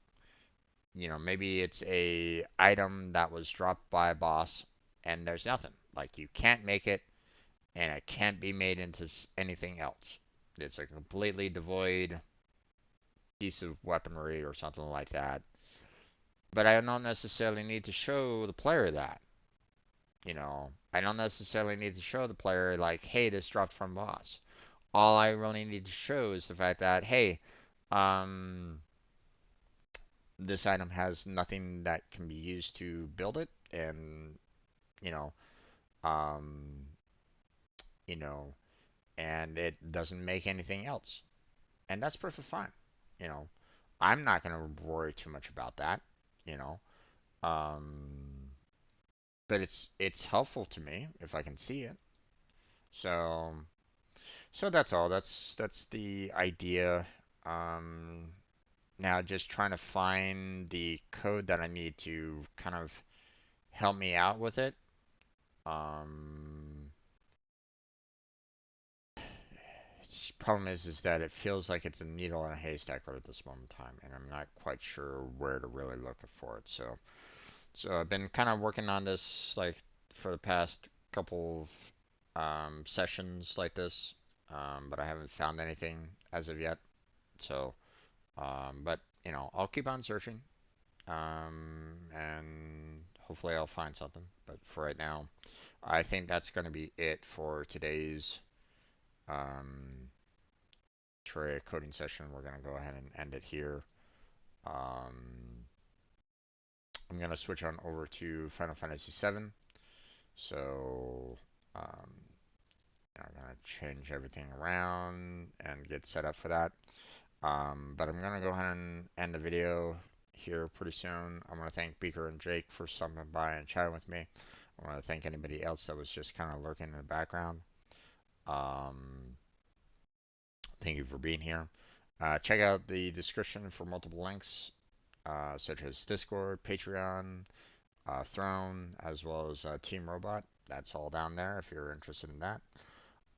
maybe it's a item that was dropped by a boss and there's nothing. Like you can't make it and it can't be made into anything else. It's a completely devoid piece of weaponry or something like that. But I don't necessarily need to show the player that. I don't necessarily need to show the player like, hey, this dropped from boss. All I really need to show is the fact that, hey, um, this item has nothing that can be used to build it, and you know, um, you know, and it doesn't make anything else, and that's perfectly fine. You know, I'm not gonna worry too much about that. You know, um, but it's helpful to me if I can see it. So that's all. That's the idea. Um, Now just trying to find the code that I need to kind of help me out with it. Um, Problem is that it feels like it's a needle in a haystack right at this moment in time, and I'm not quite sure where to really look for it. So I've been kind of working on this like for the past couple of sessions like this, but I haven't found anything as of yet. So, but I'll keep on searching, and hopefully I'll find something. But for right now, I think that's going to be it for today's um, tray coding session. We're going to go ahead and end it here. Um, I'm going to switch on over to Final Fantasy VII. So um, I'm going to change everything around and get set up for that. But I'm going to go ahead and end the video here pretty soon. I want to thank Beaker and Jake for stopping by and chatting with me. I want to thank anybody else that was just kind of lurking in the background. Um, Thank you for being here. Check out the description for multiple links, such as Discord, Patreon, Throne, as well as Team Robot. That's all down there if you're interested in that.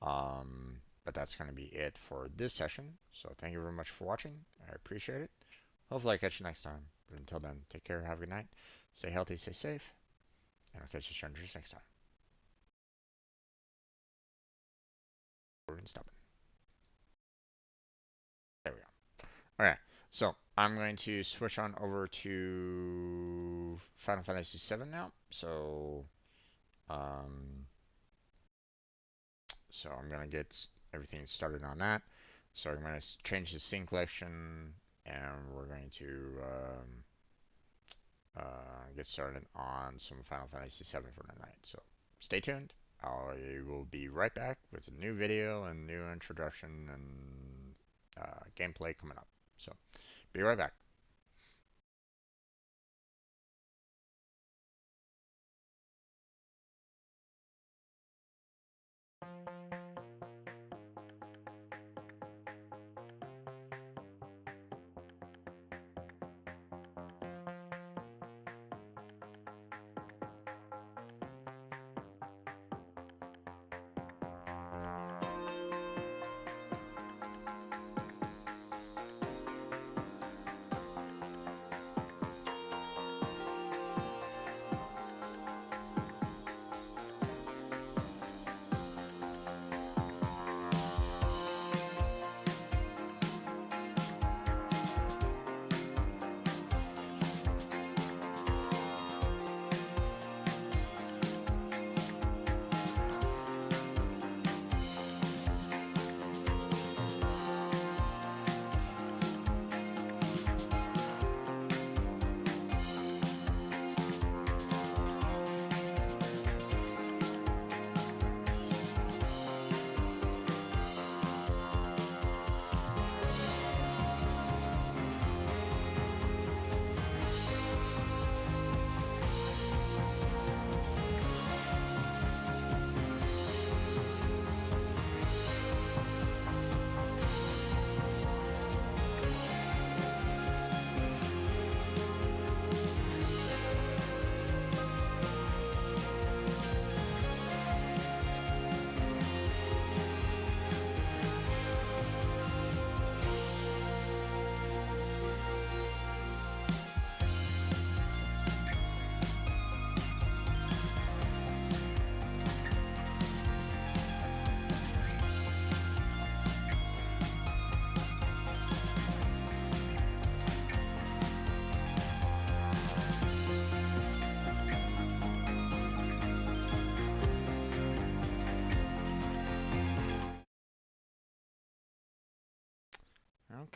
But that's going to be it for this session. So thank you very much for watching. I appreciate it. Hopefully I catch you next time. But until then, take care, have a good night, stay healthy, stay safe, and I'll catch you strangers next time. We're going to stop it. There we go. Okay, so I'm going to switch on over to Final Fantasy VII now. Um, so I'm going to get everything started on that. So I'm going to change the scene collection, and we're going to get started on some Final Fantasy VII for tonight. So stay tuned. I will be right back with a new video and new introduction and gameplay coming up. So be right back.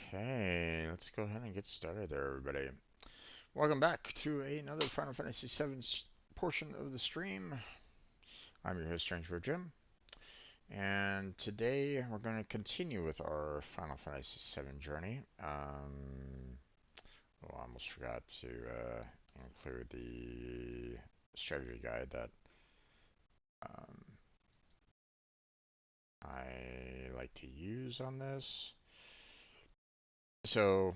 Okay, let's go ahead and get started there, everybody. Welcome back to another Final Fantasy VII portion of the stream. I'm your host, Strange Jim, and today we're going to continue with our Final Fantasy VII journey. I almost forgot to include the strategy guide that um, I like to use on this. So,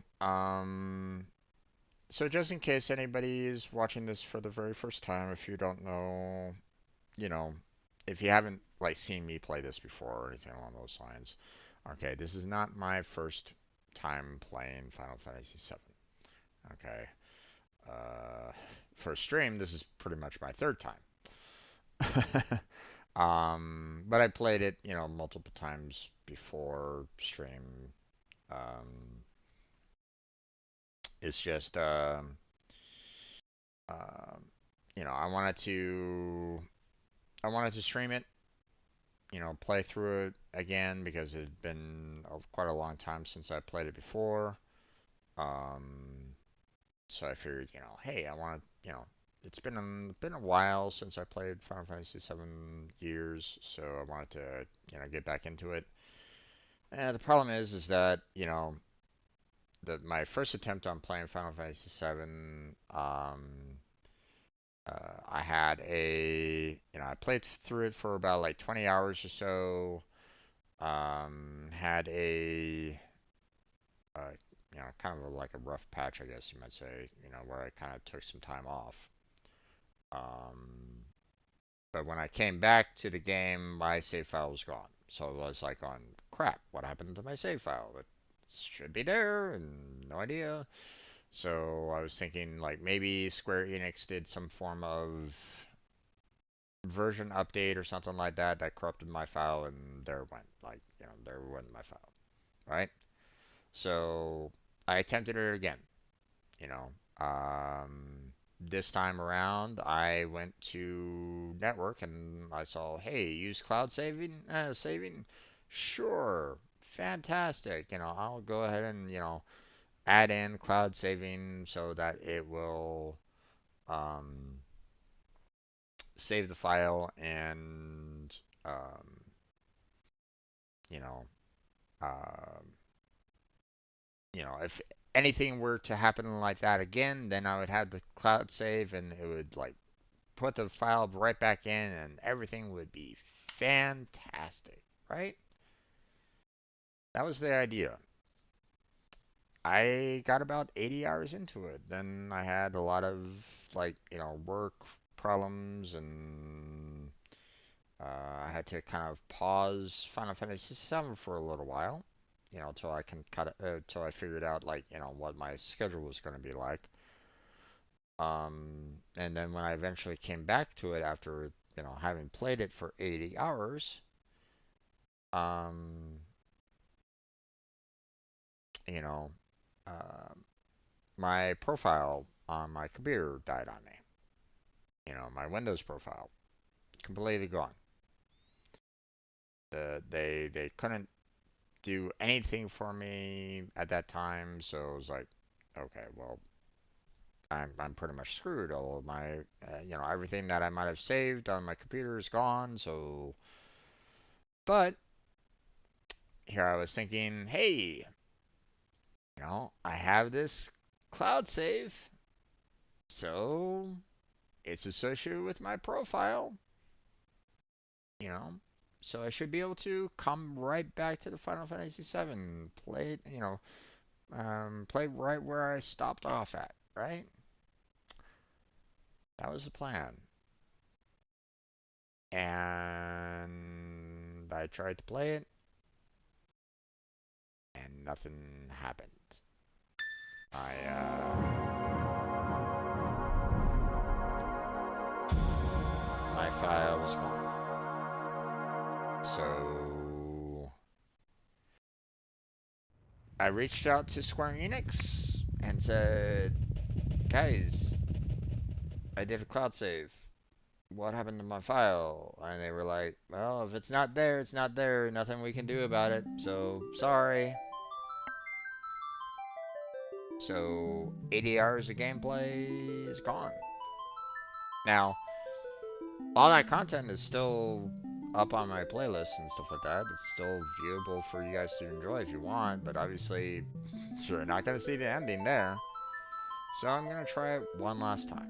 so just in case anybody is watching this for the very first time, if you don't know, you know, if you haven't like seen me play this before or anything along those lines, okay, this is not my first time playing Final Fantasy VII. Okay, for stream, this is pretty much my third time. But I played it, multiple times before stream. Um, it's just, um, I wanted to stream it, play through it again because it had been quite a long time since I played it before. Um, so I figured, hey, I want to, it's been a while since I played Final Fantasy 7 years, so I wanted to, get back into it. And the problem is that, my first attempt on playing Final Fantasy 7, I had I played through it for about like 20 hours or so. Had uh, kind of like a rough patch, I guess you might say, where I kind of took some time off. Um, but when I came back to the game, my save file was gone. So I was like, on crap, what happened to my save file? It should be there, and no idea. So I was thinking like maybe Square Enix did some form of version update or something like that that corrupted my file, and there went there went my file, right? So I attempted it again. You know, this time around I went to network and I saw, hey, use cloud saving. Sure, fantastic. I'll go ahead and add in cloud saving so that it will um, save the file and um, you know um, if anything were to happen like that again, then I would have the cloud save and it would like put the file right back in and everything would be fantastic, right? That was the idea. I got about 80 hours into it. Then I had a lot of like, work problems and I had to kind of pause Final Fantasy VII for a little while, till I can till I figured out like, what my schedule was going to be like. And then when I eventually came back to it after, having played it for 80 hours, um, you know, uh, my profile on my computer died on me. My Windows profile completely gone. They couldn't do anything for me at that time, so it was like, okay, well, I'm pretty much screwed. All of my, everything that I might have saved on my computer is gone. So, but here I was thinking, hey, I have this cloud save, so it's associated with my profile, you know, so I should be able to come right back to the Final Fantasy VII, play, play right where I stopped off at, right? That was the plan. And I tried to play it, and nothing happened. My file was gone. So I reached out to Square Enix and said, guys, I did a cloud save. What happened to my file? And they were like, well, if it's not there, it's not there. Nothing we can do about it. So sorry. So 80 hours of gameplay is gone. Now, all that content is still up on my playlist and stuff like that. It's still viewable for you guys to enjoy if you want, but obviously you're not going to see the ending there. So I'm going to try it one last time.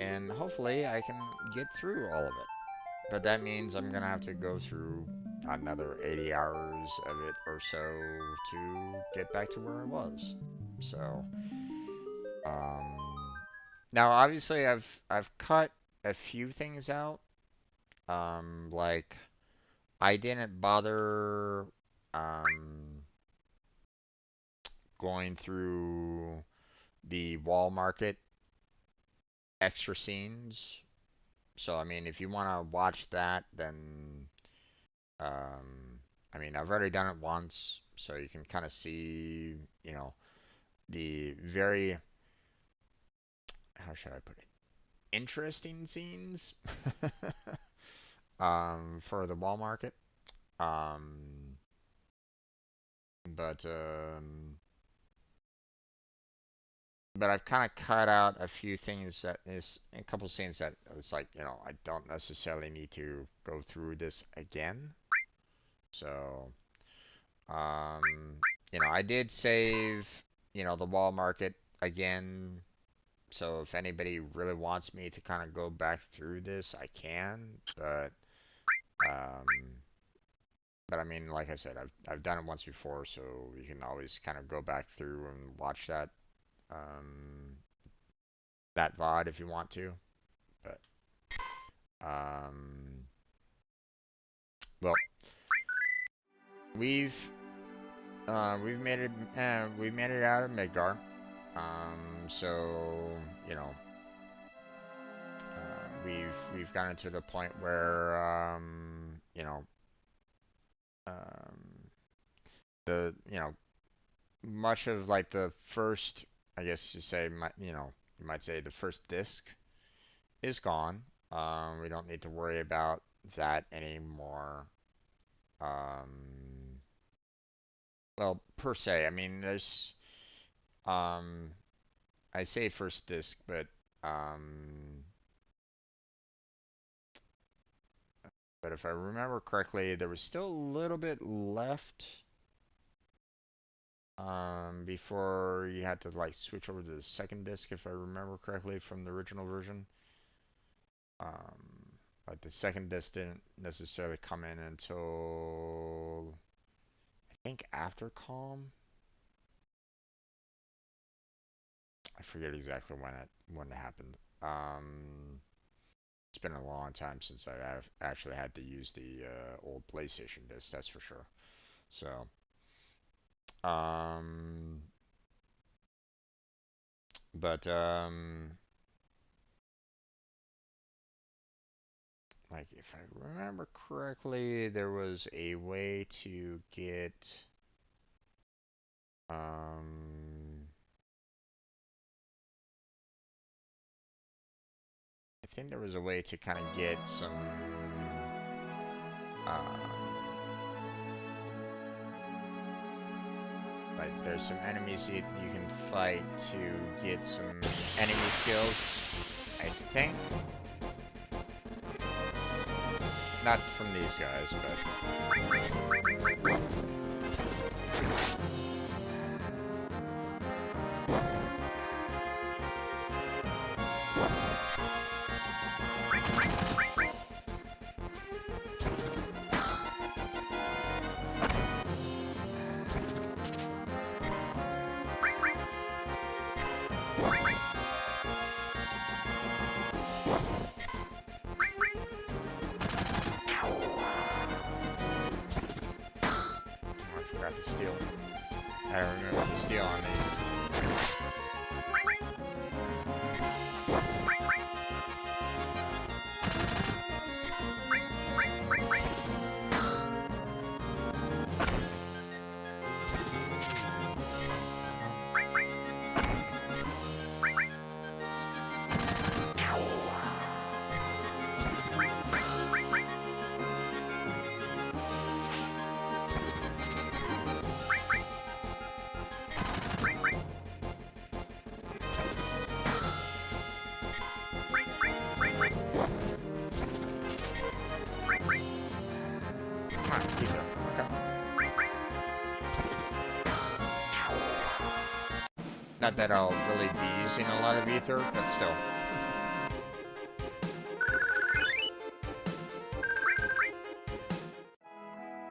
And hopefully I can get through all of it. But that means I'm going to have to go through another 80 hours of it or so to get back to where I was. So, um, now obviously I've cut a few things out. Like I didn't bother um going through the wall market extra scenes. So I mean, if you want to watch that, then I mean, I've already done it once, so you can kind of see, the very, how should I put it, interesting scenes for the wall market. Um, but I've kind of cut out a few things that is a couple scenes that it's like, I don't necessarily need to go through this again. So, um, I did save, the wall market again. So if anybody really wants me to kind of go back through this, I can. Um, but I mean, like I said, I've done it once before, so you can always kind of go back through and watch um, that VOD if you want to. But um, well, we've we've made it out of Midgar. So you know, we've gotten to the point where um, the much of like the first, I guess you say, you might say the first disc is gone. We don't need to worry about that anymore. Um, well, per se, I mean, um, I say first disc, um, but if I remember correctly, there was still a little bit left before you had to like switch over to the second disc, if I remember correctly from the original version. Like the second disc didn't necessarily come in until I think after Calm. I forget exactly when it happened. It's been a long time since I've actually had to use the old PlayStation disc, that's for sure. So, um, but like if I remember correctly, there was a way to get um, I think there was a way to kind of get some uh, like there's some enemies you can fight to get some enemy skills. I think not from these guys, but I forgot to steal. I remember to steal on these. Not that I'll really be using a lot of ether, but still.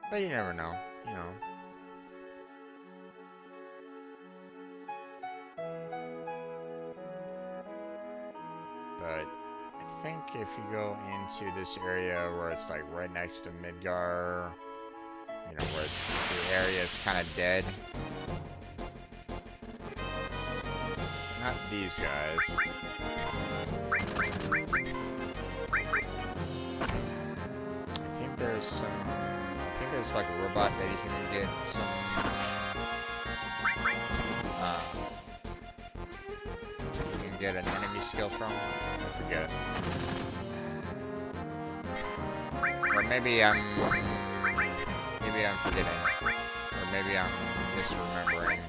But you never know, you know. But I think if you go into this area where it's like right next to Midgar, you know, where the area is kind of dead. Not these guys. I think there's some. I think there's like a robot that you can get some. You can get an enemy skill from. I forget. Or maybe I'm forgetting. Or maybe I'm misremembering.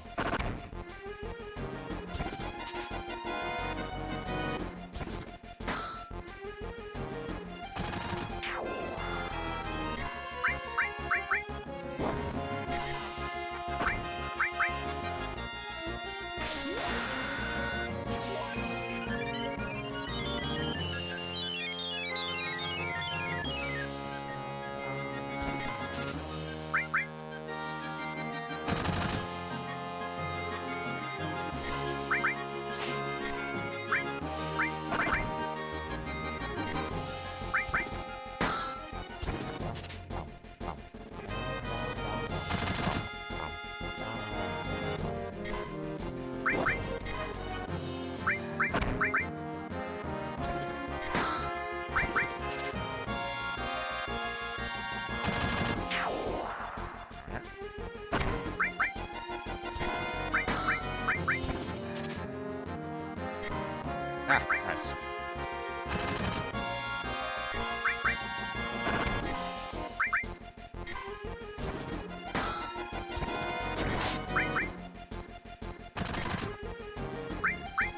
Ah, nice.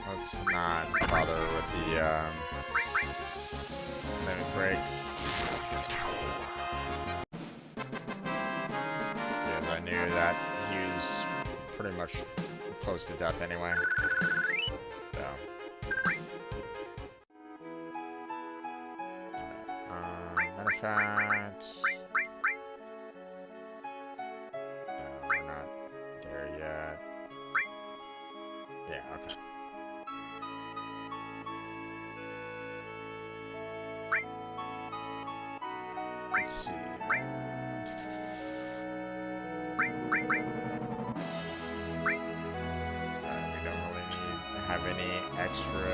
Let's not bother with the limit break. Because I knew that he was pretty much close to death anyway. So. Matter of fact, no, we're not there yet. Yeah, okay. Let's see. We don't really have any extra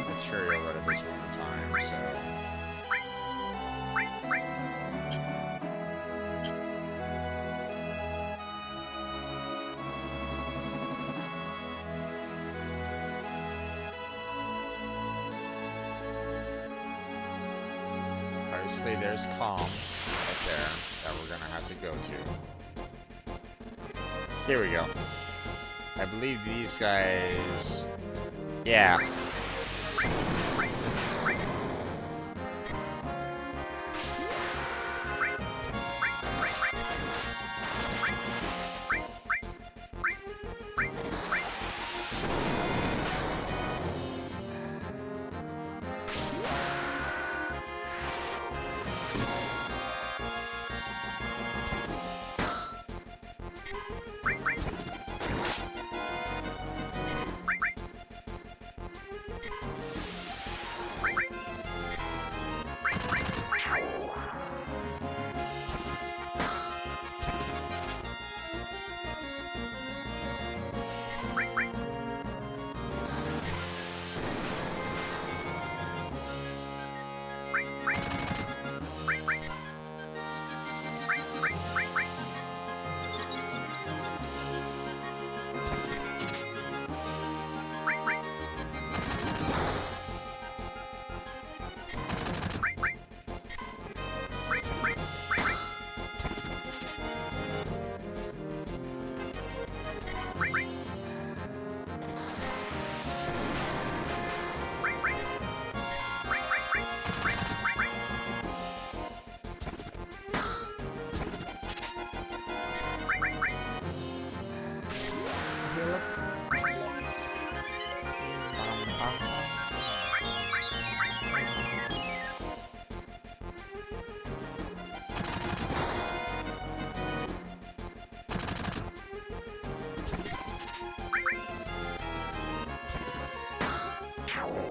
material at this moment in time, so. Obviously, there's calm right there that we're gonna have to go to. Here we go. I believe these guys. Yeah.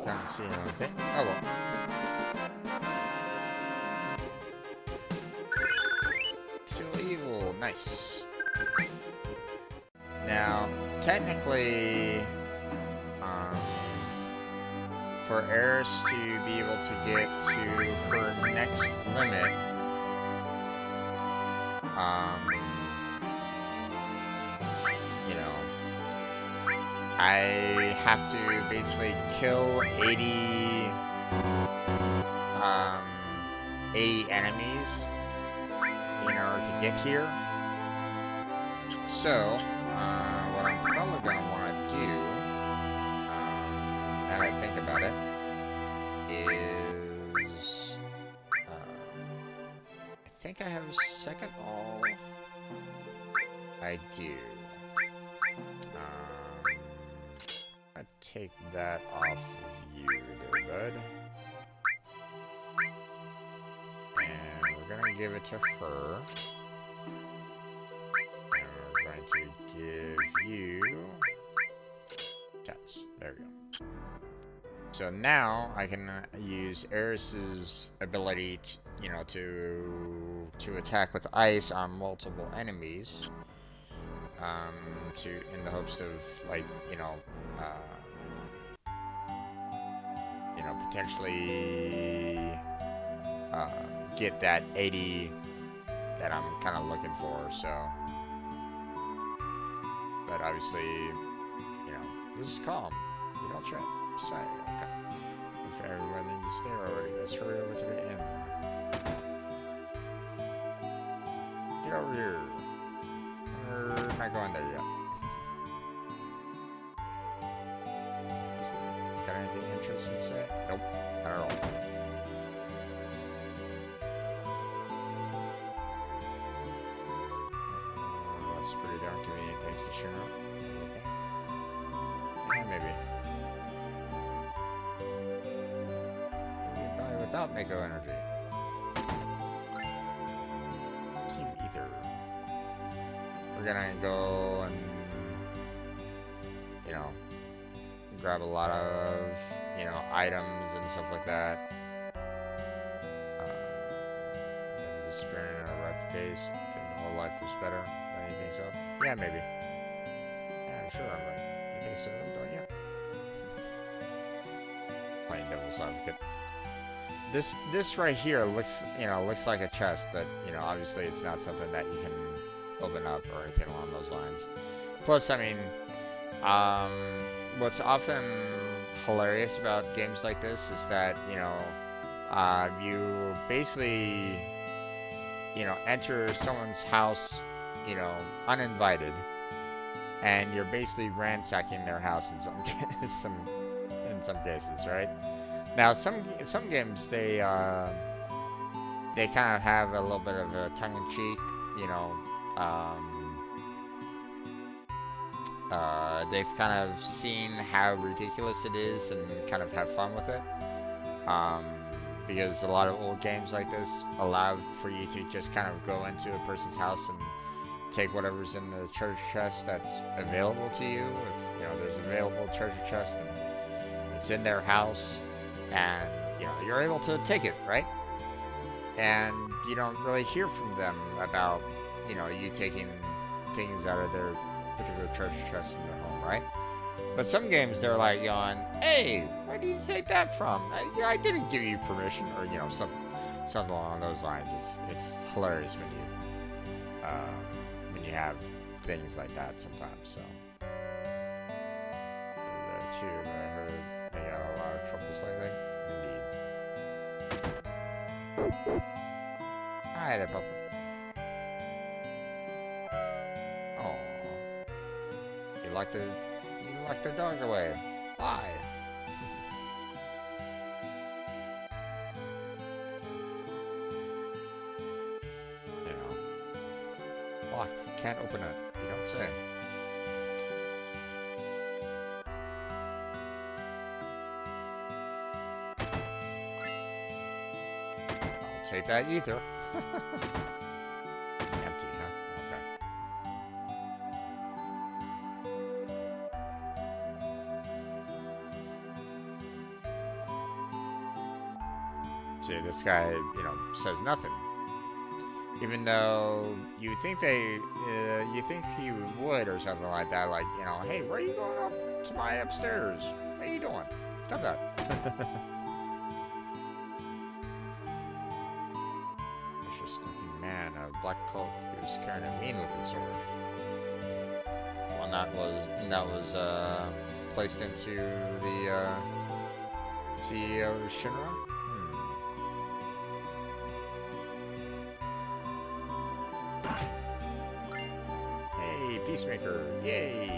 Can't see anything. Oh well. Too evil. Nice. Now, technically, for Eris to be able to get to her next limit, you know, I have to basically kill 80 enemies in order to get here. So, what I'm probably going to want to do, now that I think about it, is, I think I have a second all. I do. I take that off of you there, bud. And we're gonna give it to her. And we're going to give you tats. There we go. So now I can use Eris's ability to, you know, to attack with ice on multiple enemies. In the hopes of, like, potentially get that 80 that I'm kind of looking for. So, but obviously, this is calm. You don't try. Sorry. Okay. If everyone needs to stay already, let's hurry over to the end. Get over here. We're not going there yet. Got anything interesting to say? Nope, not at all. That's pretty darn convenient. Thanks to Shinra. Anything? Yeah, maybe. Maybe buy without Mako energy. Team Ether. We're gonna go and, you know, grab a lot of, you know, items and stuff like that. Disappearing in a rapid pace. Think the whole life was better. Don't you think so? Yeah, maybe. Yeah, I'm sure I'm right. You think so, don't you? Playing devil's advocate. This right here looks, you know, looks like a chest, but, you know, obviously it's not something that you can open up or anything along those lines. Plus, I mean, what's often hilarious about games like this is that, you know, you basically, you know, enter someone's house, you know, uninvited, and you're basically ransacking their house in some cases, right? Now, some games they kind of have a little bit of a tongue-in-cheek, you know, they've kind of seen how ridiculous it is and kind of have fun with it. Because a lot of old games like this allow for you to just kind of go into a person's house and take whatever's in the treasure chest that's available to you. If, you know, there's available treasure chest and it's in their house, and, you know, you're able to take it, right? And you don't really hear from them about, you know, you taking things out of their particular treasure chest in their home, right? But some games, they're like going, hey, where did you take that from? I didn't give you permission, or, you know, something along those lines. It's hilarious when you have things like that sometimes. So there too, but I heard they got a lot of troubles lately. Indeed. Hi there, Papa. Oh, you locked the dog away. Why? You know, locked. Can't open it. You don't say. I'll take that ether. Empty, huh? Okay. See, this guy, you know, says nothing. Even though you think you think he would or something like that, like, you know, hey, where are you going up to my upstairs? What are you doing? Stop that. Vicious looking man, a black cloak, he was carrying a mean looking sword. One that was placed into the CEO Shinra. Peacemaker, yay!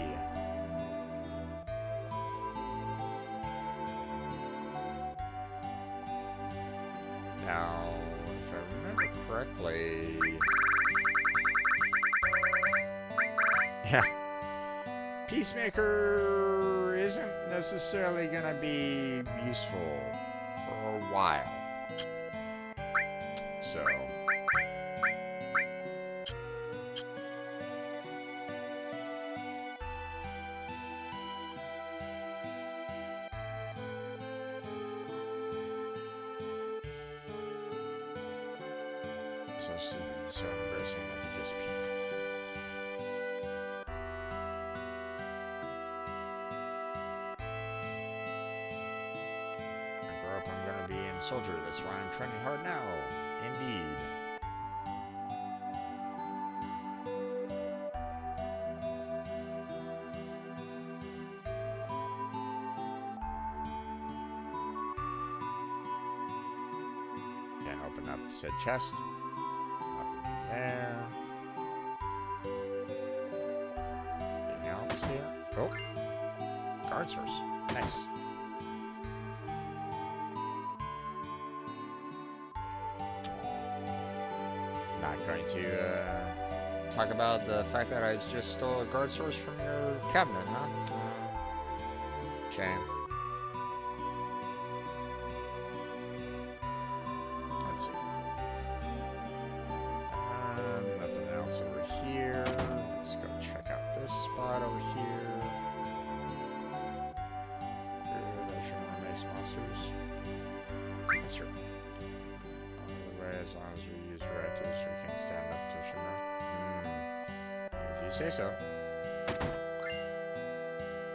Now, if I remember correctly, yeah, Peacemaker isn't necessarily gonna be useful for a while. So. So embarrassing that he just peeked. I grow up, I'm gonna be a soldier. That's why I'm training hard now. Indeed. Can't open up said chest. There. Anything else here? Oh, guard source. Nice. Not going to talk about the fact that I just stole a guard source from your cabinet, huh? Shame. Let's see. Nothing else over here. Let's go check out this spot over here. That shouldn't make monsters. That's true. Way, as long as we use reactors, we can stand up to Shimmer. If you say so.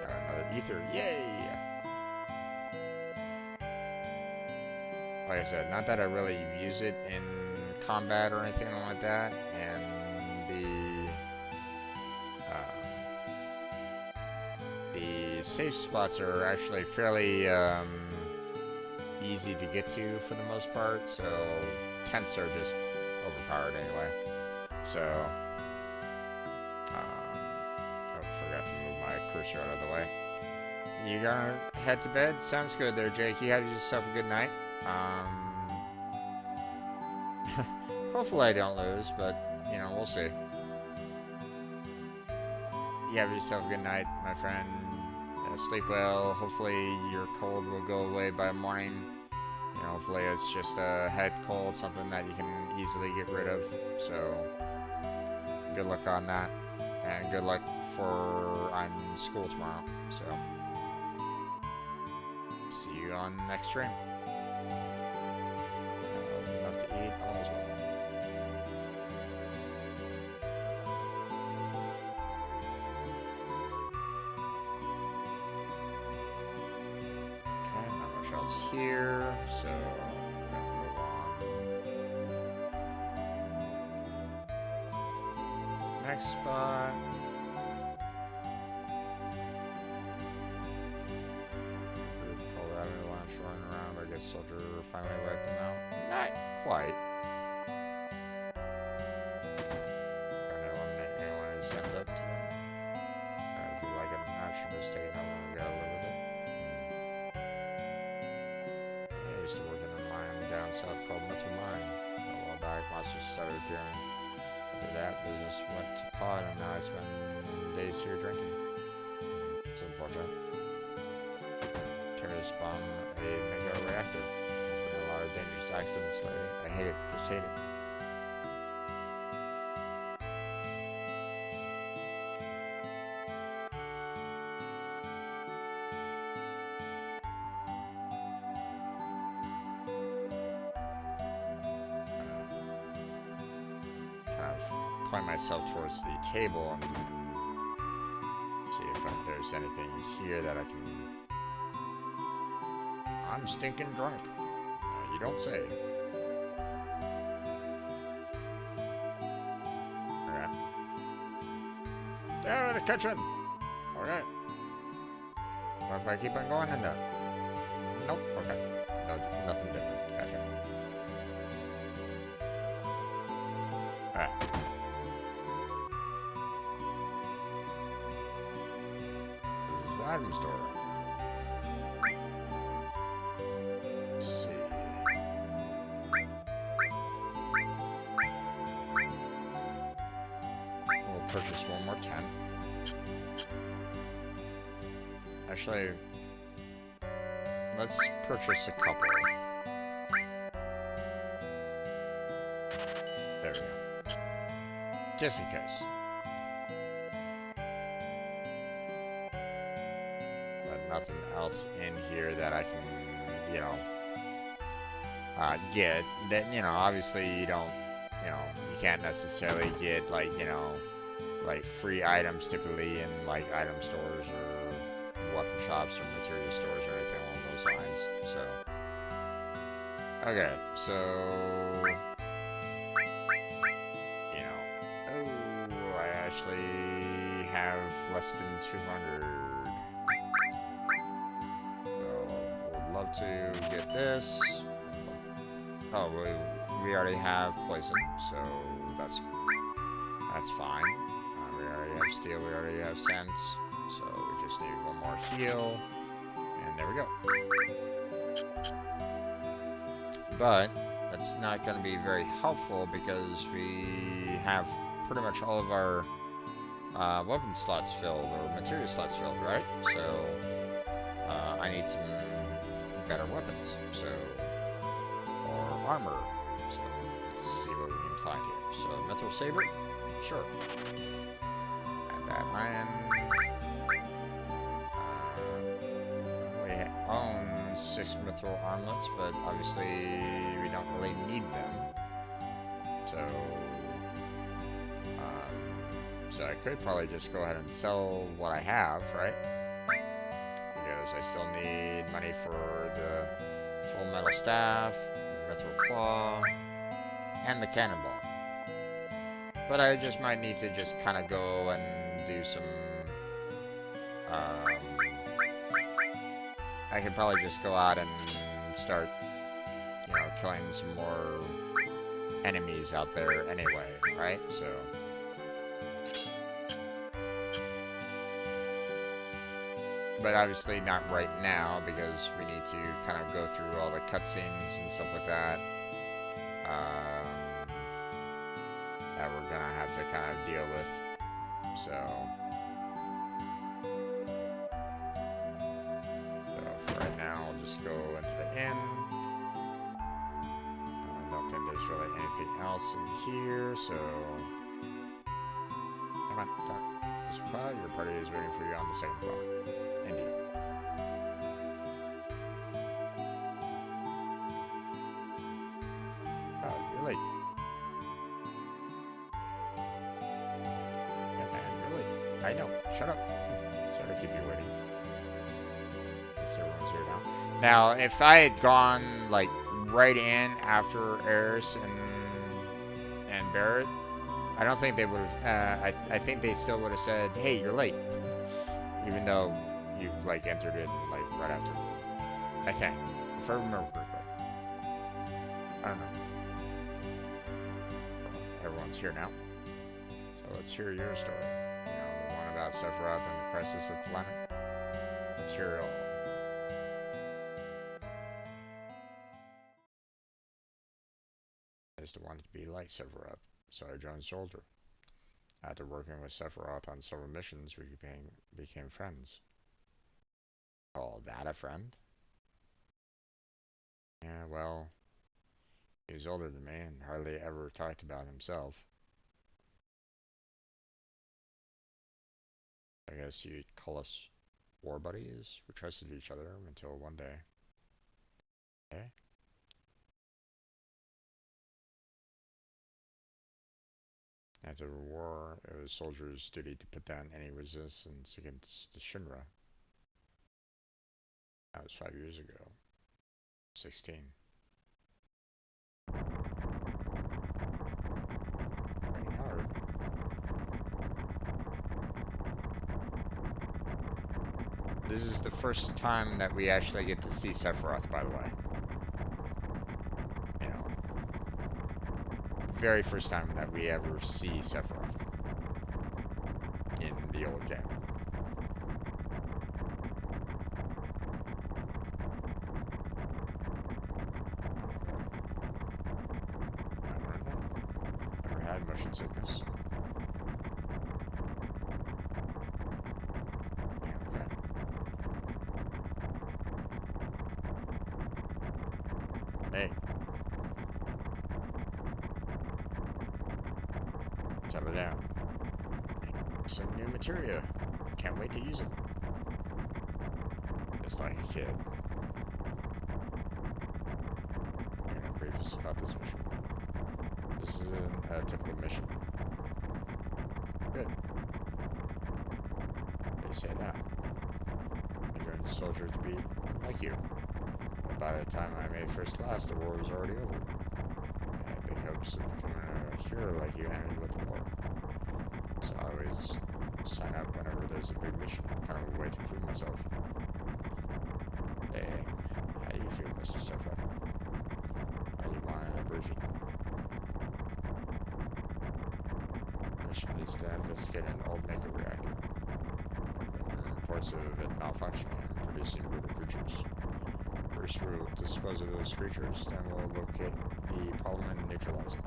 Got another ether. Yay! Like I said, not that I really use it in combat or anything like that, and the safe spots are actually fairly easy to get to for the most part, so tents are just overpowered anyway. So, forgot to move my cursor out of the way. You gonna head to bed? Sounds good there, Jake. You have yourself a good night. Hopefully I don't lose, but, you know, we'll see. You have yourself a good night, my friend. Sleep well. Hopefully your cold will go away by morning. You know, hopefully it's just a head cold, something that you can easily get rid of. So, good luck on that. And good luck for on school tomorrow. So, see you on the next stream. Enough to eat, all's well. Okay, not much else here, so I'm gonna move on. Next spot. Pull out a launch, running around. I guess soldier finally wiped them out. Not quite. Trying to eliminate anyone who stands up to them. If you like an action, just take it over and we gotta live with it. I used to work in a mine down south called Metal Mine. A while back, monsters started appearing. After that, business went to pot, and now I spend days here drinking. It's unfortunate. Terrorists bomb a mega reactor. There's been a lot of dangerous accidents lately. I hate it. Just hate it. Kind of point myself towards the table and see if there's anything here that I can... I'm stinking drunk. You don't say. Okay. Down in the kitchen! Okay. What if I keep on going in there? Nope. Okay. No, nothing different. Gotcha. Alright. This is the item store. Purchase one more tent. Actually, let's purchase a couple. There we go. Just in case. But nothing else in here that I can, you know, get. That, you know, obviously you don't, you know, you can't necessarily get, like, you know, like free items typically in like item stores or weapon shops or material stores or anything along those lines. So, okay, so, you know, oh, I actually have less than 200. So, would love to get this. Oh, we already have poison, so that's fine. We already have steel, we already have sense, so we just need one more heal, and there we go. But that's not going to be very helpful because we have pretty much all of our weapon slots filled or material slots filled, right? So I need some better weapons, so or armor. So let's see what we can find here. So mithril saber, sure. Add that iron. We own 6 mithril armlets, but obviously we don't really need them. So I could probably just go ahead and sell what I have, right? Because I still need money for the full metal staff, the mithril claw, and the cannonball. But I just might need to just kind of go and do some... I could probably just go out and start, you know, killing some more enemies out there anyway, right? So... But obviously not right now, because we need to kind of go through all the cutscenes and stuff like that. That we're gonna have to kind of deal with. So for right now, I'll just go into the inn. I don't think there's really anything else in here, so... Come on, talk. Your party is waiting for you on the second floor. Indeed. Oh, you're late. Yeah, man, you're late. I know. Shut up. Sorry to keep you waiting. Guess everyone's here now. Now, if I had gone, like, right in after Eris and Barrett, I don't think they would have, I think they still would have said, hey, you're late. Even though you, like, entered in, like, right after. I think. If I remember correctly. I don't know. Everyone's here now. So let's hear your story. You know, the one about Sephiroth and the crisis of the planet. Let's hear it all. I just wanted to be like Sephiroth, so I joined Soldier. After working with Sephiroth on several missions, we became friends. Call that a friend? Yeah, well, he was older than me and hardly ever talked about himself. I guess you'd call us war buddies. We trusted each other until one day. Okay? After the war, it was Soldier's duty to put down any resistance against the Shinra. That was 5 years ago. 16. Pretty hard. This is the first time that we actually get to see Sephiroth, by the way. You know, very first time that we ever see Sephiroth in the old game. I want to know. Never had motion sickness. Yeah, okay. Hey. Settle down. Some new materia. Can't wait to use it. Just like a kid. You're gonna brief us about this mission. This isn't a typical mission. Good. They say that. I joined the Soldier to be like you. But by the time I made first class, the war was already over. I had big hopes of becoming a hero like you ended with the war. So I always sign up whenever there's a big mission, kind of a way to prove myself. Hey, how do you feel, Mr. Sephiroth? Why do you want a briefing? The mission is to investigate an old Mega reactor. There have been reports of it malfunctioning and producing brutal creatures. First, we'll dispose of those creatures, then we'll locate the problem and neutralize it.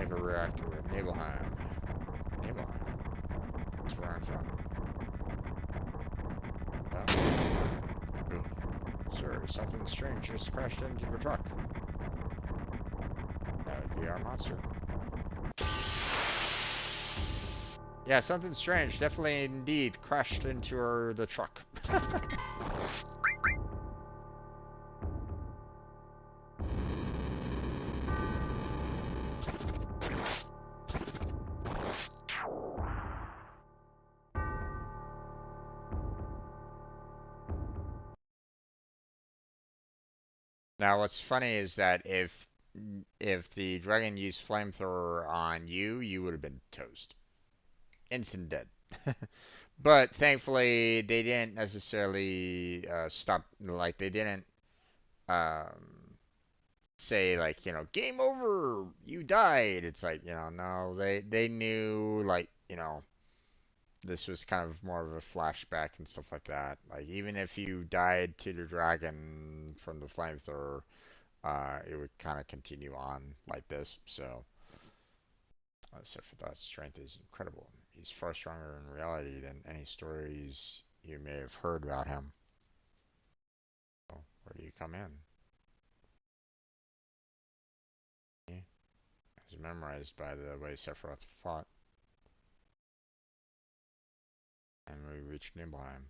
Naval reactor at Nibelheim. Nibelheim? That's where I'm from. Oh. Sir, something strange just crashed into the truck. That would be our monster. Yeah, something strange, definitely indeed, crashed into the truck. Now, what's funny is that if the dragon used flamethrower on you, you would have been toast. Instant dead. But thankfully, they didn't necessarily stop. Like they didn't um, say like game over, you died. It's like no, they knew like this was kind of more of a flashback and stuff like that. Like even if you died to the dragon from the flamethrower, it would kind of continue on like this. So. Except for that, strength is incredible. He's far stronger in reality than any stories you may have heard about him. So, where do you come in? He's memorized by the way Sephiroth fought. And we reach Nibelheim.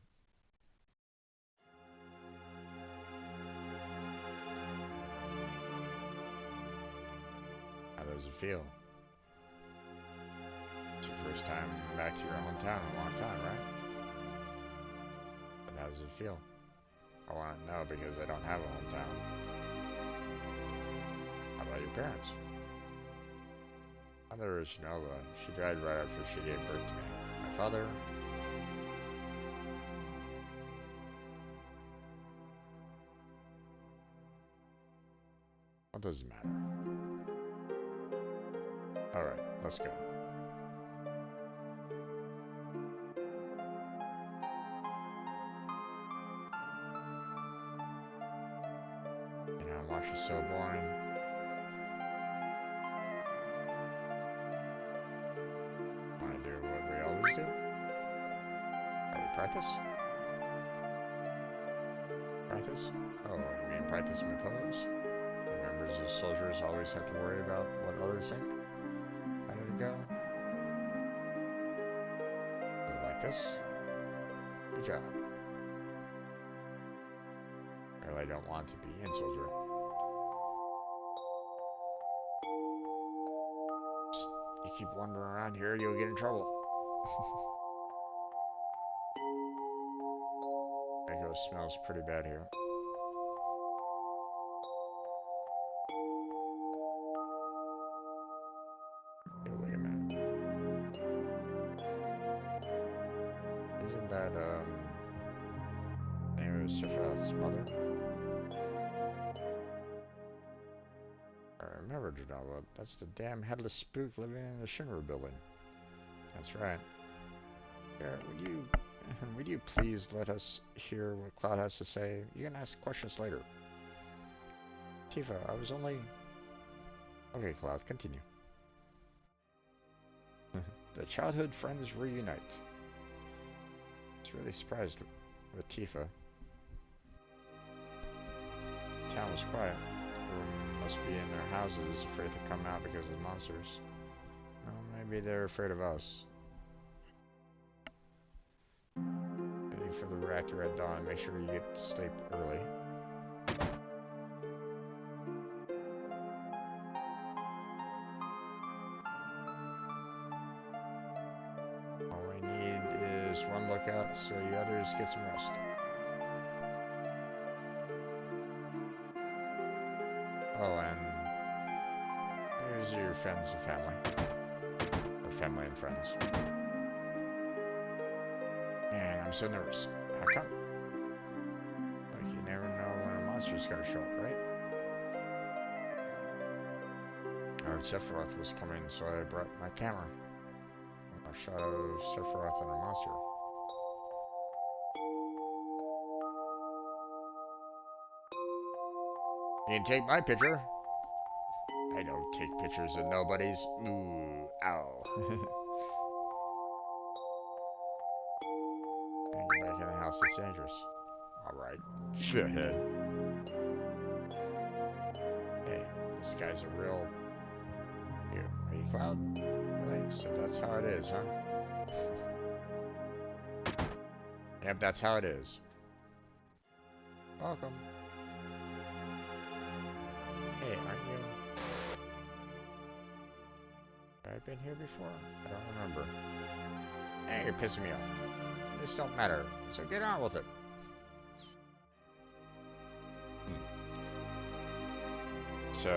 How does it feel? It's your first time back to your hometown in a long time, right? But how does it feel? I want to know because I don't have a hometown. How about your parents? My mother is Nova. She died right after she gave birth to me. My father... What does it matter? Alright, let's go. Watch is so boring. Want to do what we always do? How we practice? Practice? Oh, you mean practice my pose? The members of soldiers always have to worry about what others think? How did it go? Like this? Good job. I really don't want to be in soldier. You keep wandering around here, you'll get in trouble. Echo smells pretty bad here. Hey, wait a minute. Isn't that, name of Sephiroth's mother? I remember, Janova. That's the damn headless spook living in the Shinra building. That's right. Here, would you please let us hear what Cloud has to say? You can ask questions later. Tifa, I was only... Okay, Cloud, continue. The childhood friends reunite. I was really surprised with Tifa. The town was quiet. Everyone must be in their houses, afraid to come out because of the monsters. Well, maybe they're afraid of us. Waiting for the reactor at dawn. Make sure you get to sleep early. All we need is one lookout so the others get some rest. Oh, and here's your friends and family. Or family and friends. Man, I'm so nervous. How come? Like, you never know when a monster's gonna show up, right? I heard Sephiroth was coming, so I brought my camera. A shot of Sephiroth and a monster. You can take my picture. I don't take pictures of nobody's. Ooh, ow. And get back in the house, it's dangerous. Alright. Shithead. Hey, this guy's a real... Here, are you Cloud? Really? So that's how it is, huh? Yep, that's how it is. Welcome. Hey, aren't you? Have I been here before? I don't remember. Hey, you're pissing me off. This don't matter, so get on with it. So,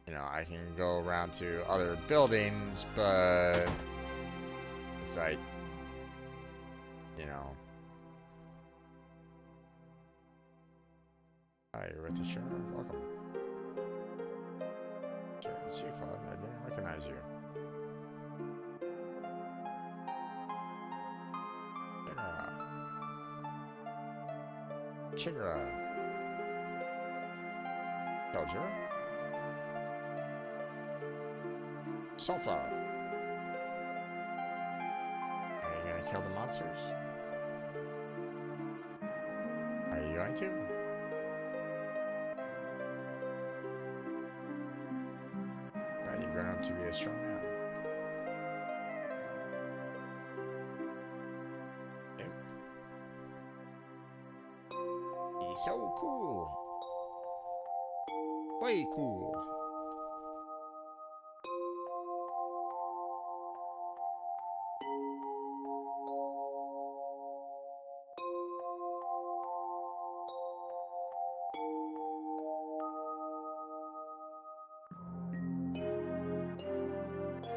you know, I can go around to other buildings, but it's like, you know. Hi, you're with the sheriff. Welcome. Sure, it's you, Cloud. I didn't recognize you. Chinra. Belger. Salsa. Are you gonna kill the monsters? Are you going to? Right, you're grown up to be a strong man. Yep. He's so cool. Way cool.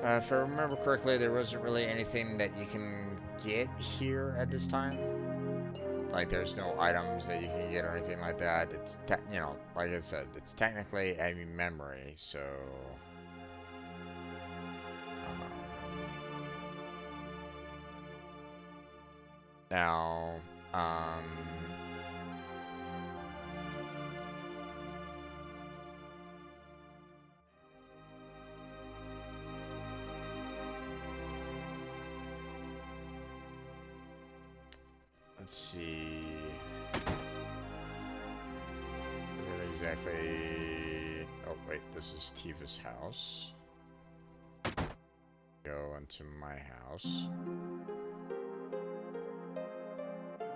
If I remember correctly, there wasn't really anything that you can get here at this time. Like, there's no items that you can get or anything like that. It's, you know, like I said, it's technically a memory, so... Now, let's see. Where exactly? Oh wait, this is Tifa's house. Go into my house.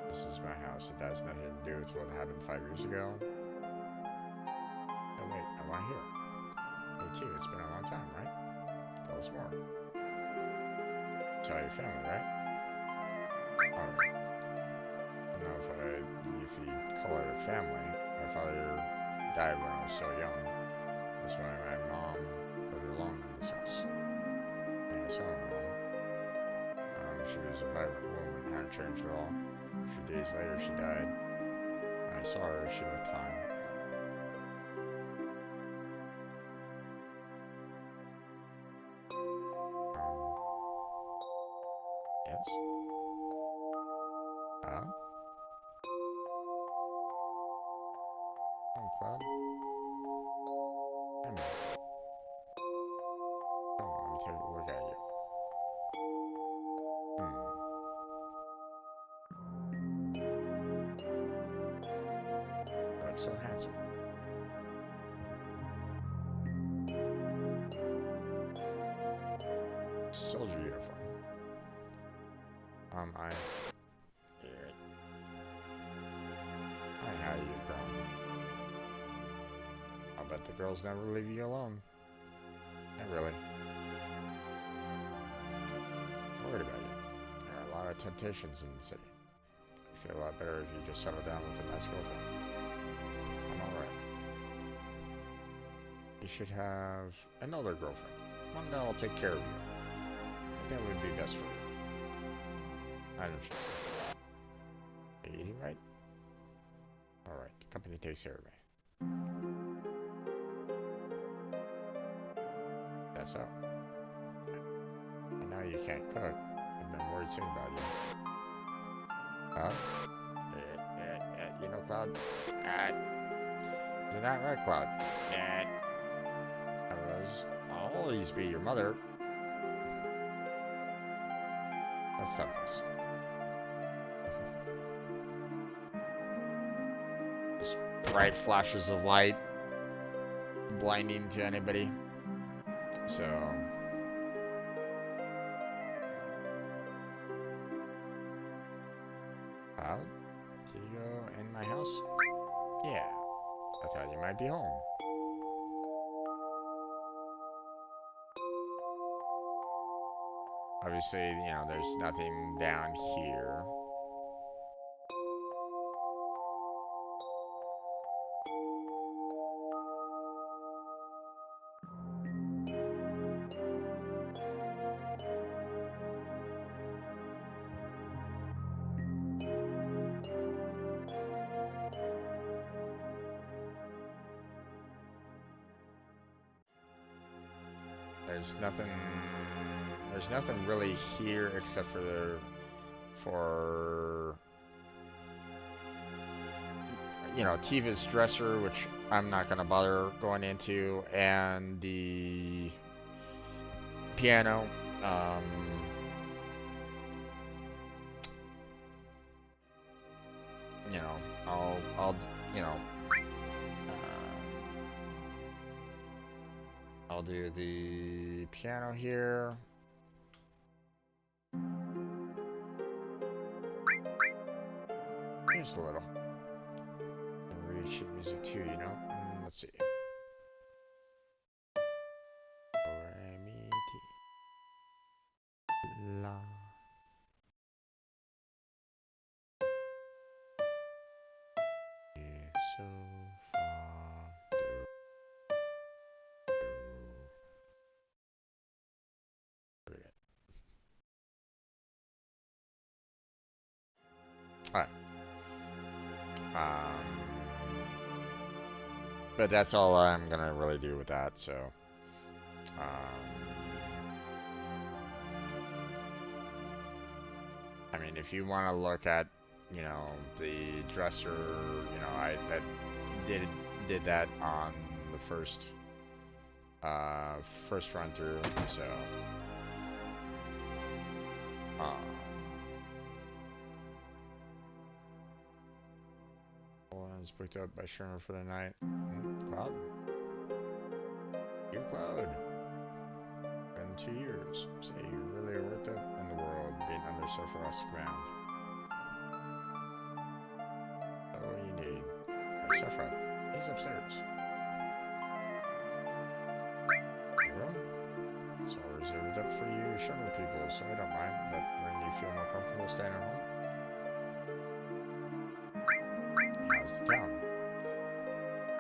This is my house. It has nothing to do with what happened 5 years ago. Oh wait, am I here? Me too. It's been a long time, right? Tell us more. Tell your family, right? Alright. I don't know if you call it a family. My father died when I was so young. That's why my mom lived alone in this house. Yeah, I saw my mom. She was a vibrant woman, hadn't changed at all. A few days later, she died. When I saw her, she looked fine. Yes? Oh, Cloud? Come here. Come on, let me take a look at you. You look so handsome. Soldier uniform. Here. How you've grown. I'll bet the girls never leave you alone. Not really. I'm worried about you. There are a lot of temptations in the city. I feel a lot better if you just settle down with a nice girlfriend. I'm alright. You should have another girlfriend. One that'll take care of you. I think that would be best for you. I know she's... Are you eating right? Alright, the company takes care of me. That's all. I know you can't cook. I've been worried soon about you. Huh? You know, Cloud, Isn't that right, Cloud? Nah. I'll always be your mother. Let's stop this. Just bright flashes of light, blinding to anybody. So, Cloud, did you go in my house? Yeah, I thought you might be home. Obviously, you know, there's nothing down here. There's nothing really here except for you know, Tiva's dresser, which I'm not gonna bother going into, and the piano. You know, I'll you know, I'll do the piano here. Here's a little. Read sheet music too, you know. Let's see. Do, re, mi, ti, la. So, fa, do, do. Alright. But that's all I'm gonna really do with that, so. I mean, if you want to look at, you know, the dresser, you know, I did that on the first run through, so. One's booked up by Sherman for the night. Cloud? You, Cloud? Been 2 years. Say, you really are worth it in the world, being under Sephiroth's command. Oh, what you need? Sephiroth. He's upstairs. Your room? It's all reserved up for you Sherman people, so I don't mind. But when you feel more comfortable staying at home? How's the town?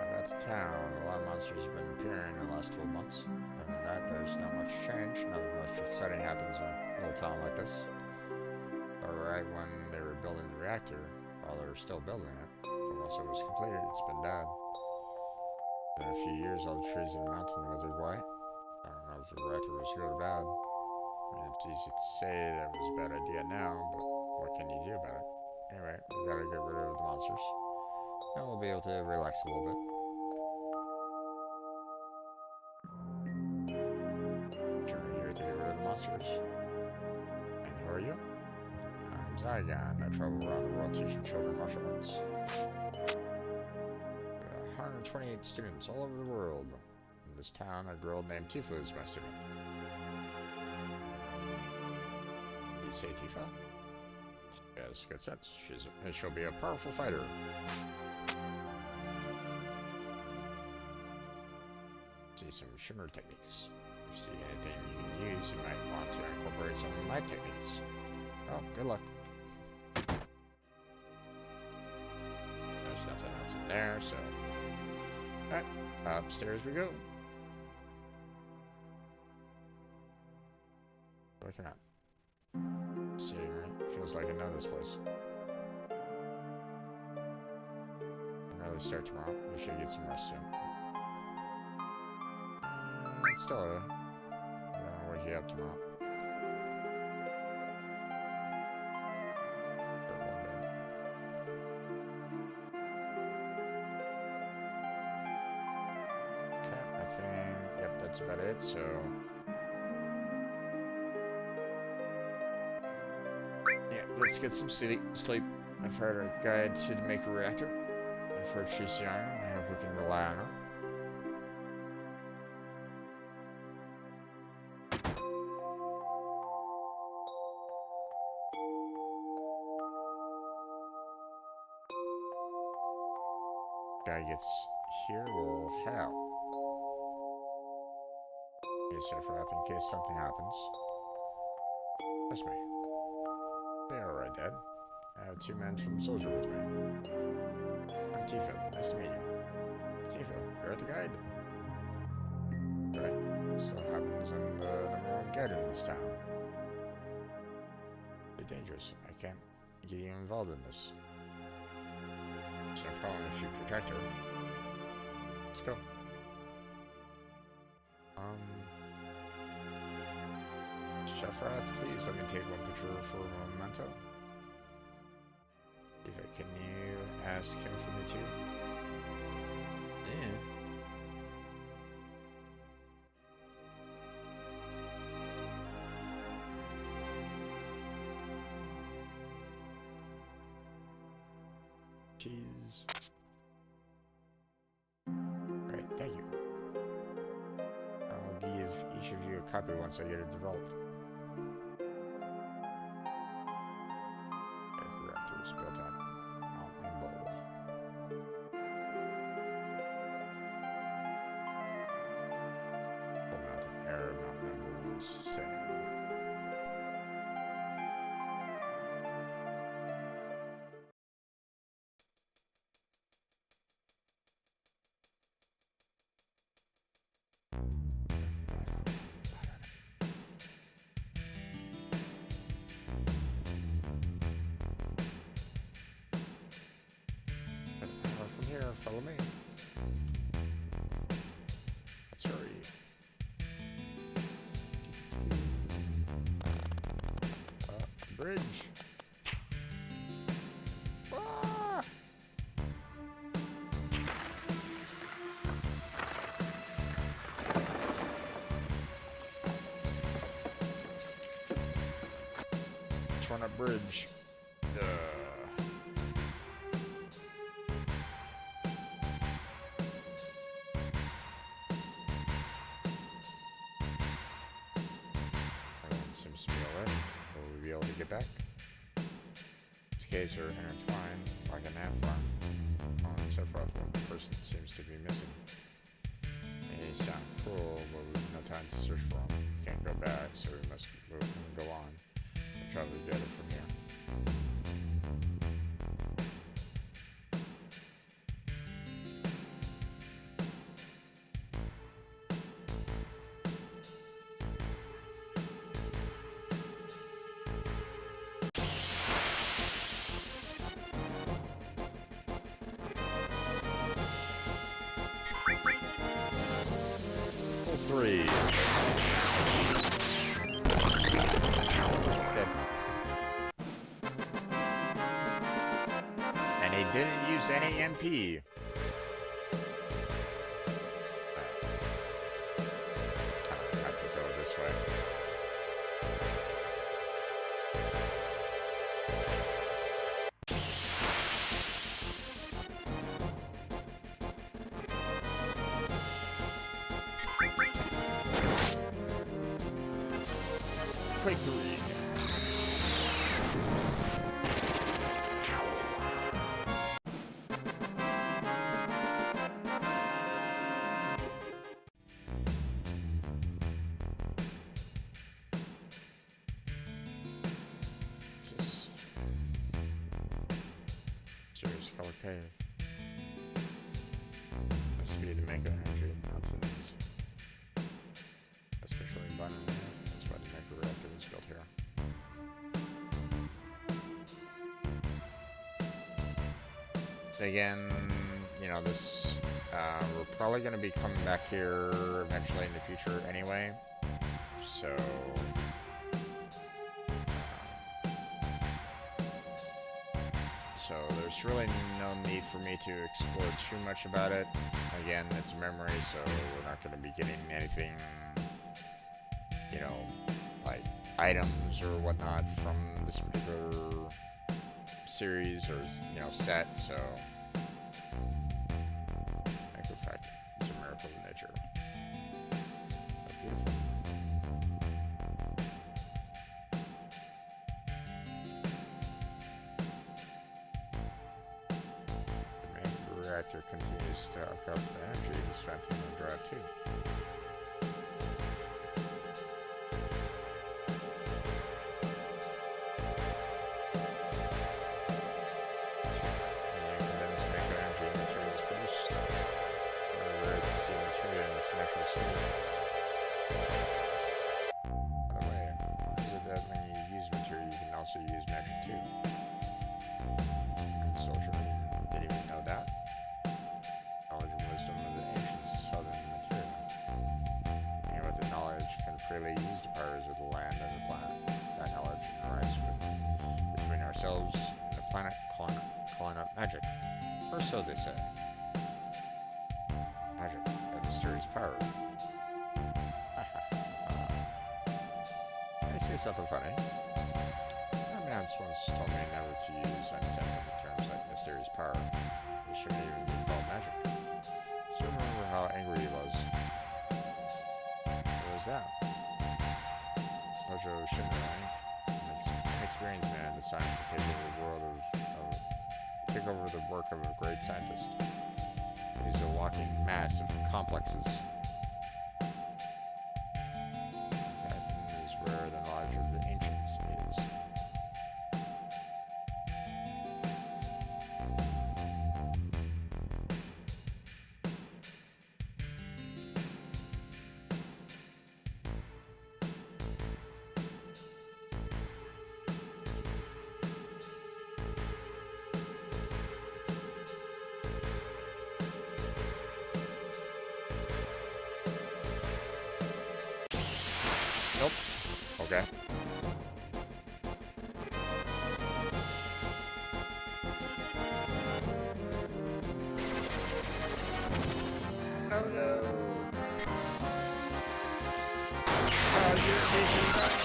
About the town, a lot of monsters have been appearing in the last 12 months. Other than that, there's not much change. Nothing much exciting happens in a little town like this. Alright, when they were building the reactor, while they were still building it, but once it was completed, it's been bad. In a few years, all the trees in the mountain withered away. I don't know if the reactor was good or bad. I mean, it's easy to say that it was a bad idea now, but what can you do about it? Anyway, we gotta get rid of the monsters. Now we'll be able to relax a little bit. Sure, here to get rid of the monsters. And who are you? I'm Zygon. I travel around the world teaching children martial arts. 128 students all over the world. In this town, a girl named Tifa is my student. Did you say Tifa? She has good sense. She'll be a powerful fighter. See some shimmer techniques. If you see anything you can use, you might want to incorporate some of my techniques. Oh, good luck. There's nothing else in there, so. Alright, upstairs we go. Looking at. See, right? Feels like I know this place. Another start tomorrow. We should get some rest soon. It's still early. I'm gonna wake you up tomorrow. that's about it. So yeah, let's get some sleep. I've heard our guide to the Maker Reactor. I've heard she's the iron. I hope we can rely on her. Guy gets here, we'll head out. Yes, Sephiroth, in case something happens. That's me. Yeah, alright, Dad. I have 2 men from Soldier with me. I'm Tifa. Nice to meet you. Tifa, you're the guide. Right. So what happens I'm the number 1 guide in this town. Be dangerous. I can't get you involved in this. It's no problem if you protect her. Let's go. Sephiroth, please let me take 1 picture for a memento. Eva, can you ask him for me too? Yeah. Cheese. Right, thank you. I'll give each of you a copy once I get it developed. The reactor is built on Mountain Bowl. Full mountain air, Mountain Bowl is same. From here, follow me. Let's hurry. Bridge. Ah! Turn up bridge. Seems to be alright. Will we be able to get back? These caves are intertwined like an ant farm. Sephiroth, one person seems to be missing. They sound cruel, but we've no time to search for them. We can't go back, so we must move and go on. We'll try to get it from here. Pull 3. Okay. And he didn't use any MP. I have to go this way. Quick 3. Serious color cave. The speed to make an entry mountains. Especially abundant. That's why the Maker Reactor was built here. Again, you know, this, we're probably going to be coming back here eventually in the future anyway. So, there's there's really no need for me to explore too much about it. Again, it's memory, so we're not going to be getting anything, you know, like items or whatnot from this particular series or, you know, set, so in fact, it's a miracle of nature. How beautiful. The reactor continues to hook up the energy dispensed on the drive too. Freely use the powers of the land and the planet. That knowledge arises between ourselves and the planet, calling up magic. Or so they say. Magic, a mysterious power. Can I say something funny? My man once told me never to use unscientific terms like mysterious power. It shouldn't even be called magic. So remember how angry he was. What was that? Mojo Shinrai, an experienced man decided to take over the world take over the work of a great scientist. He's a walking mass of complexes. That is where the knowledge of the ancients is. Nope. Okay. Oh no. Oh, you're taking time.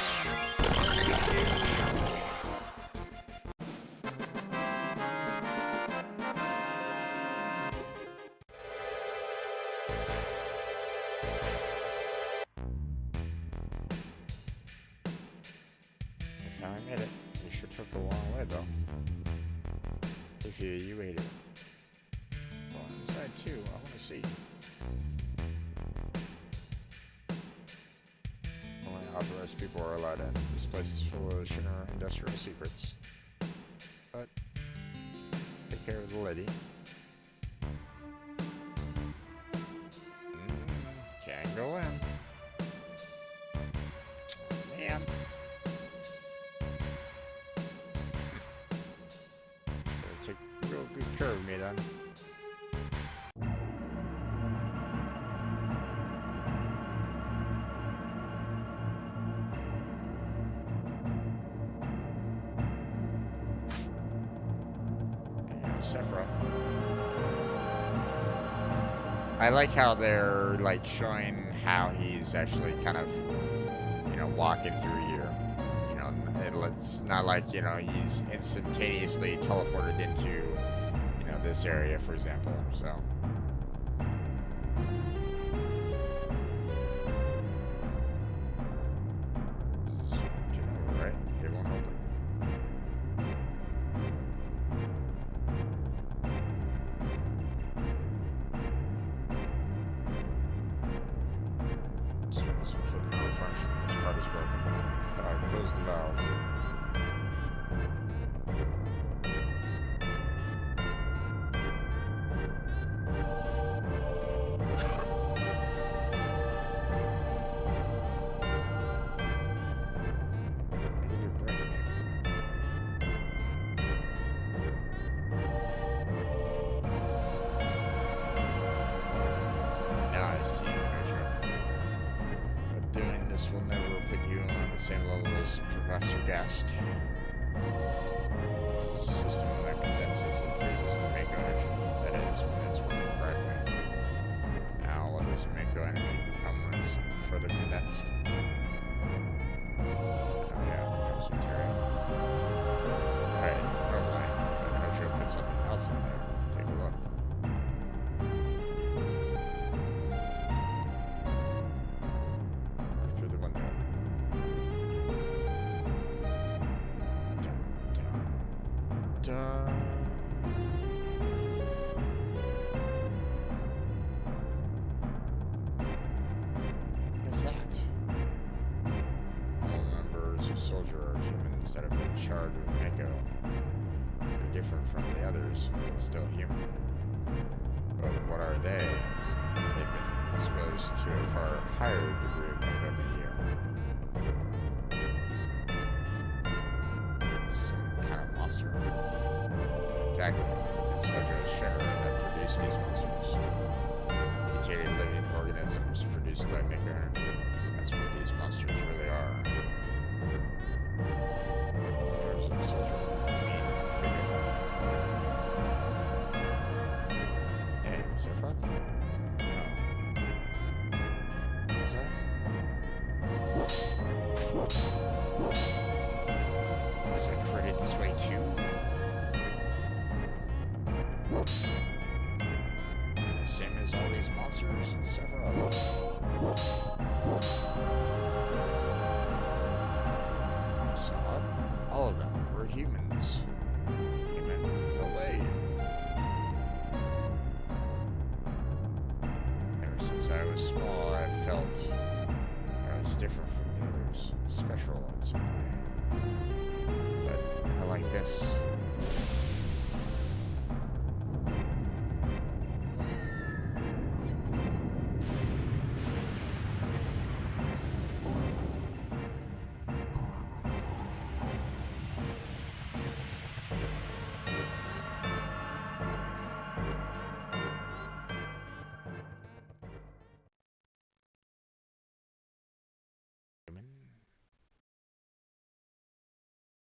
I made it. You sure took a long way though. If you ate it. Well, inside too. I want to see. Only authorized people are allowed in. This place is full of Shinra industrial secrets. But take care of the lady. Can't go in. Man. Take real good care of me then. Sephiroth. I like how they're like showing how he's actually kind of, you know, walking through here. You know, it's not like, you know, he's instantaneously teleported into, you know, this area, for example. So. This is general, right? It won't open. Close the valve. Give you a break. Now I see, Hydra. But doing this will never put you on the same level as Professor Guest. This is a system that condenses and freezes next? Oh yeah, Conceptis. Right, probably. But I should put something else in there. Take a look. Look through the window. Dun, dun, dun. What is that? All members of Soldier are humans that have been charred with Mako. They're different from the others, but still human. But what are they? They've been exposed to a far higher degree of Mako than you. Some kind of monster? Exactly. It's Sojo's share that produced these monsters. Mutated living organisms produced by Mako energy. That's what these monsters really are. Members of Soldier. I mean, they're different. Hey, Sephiroth? No. Was that? Was I created this way too? Same as all these monsters, Sephiroth. Saw it? All of them were humans. Human? No way. Ever since I was small, I felt I was different from the others, special in some way. But I like this.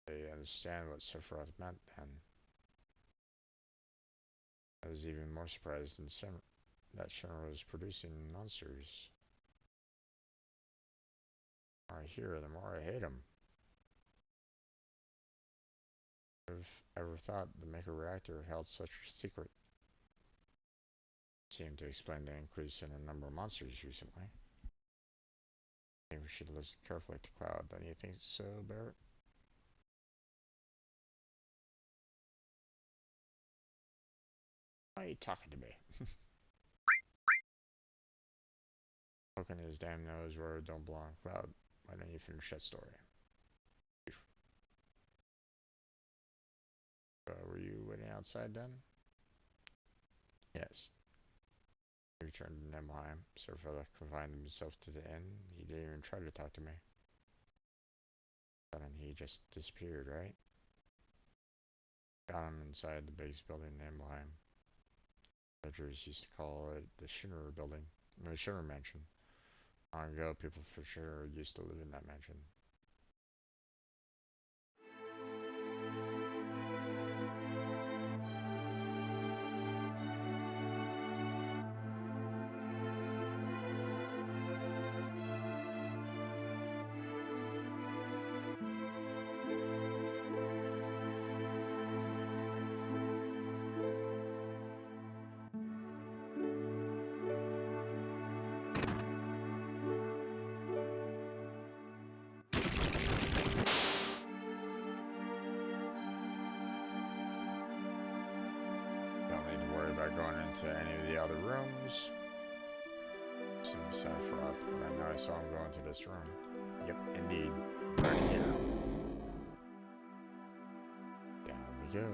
I understand what Sephiroth meant then. I was even more surprised than that Shinra was producing monsters. The more I hear, the more I hate him. I've ever thought the Mako reactor held such a secret. It seemed to explain the increase in the number of monsters recently. I think we should listen carefully to Cloud. Don't you think so, Barrett? Why are you talking to me? Poking his damn nose where it don't belong. Cloud, why don't you finish that story? Were you waiting outside then? Yes. He returned to Nibelheim. Sephiroth confined himself to the inn. He didn't even try to talk to me. And then he just disappeared, right? Got him inside the biggest building in Nibelheim. Villagers used to call it the Shinra building. No, Shinra mansion. Long ago, people for sure used to live in that mansion. Going into any of the other rooms. So Sephiroth, but I know I saw him go into this room. Yep, indeed. Right here. Down we go.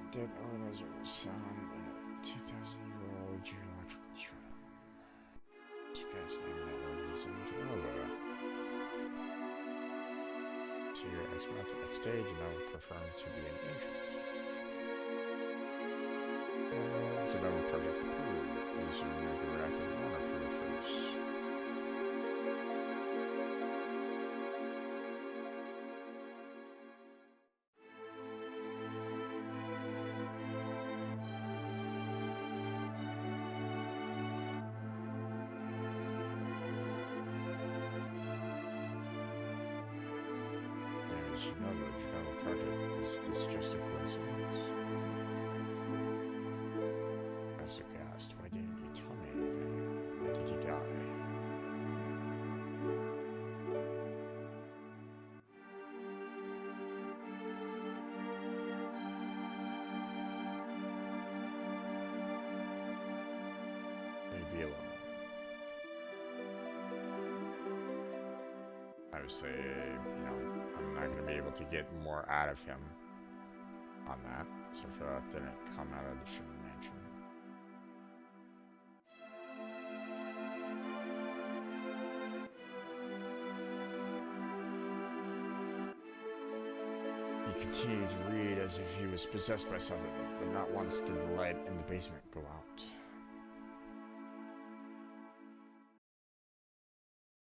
Dead organism was found in a 2,000-year-old geological stratum. Guys named that organism Genova. To your X-Month the next day, Genova confirmed to be an ancient. Genova project approved. These are be alone. Obviously, you know, I'm not going to be able to get more out of him on that. So for that didn't come out of the Sherman Mansion. He continued to read as if he was possessed by something, but not once did the light in the basement go out.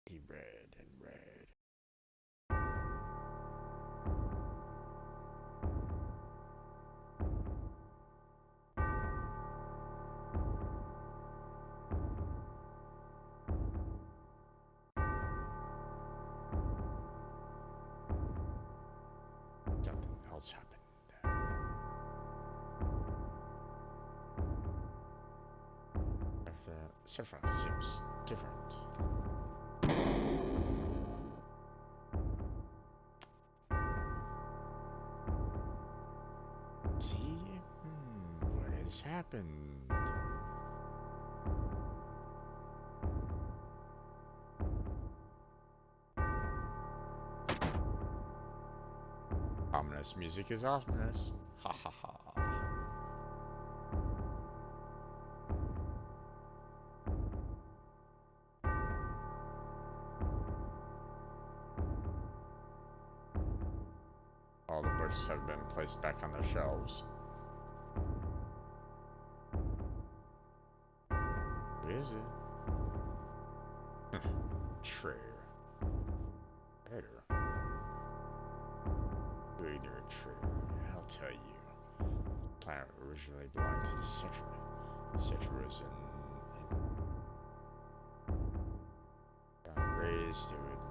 He read and read. Something else happened. The Sephiroth seems different. See? What has happened? Ominous music is ominous. Ha ha ha. All the books have been placed back on their shelves. Who is it? Traitor. Traitor? You ignorant traitor. I'll tell you. The planet originally belonged to the Cetra. Cetra was raised, they would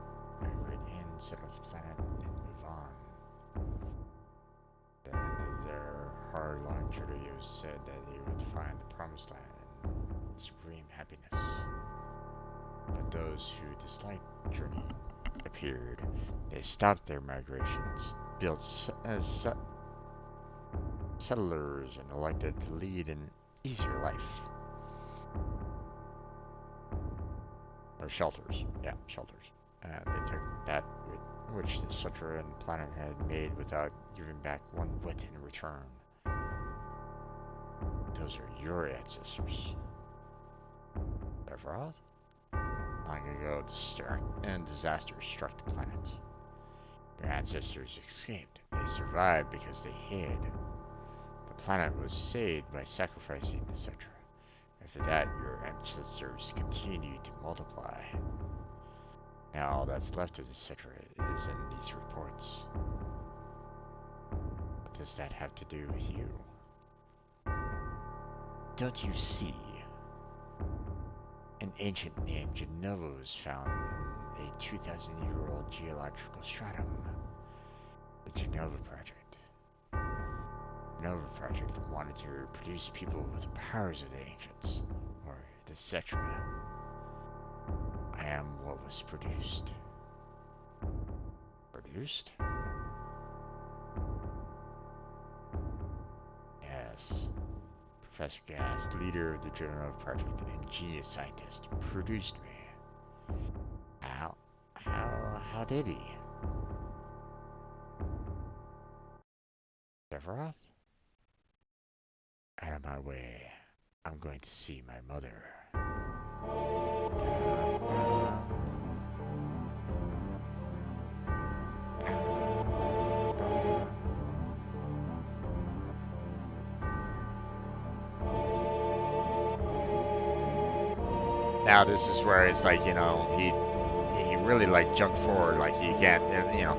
migrate in, settle the planet, then move on. At the end of their hard-long journey, it was said that they would find the promised land and supreme happiness. But those who disliked the journey appeared. They stopped their migrations, built settlers, and elected to lead an easier life. Or shelters. Yeah, shelters. And they took that which the Sutra and planet had made without giving back one whit in return. Those are your ancestors. Sephiroth? Long ago, disaster struck the planet. Your ancestors escaped. They survived because they hid. The planet was saved by sacrificing the Sutra. After that, your ancestors continued to multiply. Now all that's left of the Sutra is in these reports. What does that have to do with you? Don't you see? An ancient named Genova was found in a 2,000-year-old geological stratum. The Genova Project. The Genova Project wanted to produce people with the powers of the ancients, or the Cetra. I am what was produced. Produced? Yes. Professor Gast, leader of the Genova Project and genius scientist, produced me. How did he? Sephiroth? Out of my way. I'm going to see my mother. Now this is where it's like, you know, he really like jumped forward, like he can't, you know,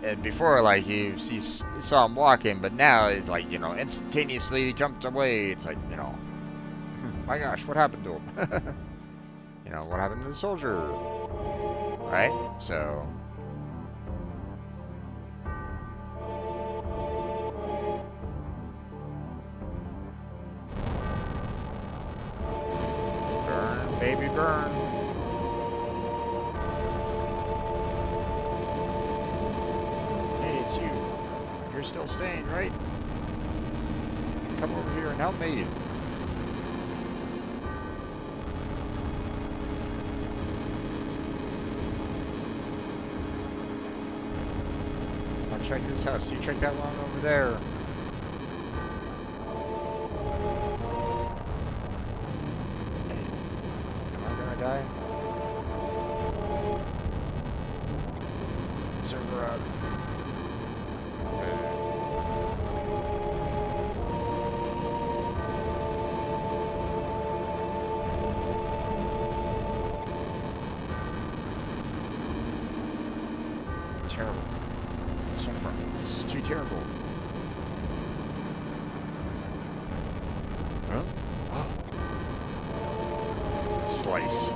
and before like he saw him walking, but now it's like, you know, instantaneously he jumped away. It's like, you know, my gosh, what happened to him? You know, what happened to the soldier, right? So. Baby burn. Hey, it's you. You're still staying, right? Come over here and help me. check this house. You check that one over there. Hey, am I gonna die? Server up. Terrible. So far, this is too terrible. Huh? Oh. Slice.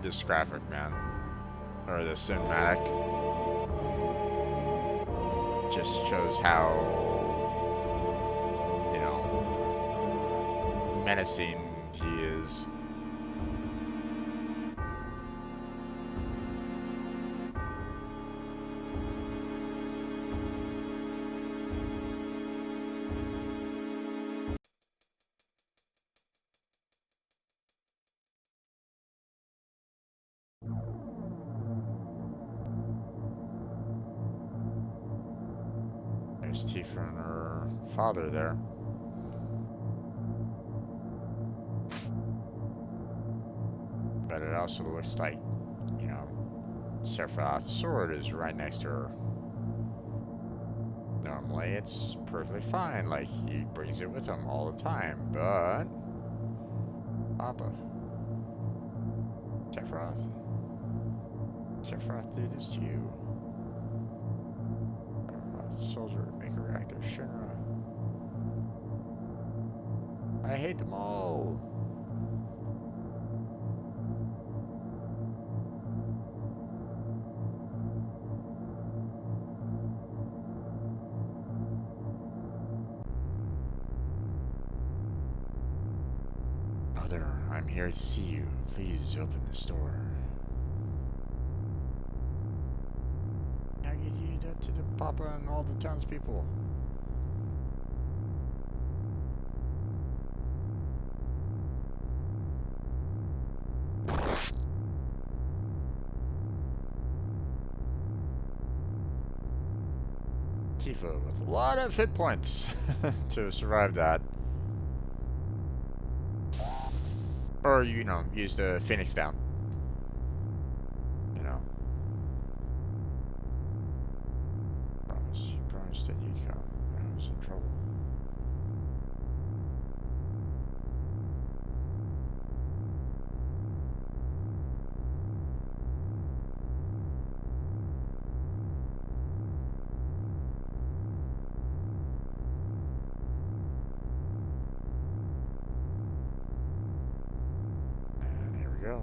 This graphic, man, or the cinematic, just shows how, you know, menacing he is. There's Tifa and her father there. But it also looks like, you know, Sephiroth's sword is right next to her. Normally it's perfectly fine, like he brings it with him all the time, but... Papa. Sephiroth? Sephiroth did this to you. Sephiroth, soldier, maker, reactor, Shinra. I hate them all! Mother, I'm here to see you. Please open this door. How could you do that to the Papa and all the townspeople? Tifa with a lot of hit points to survive that. Or, you know, use the Phoenix down. You know. You promised that you'd come when I was in trouble. And here we go.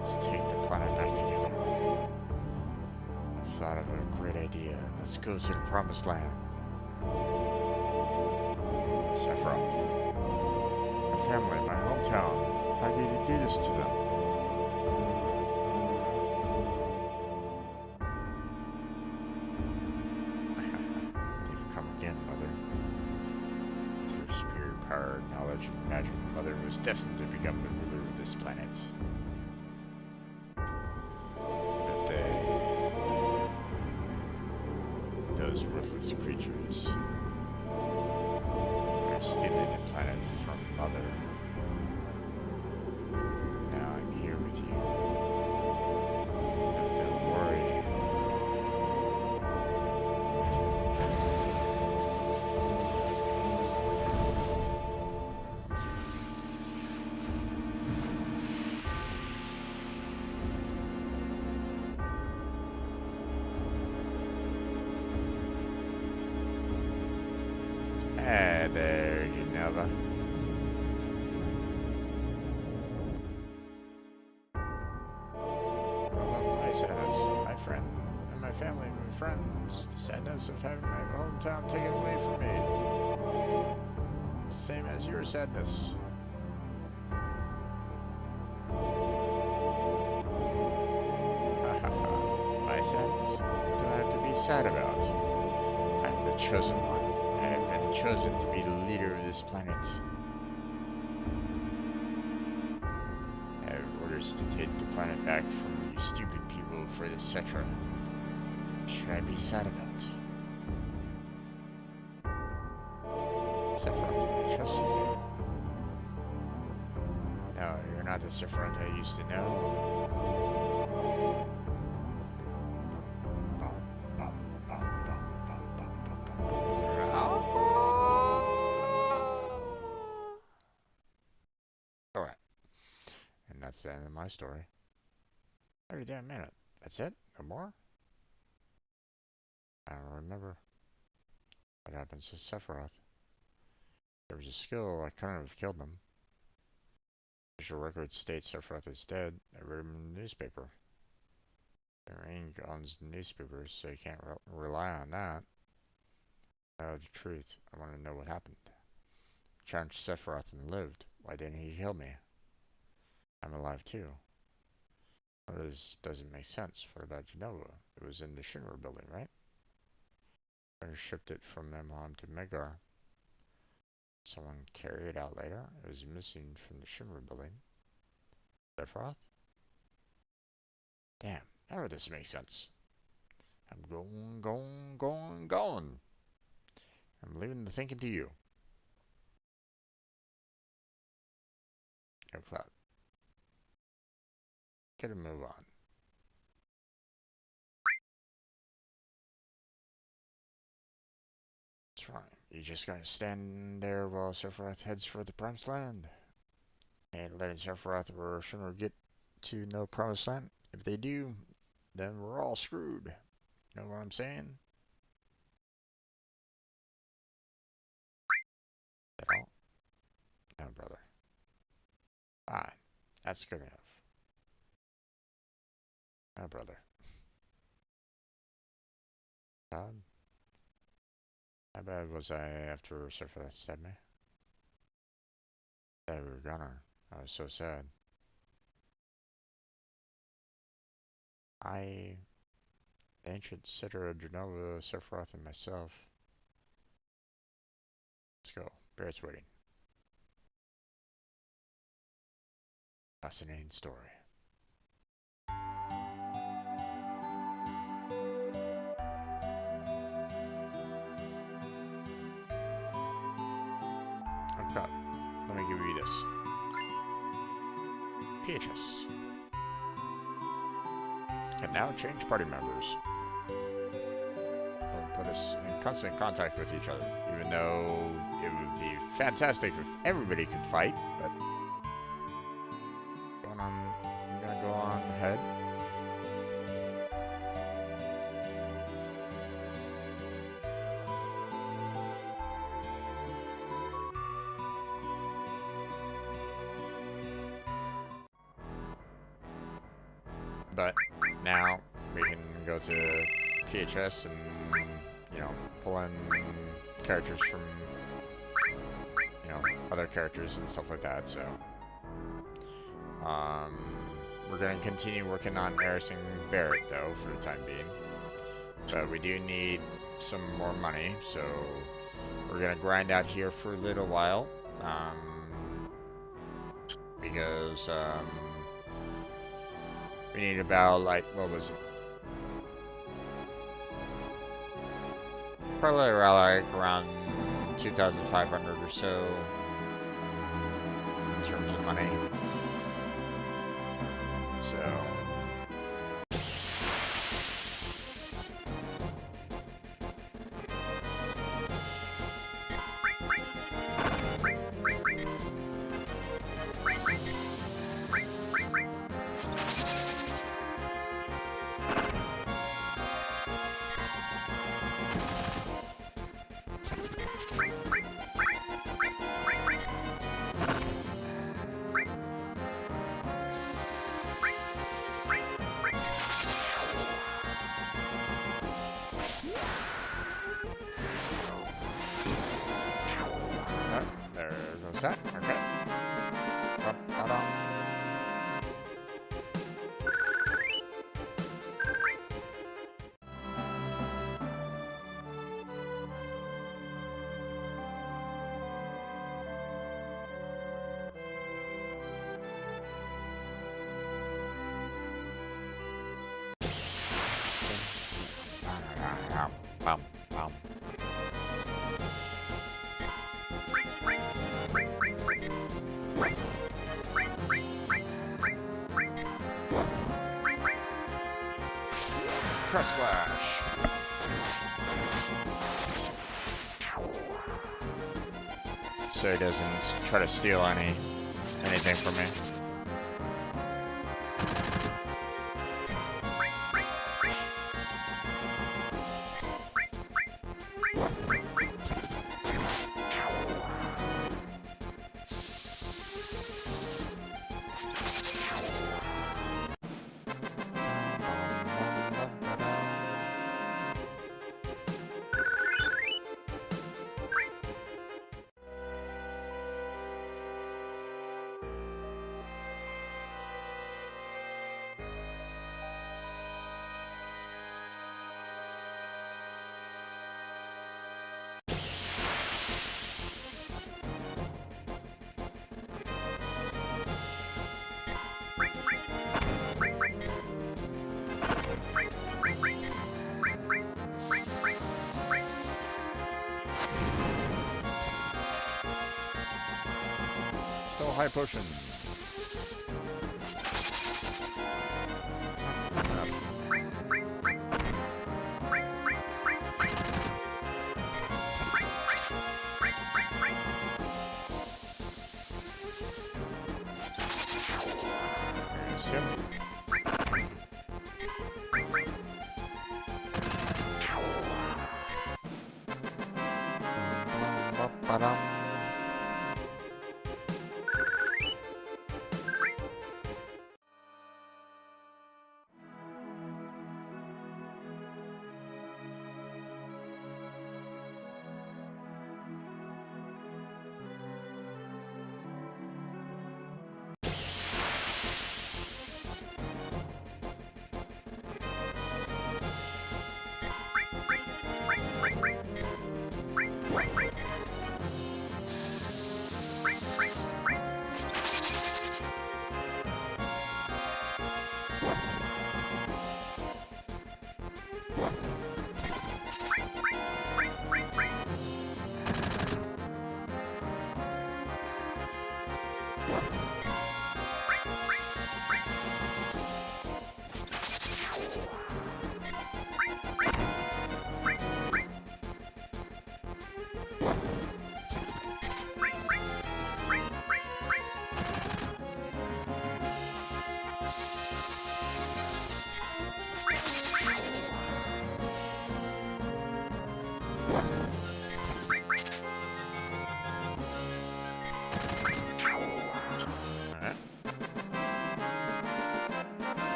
Let's take the planet back together. I've thought of a great idea. Let's go to the promised land. Sephiroth. My family, my hometown. How could you do this to them? You've come again, Mother. Through superior power and knowledge and magic, Mother was destined to become the ruler of this planet. Those ruthless creatures are stealing the planet from Mother. Now I'm here with you. But don't worry. Hey there, Geneva. My status, my friend, and my family, my friends. The sadness of having my hometown taken away from me. It's the same as your sadness. My sadness? What do I have to be sad about? I'm the chosen one. I have been chosen to be the leader of this planet. I have orders to take the planet back from you stupid people for etc. What should I be sad about? Sephiroth, I trusted you. No, you're not the Sephiroth I used to know. Alright. And that's the end of my story. Every damn minute. That's it? No more? I don't remember what happens to Sephiroth. There was a skill, I couldn't have killed him. Official record states Sephiroth is dead. I read him in the newspaper. Their ink owns newspapers, so you can't rely on that. I know the truth. I want to know what happened. I challenged Sephiroth and lived. Why didn't he kill me? I'm alive too. Well, this doesn't make sense. What about Genova? It was in the Shinra building, right? I shipped it from Memham to Megar. Someone carried it out later. It was missing from the Shinra building. Sephiroth? Damn, none of this makes sense. I'm going. I'm leaving the thinking to you. Yo, Cloud. Get a move on. That's right. You just gotta stand there while Sephiroth heads for the Promised Land. And letting Sephiroth or Shinra get to no Promised Land. If they do, then we're all screwed. You know what I'm saying? At all? No, brother. Fine. That's good enough. No, brother. God. How bad was I after Sephiroth stabbed me? I thought we were gonna. I was so sad. The ancient sitter of Genova, Sephiroth, and myself. Let's go. Barrett's waiting. Fascinating story. Okay, let me give you this. PHS. Can now change party members. Will put us in constant contact with each other, even though it would be fantastic if everybody could fight, but I'm gonna go on ahead. But now we can go to PHS and, you know, pull in characters from, you know, other characters and stuff like that, so. We're going to continue working on Eris and Barrett, though, for the time being. But we do need some more money, so we're going to grind out here for a little while. Because, we need about, like, what was it? Probably around 2,500 or so in terms of money. So was that? Okay. Ba-ba-dum. Bum, bum. Crush slash. So he doesn't try to steal anything from me. Still high potion.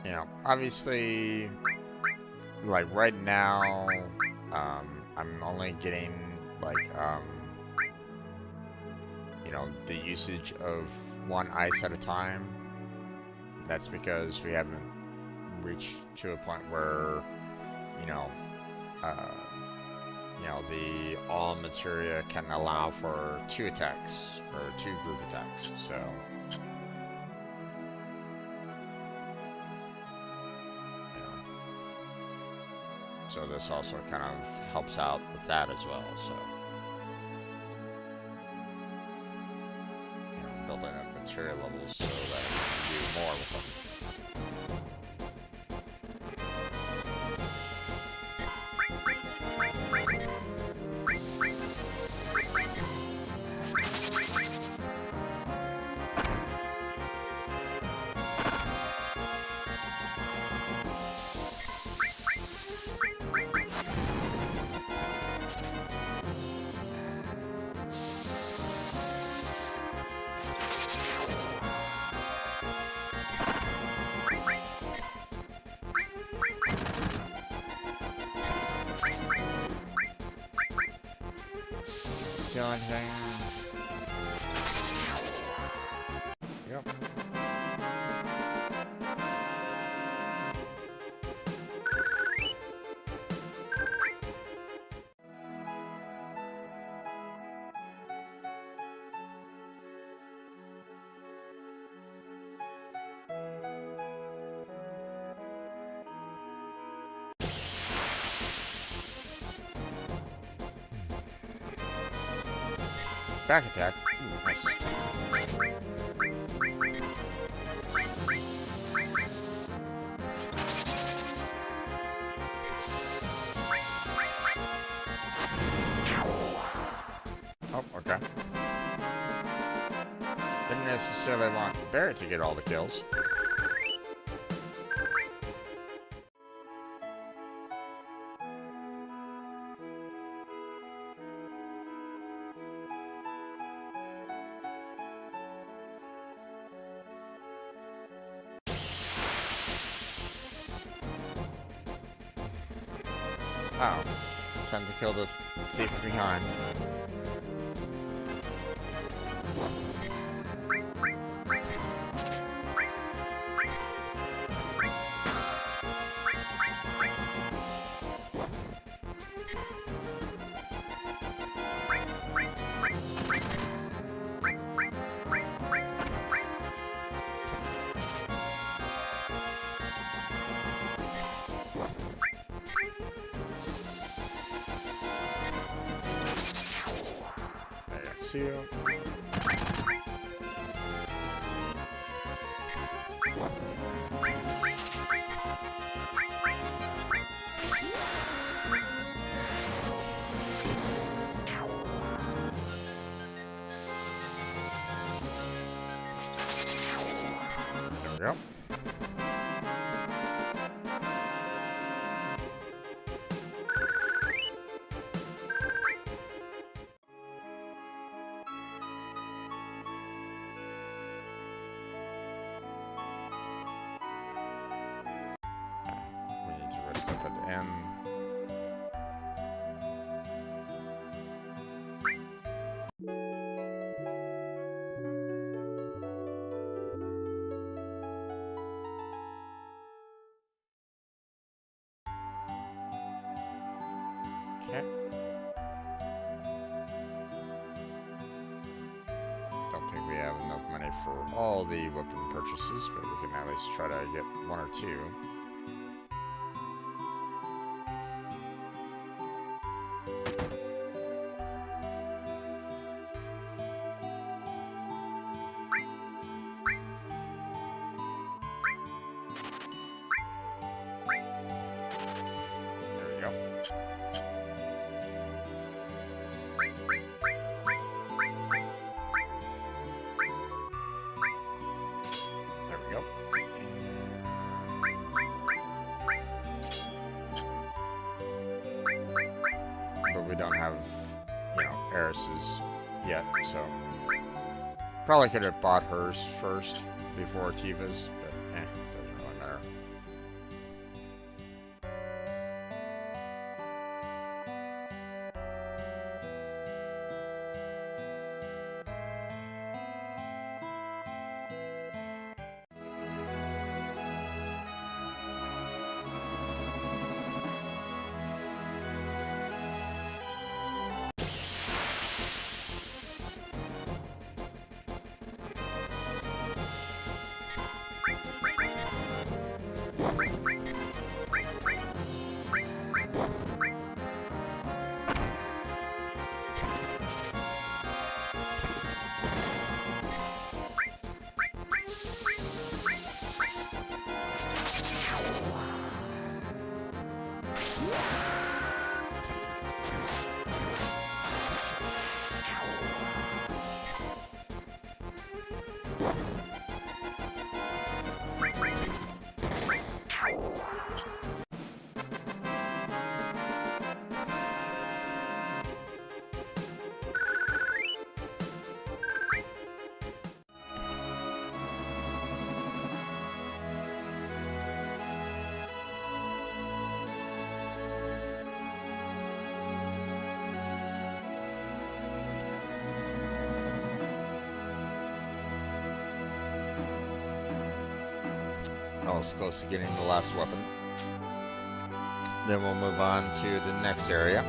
You know, obviously, like right now, I'm only getting like, you know, the usage of one ice at a time. That's because we haven't reached to a point where, you know, the all materia can allow for 2 attacks or 2 group attacks. So. So this also kind of helps out with that as well. So, you know, building up material levels so that I can do more with them. steal anything? Yep. Back attack. Ooh, nice. Oh, okay. Didn't necessarily want Barrett to get all the kills. Oh, time to kill the thief behind. See you. There we go. We need to rest up at the end. Okay. Don't think we have enough money for all the weapon purchases, but we can at least try to get one or two. There we go. There we go. But we don't have, you know, heiresses yet, so probably could have bought hers first before Tiva's, but doesn't really matter. almost close to getting the last weapon. Then we'll move on to the next area.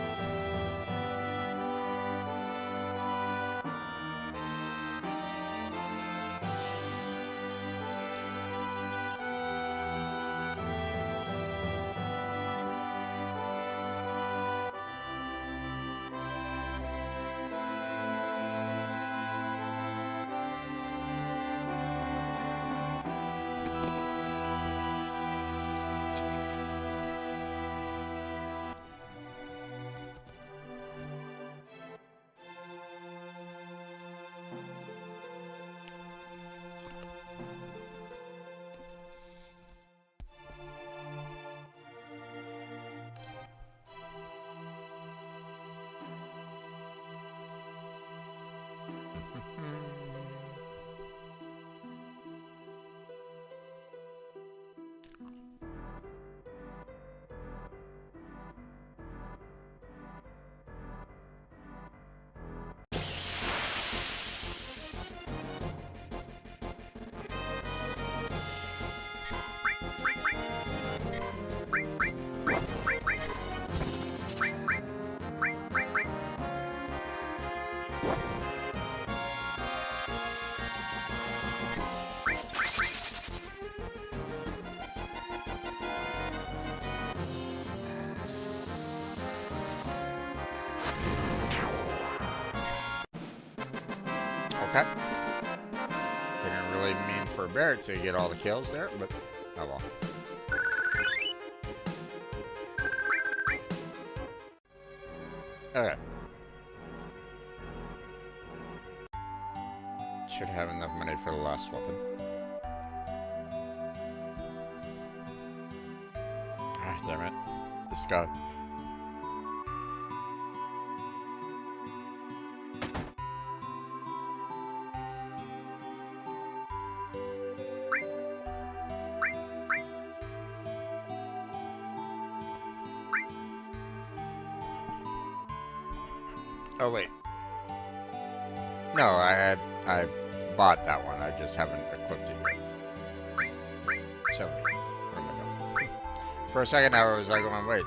Okay. Didn't really mean for Barrett to get all the kills there, but oh well. Okay. Should have enough money for the last weapon. Ah, damn it. This guy. Oh wait. No, I bought that one. I just haven't equipped it yet. So, where am I going? For a second I was like going, wait.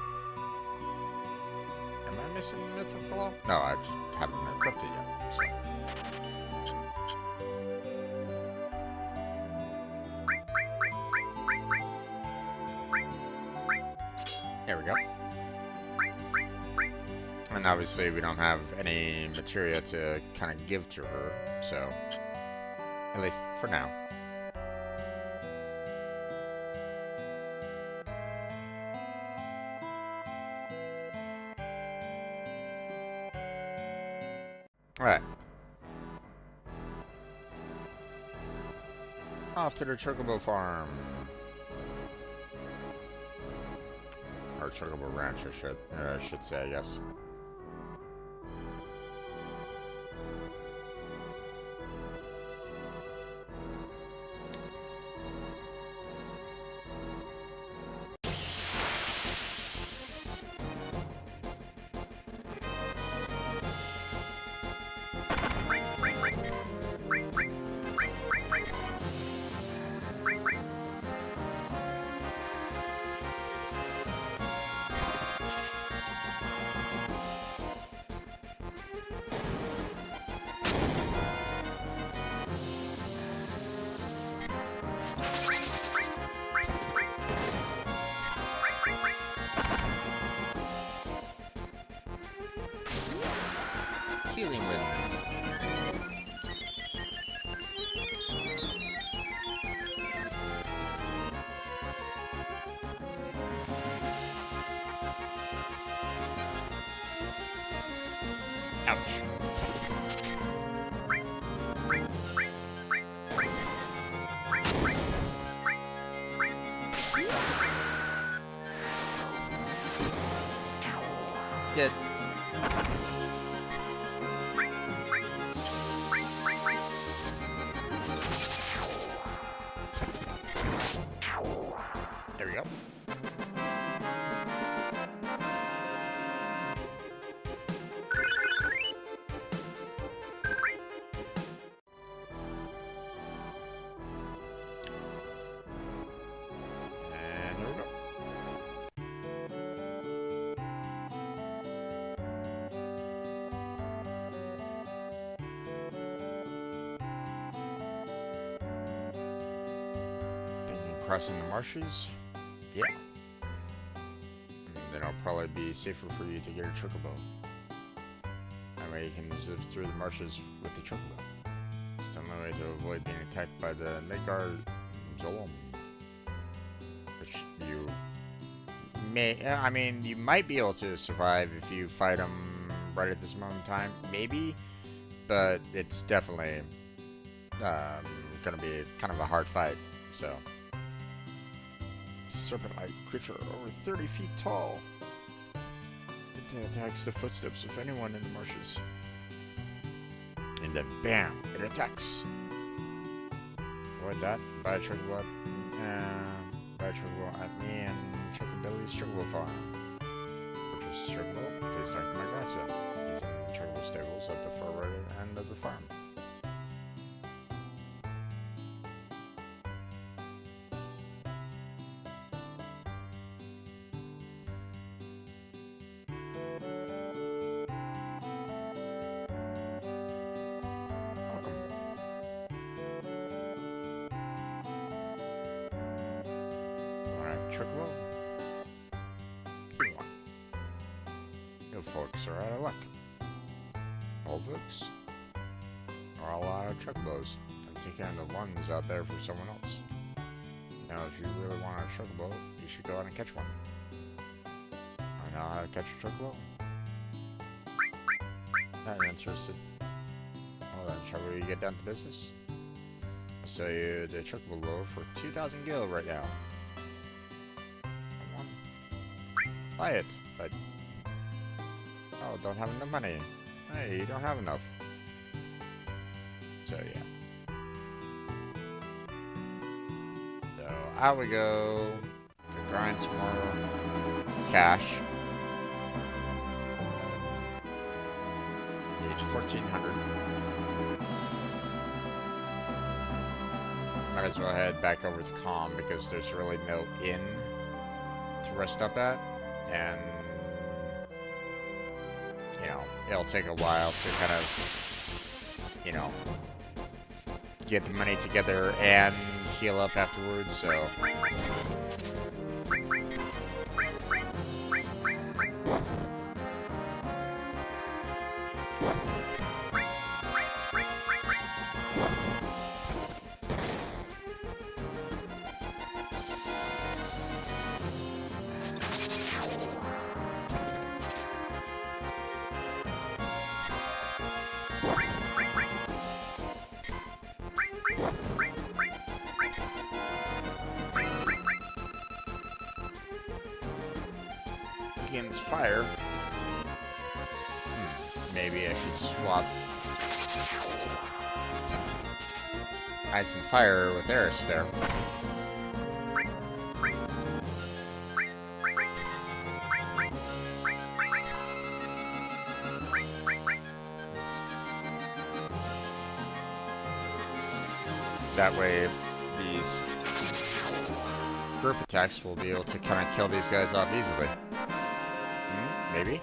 Am I missing Mythical? No, I just haven't equipped it yet. So. There we go. And obviously we don't have any materia to kind of give to her, so at least for now. Alright. Off to the Chocobo farm. Or Chocobo ranch, I should say, I guess. Healing Wind. Ouch. Dead. There we go. crossing the marshes? Yeah. And then it'll probably be safer for you to get a chocobo. That way you can zip through the marshes with the chocobo. It's the only way to avoid being attacked by the Midgard Zolom. Which you may, I mean, you might be able to survive if you fight them right at this moment in time. Maybe. But it's definitely gonna be kind of a hard fight, so. Serpent-like creature over 30 feet tall. It attacks the footsteps of anyone in the marshes. And then bam, it attacks. Avoid that. Buy a chocobo. Buy a chocobo at me and Chocobilly's Chocobo Farm. Purchase a chocobo. Please talk to my grandson. He's in the chocobo stables at the far right end of the farm. Chocobo? Give me one. You folks are out of luck. Old folks are all out of chocobos. I'm taking the ones out there for someone else. Now, if you really want a chocobo, you should go out and catch one. I know how to catch a chocobo. Not interested. Hold on, shall we get down to business? I'll sell you the chocobo lure for 2,000 gil right now. Buy it, but oh, don't have enough money. Hey, you don't have enough. So yeah. So out we go to grind some more cash. It's 1,400. Might as well head back over to Calm because there's really no inn to rest up at. And, you know, it'll take a while to kind of, you know, get the money together and heal up afterwards, so. Begins fire. Maybe I should swap ice and fire with Eris there. That way these group attacks will be able to kind of kill these guys off easily. Maybe?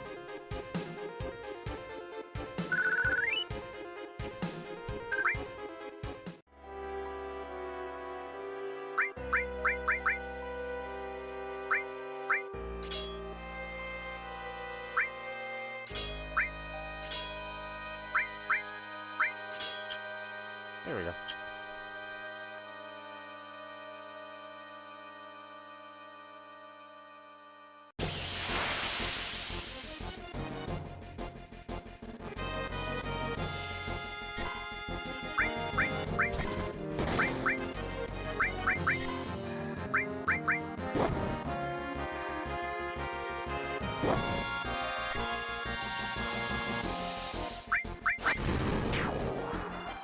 There we go.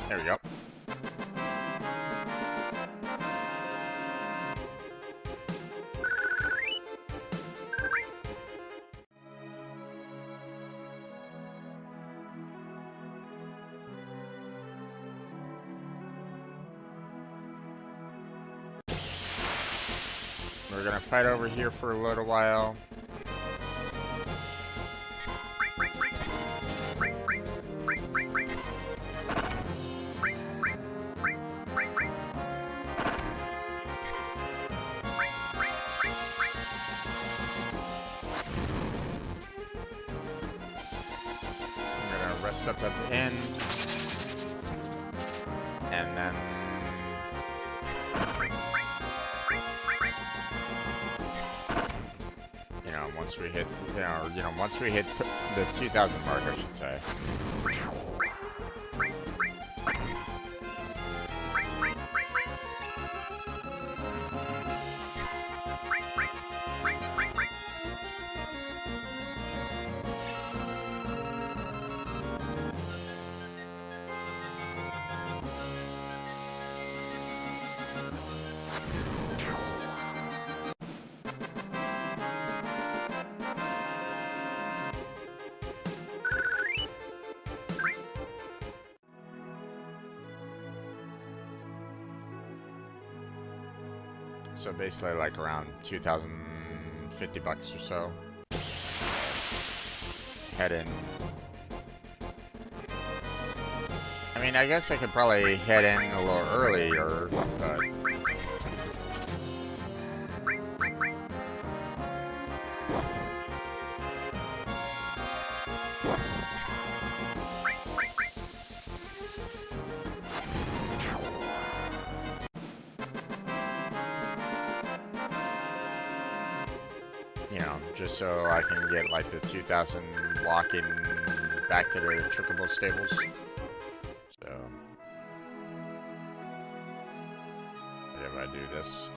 There we go. We're gonna fight over here for a little while. stuff at the end. And then... You know, once we hit, once we hit the 2,000 mark, I should say. So basically like around 2,050 bucks or so. Head in. I mean, I guess I could probably head in a little earlier, but... You know, just so I can get like the 2,000 lock-in back to the Chocobo stables. So, if I do this.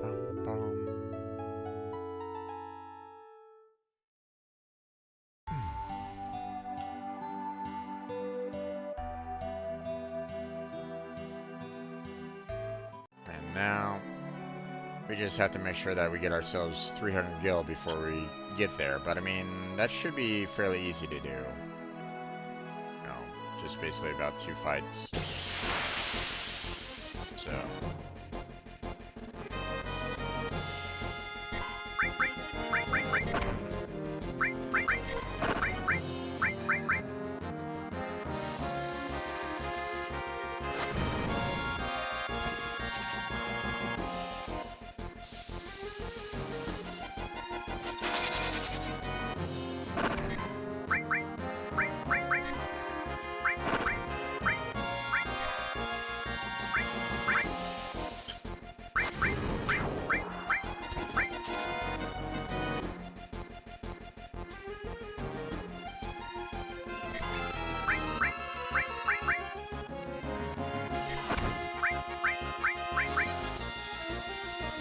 Bum, bum. And now, we just have to make sure that we get ourselves 300 gil before we get there. But I mean, that should be fairly easy to do. You know, just basically about 2 fights. So.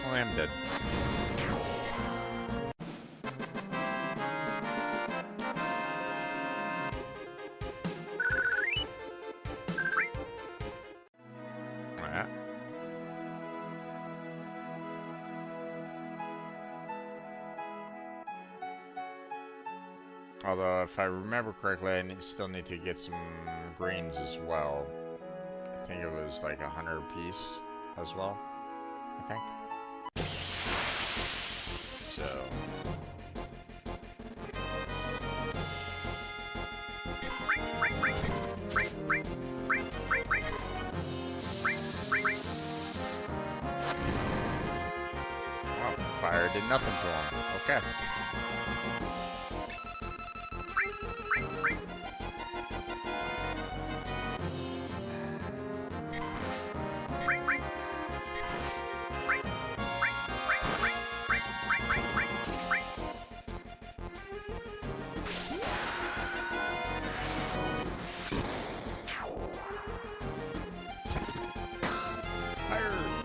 I am dead. Alright. Although, if I remember correctly, I still need to get some greens as well. I think it was like 100 apiece as well, I think. So... Oh, fire did nothing to him. Okay.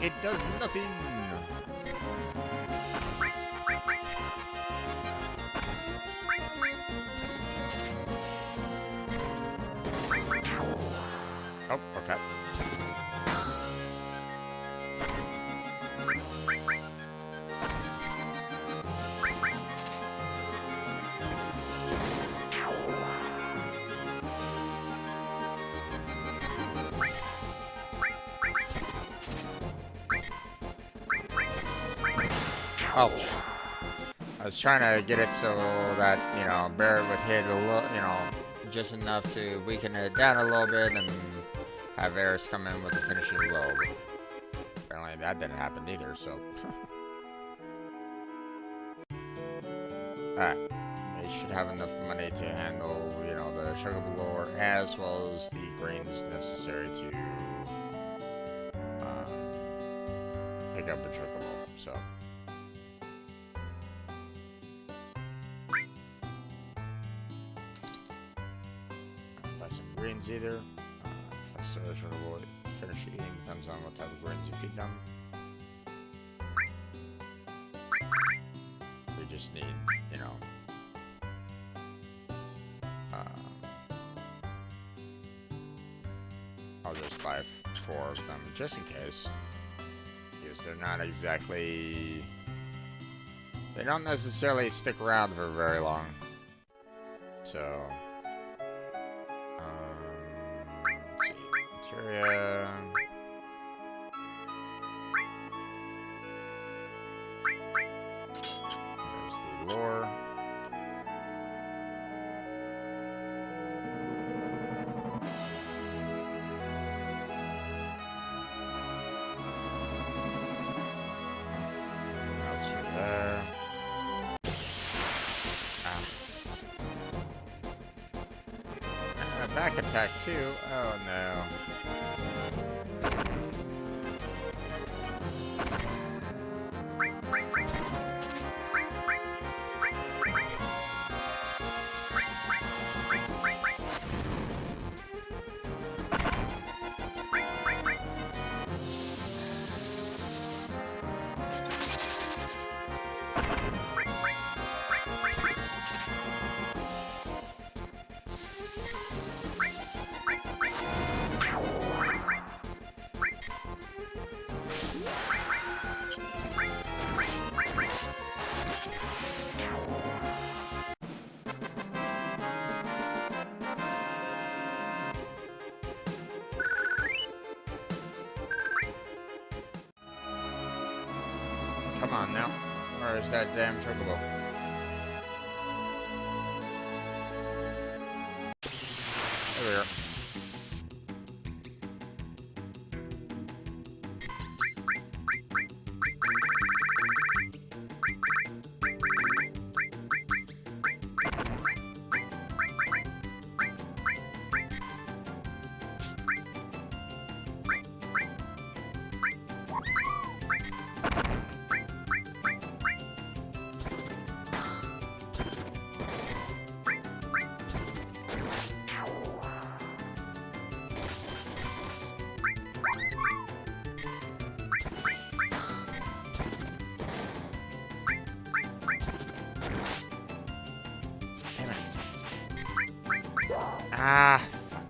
It does nothing. Oh, okay. Oh, I was trying to get it so that, you know, Barrett would hit a little, you know, just enough to weaken it down a little bit and have Eris come in with the finishing blow. apparently that didn't happen either, so. Alright. They should have enough money to handle, you know, the chocobo lore as well as the grains necessary to pick up the chocobo, so. Buy some greens either. If I start a chocobo, finish eating, depends on what type of grains you feed them. We just need, you know, I'll just buy 4 of them just in case, because they're not exactly, they don't necessarily stick around for very long. So, let's see, materia. There's the lore. Back attack too. Oh no. Come on now. Where is that damn chocobo? There we are. Ah, fuck.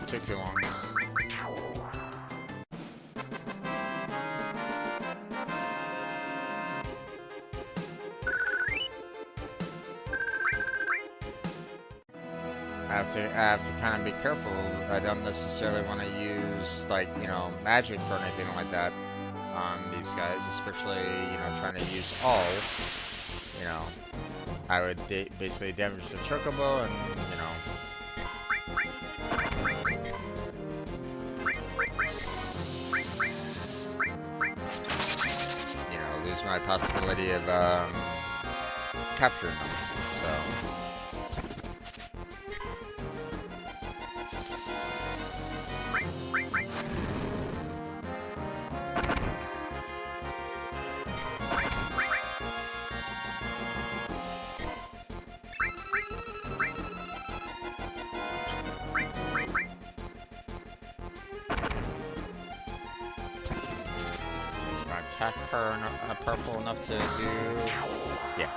Took too long. I have to kind of be careful. I don't necessarily want to use, like, you know, magic or anything like that on these guys, especially, you know, trying to use all. You know, I would basically damage the chocobo and, you know, lose my possibility of capturing them. So. Attack her purple enough to do, yeah.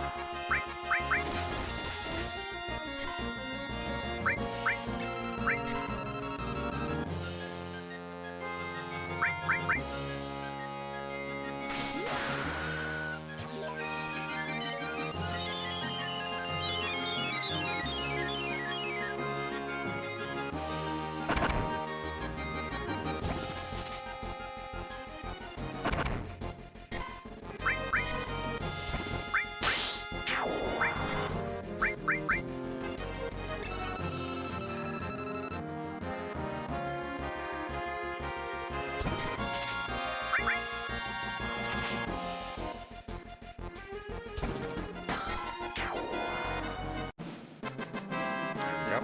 Yep.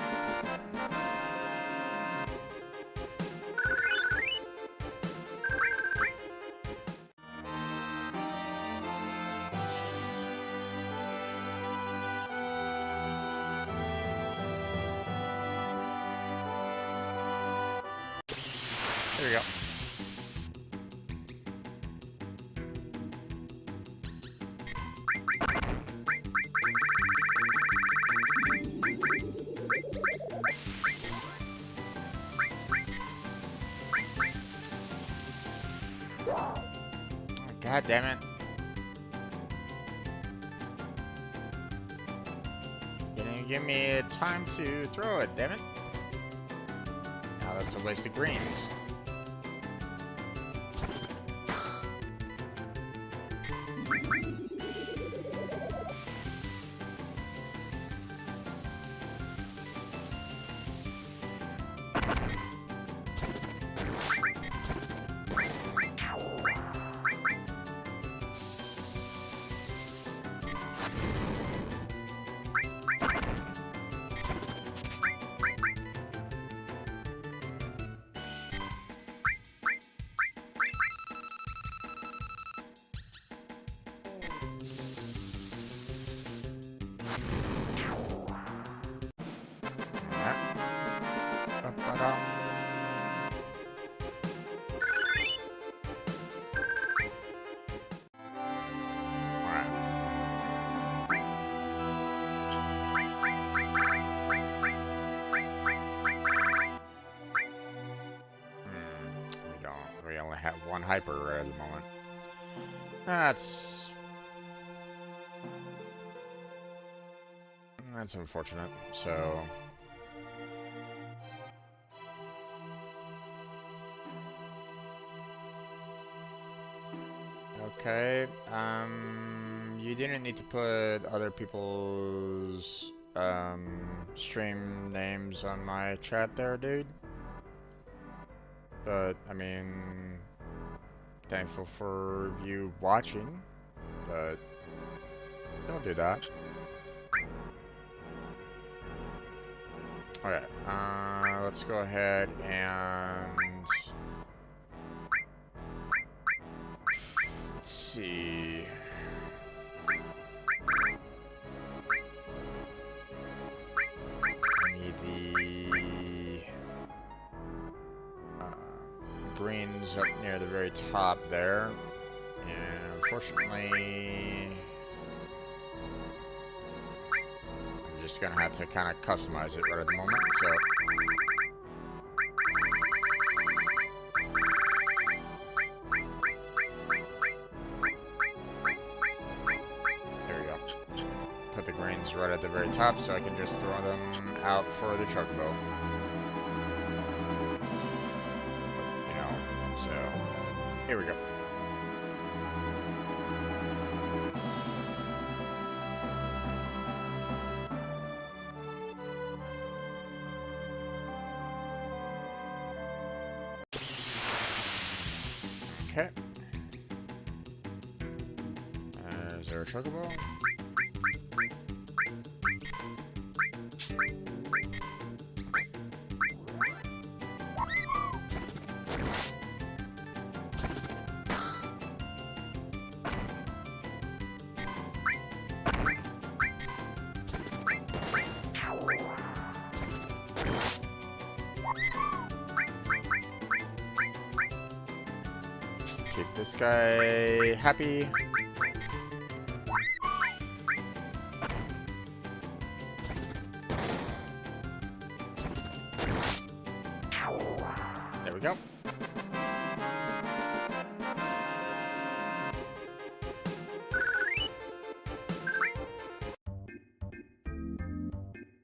There we go. God damn it. Didn't give me time to throw it, damn it. Now that's a waste of greens. We only have one hyper rare at the moment. That's unfortunate. So okay, you didn't need to put other people's stream names on my chat there, dude. But I mean, thankful for you watching, but don't do that. Okay, let's go ahead and let's see. I need the greens up near the very top there, and unfortunately I'm just gonna have to kind of customize it right at the moment, so there we go. Put the greens right at the very top so I can just throw them out for the chocobo. Here we go. Okay. Is there a chocobo? Keep this guy happy. There we go.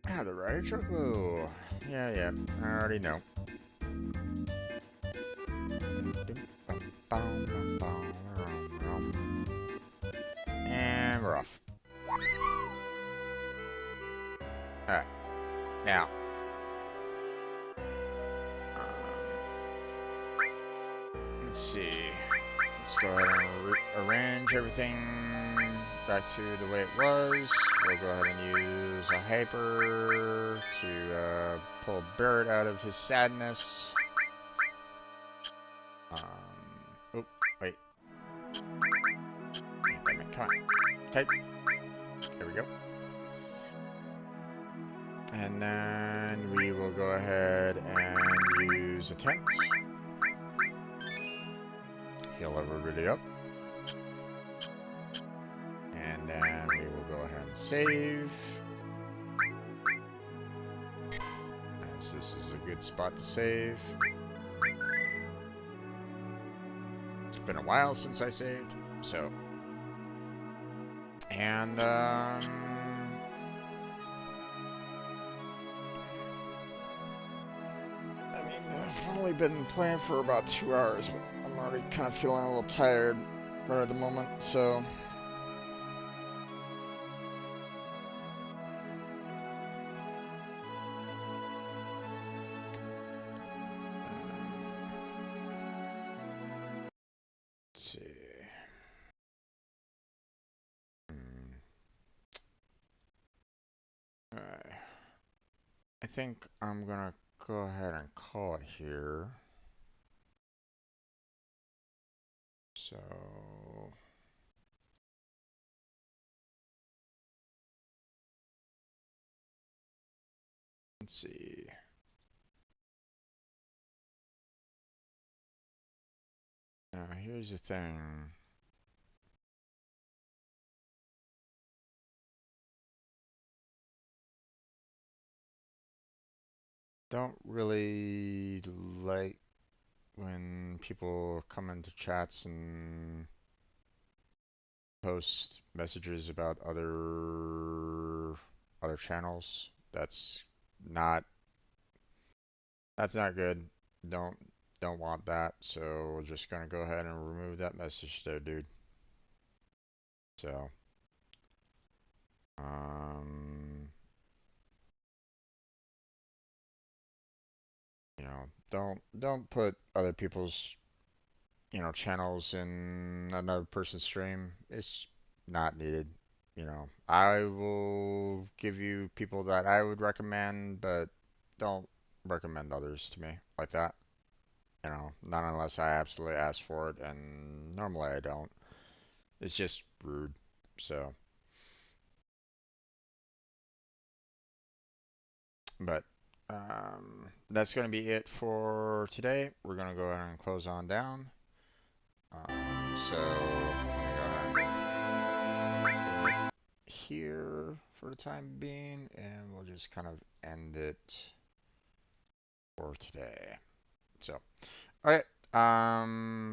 Ah, the rider chocobo. Yeah, I already know. And we're off. Alright. Now. let's see. Let's go ahead and arrange everything back to the way it was. We'll go ahead and use a hyper to pull Barrett out of his sadness. Oh, wait. Damn it, come on. Type. There we go. And then we will go ahead and use a tent. Heal everybody up. And then we will go ahead and save. As this is a good spot to save. It's been a while since I saved, so. And, I mean, I've only been playing for about 2 hours, but I'm already kind of feeling a little tired right at the moment, so. Let's see. Alright. I think I'm gonna go ahead and call it here. So let's see. Now here's the thing. Don't really like when people come into chats and post messages about other channels. Not that's not good. Don't don't want that. So we're just gonna go ahead and remove that message there, dude. So you know, don't put other people's channels in another person's stream. It's not needed. I will give you people that I would recommend, but don't recommend others to me like that. Not unless I absolutely ask for it, and normally I don't. It's just rude. So, but that's going to be it for today. We're going to go ahead and close on down. So, let me go ahead and here for the time being, and we'll just kind of end it for today. So, alright,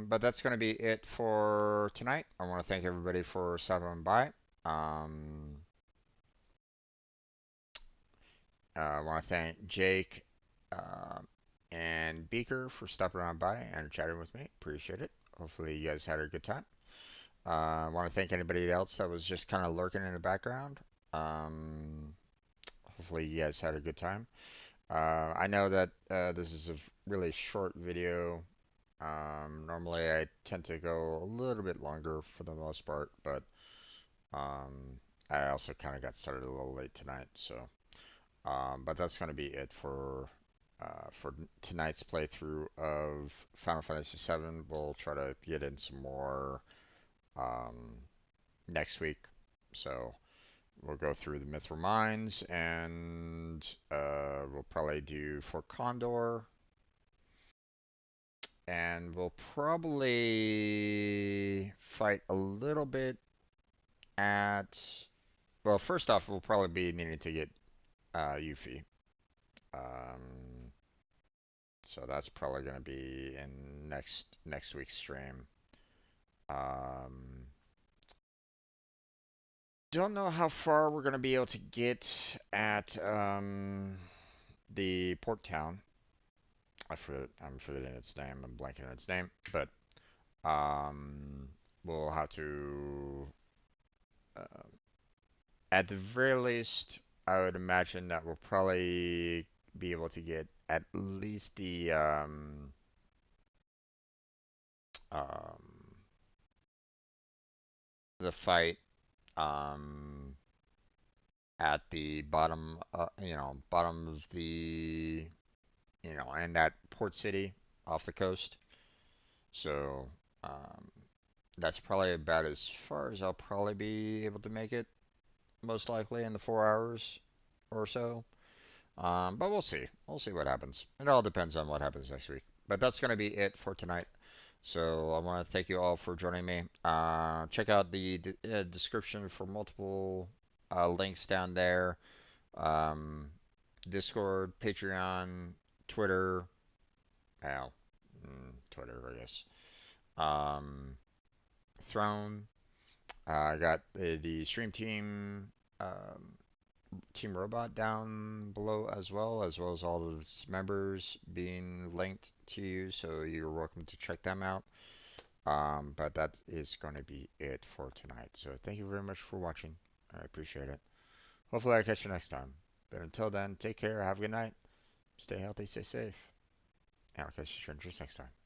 but that's going to be it for tonight. I want to thank everybody for stopping by. I want to thank Jake and Beaker for stopping on by and chatting with me. Appreciate it. Hopefully you guys had a good time. I want to thank anybody else that was just kind of lurking in the background. Hopefully you guys had a good time. I know that this is a really short video. Normally I tend to go a little bit longer for the most part, but I also kind of got started a little late tonight, so. But that's going to be it for tonight's playthrough of Final Fantasy VII. We'll try to get in some more next week. So we'll go through the Mithril Mines, and we'll probably do Fort Condor. And we'll probably fight a little bit at... Well, first off, we'll probably be needing to get Yuffie. So that's probably going to be in next week's stream. Don't know how far we're going to be able to get at the port town. I'm forgetting its name. I'm blanking on its name, but we'll have to. At the very least, I would imagine that we'll probably be able to get at least um, the fight um, at the bottom, bottom of the, and that port city off the coast. So um, that's probably about as far as I'll probably be able to make it, most likely in the 4 hours or so. But we'll see. We'll see what happens. It all depends on what happens next week. But that's going to be it for tonight. So I want to thank you all for joining me. Check out the description for multiple links down there. Um, Discord, Patreon, Twitter. Well, Twitter, I guess. Um, Throne. I got the Stream Team Team Robot down below, as well as all of its members being linked to you, so you're welcome to check them out. But that is going to be it for tonight. So thank you very much for watching. I appreciate it. Hopefully I catch you next time. But until then, take care, have a good night, stay healthy, stay safe, and I'll catch you next time.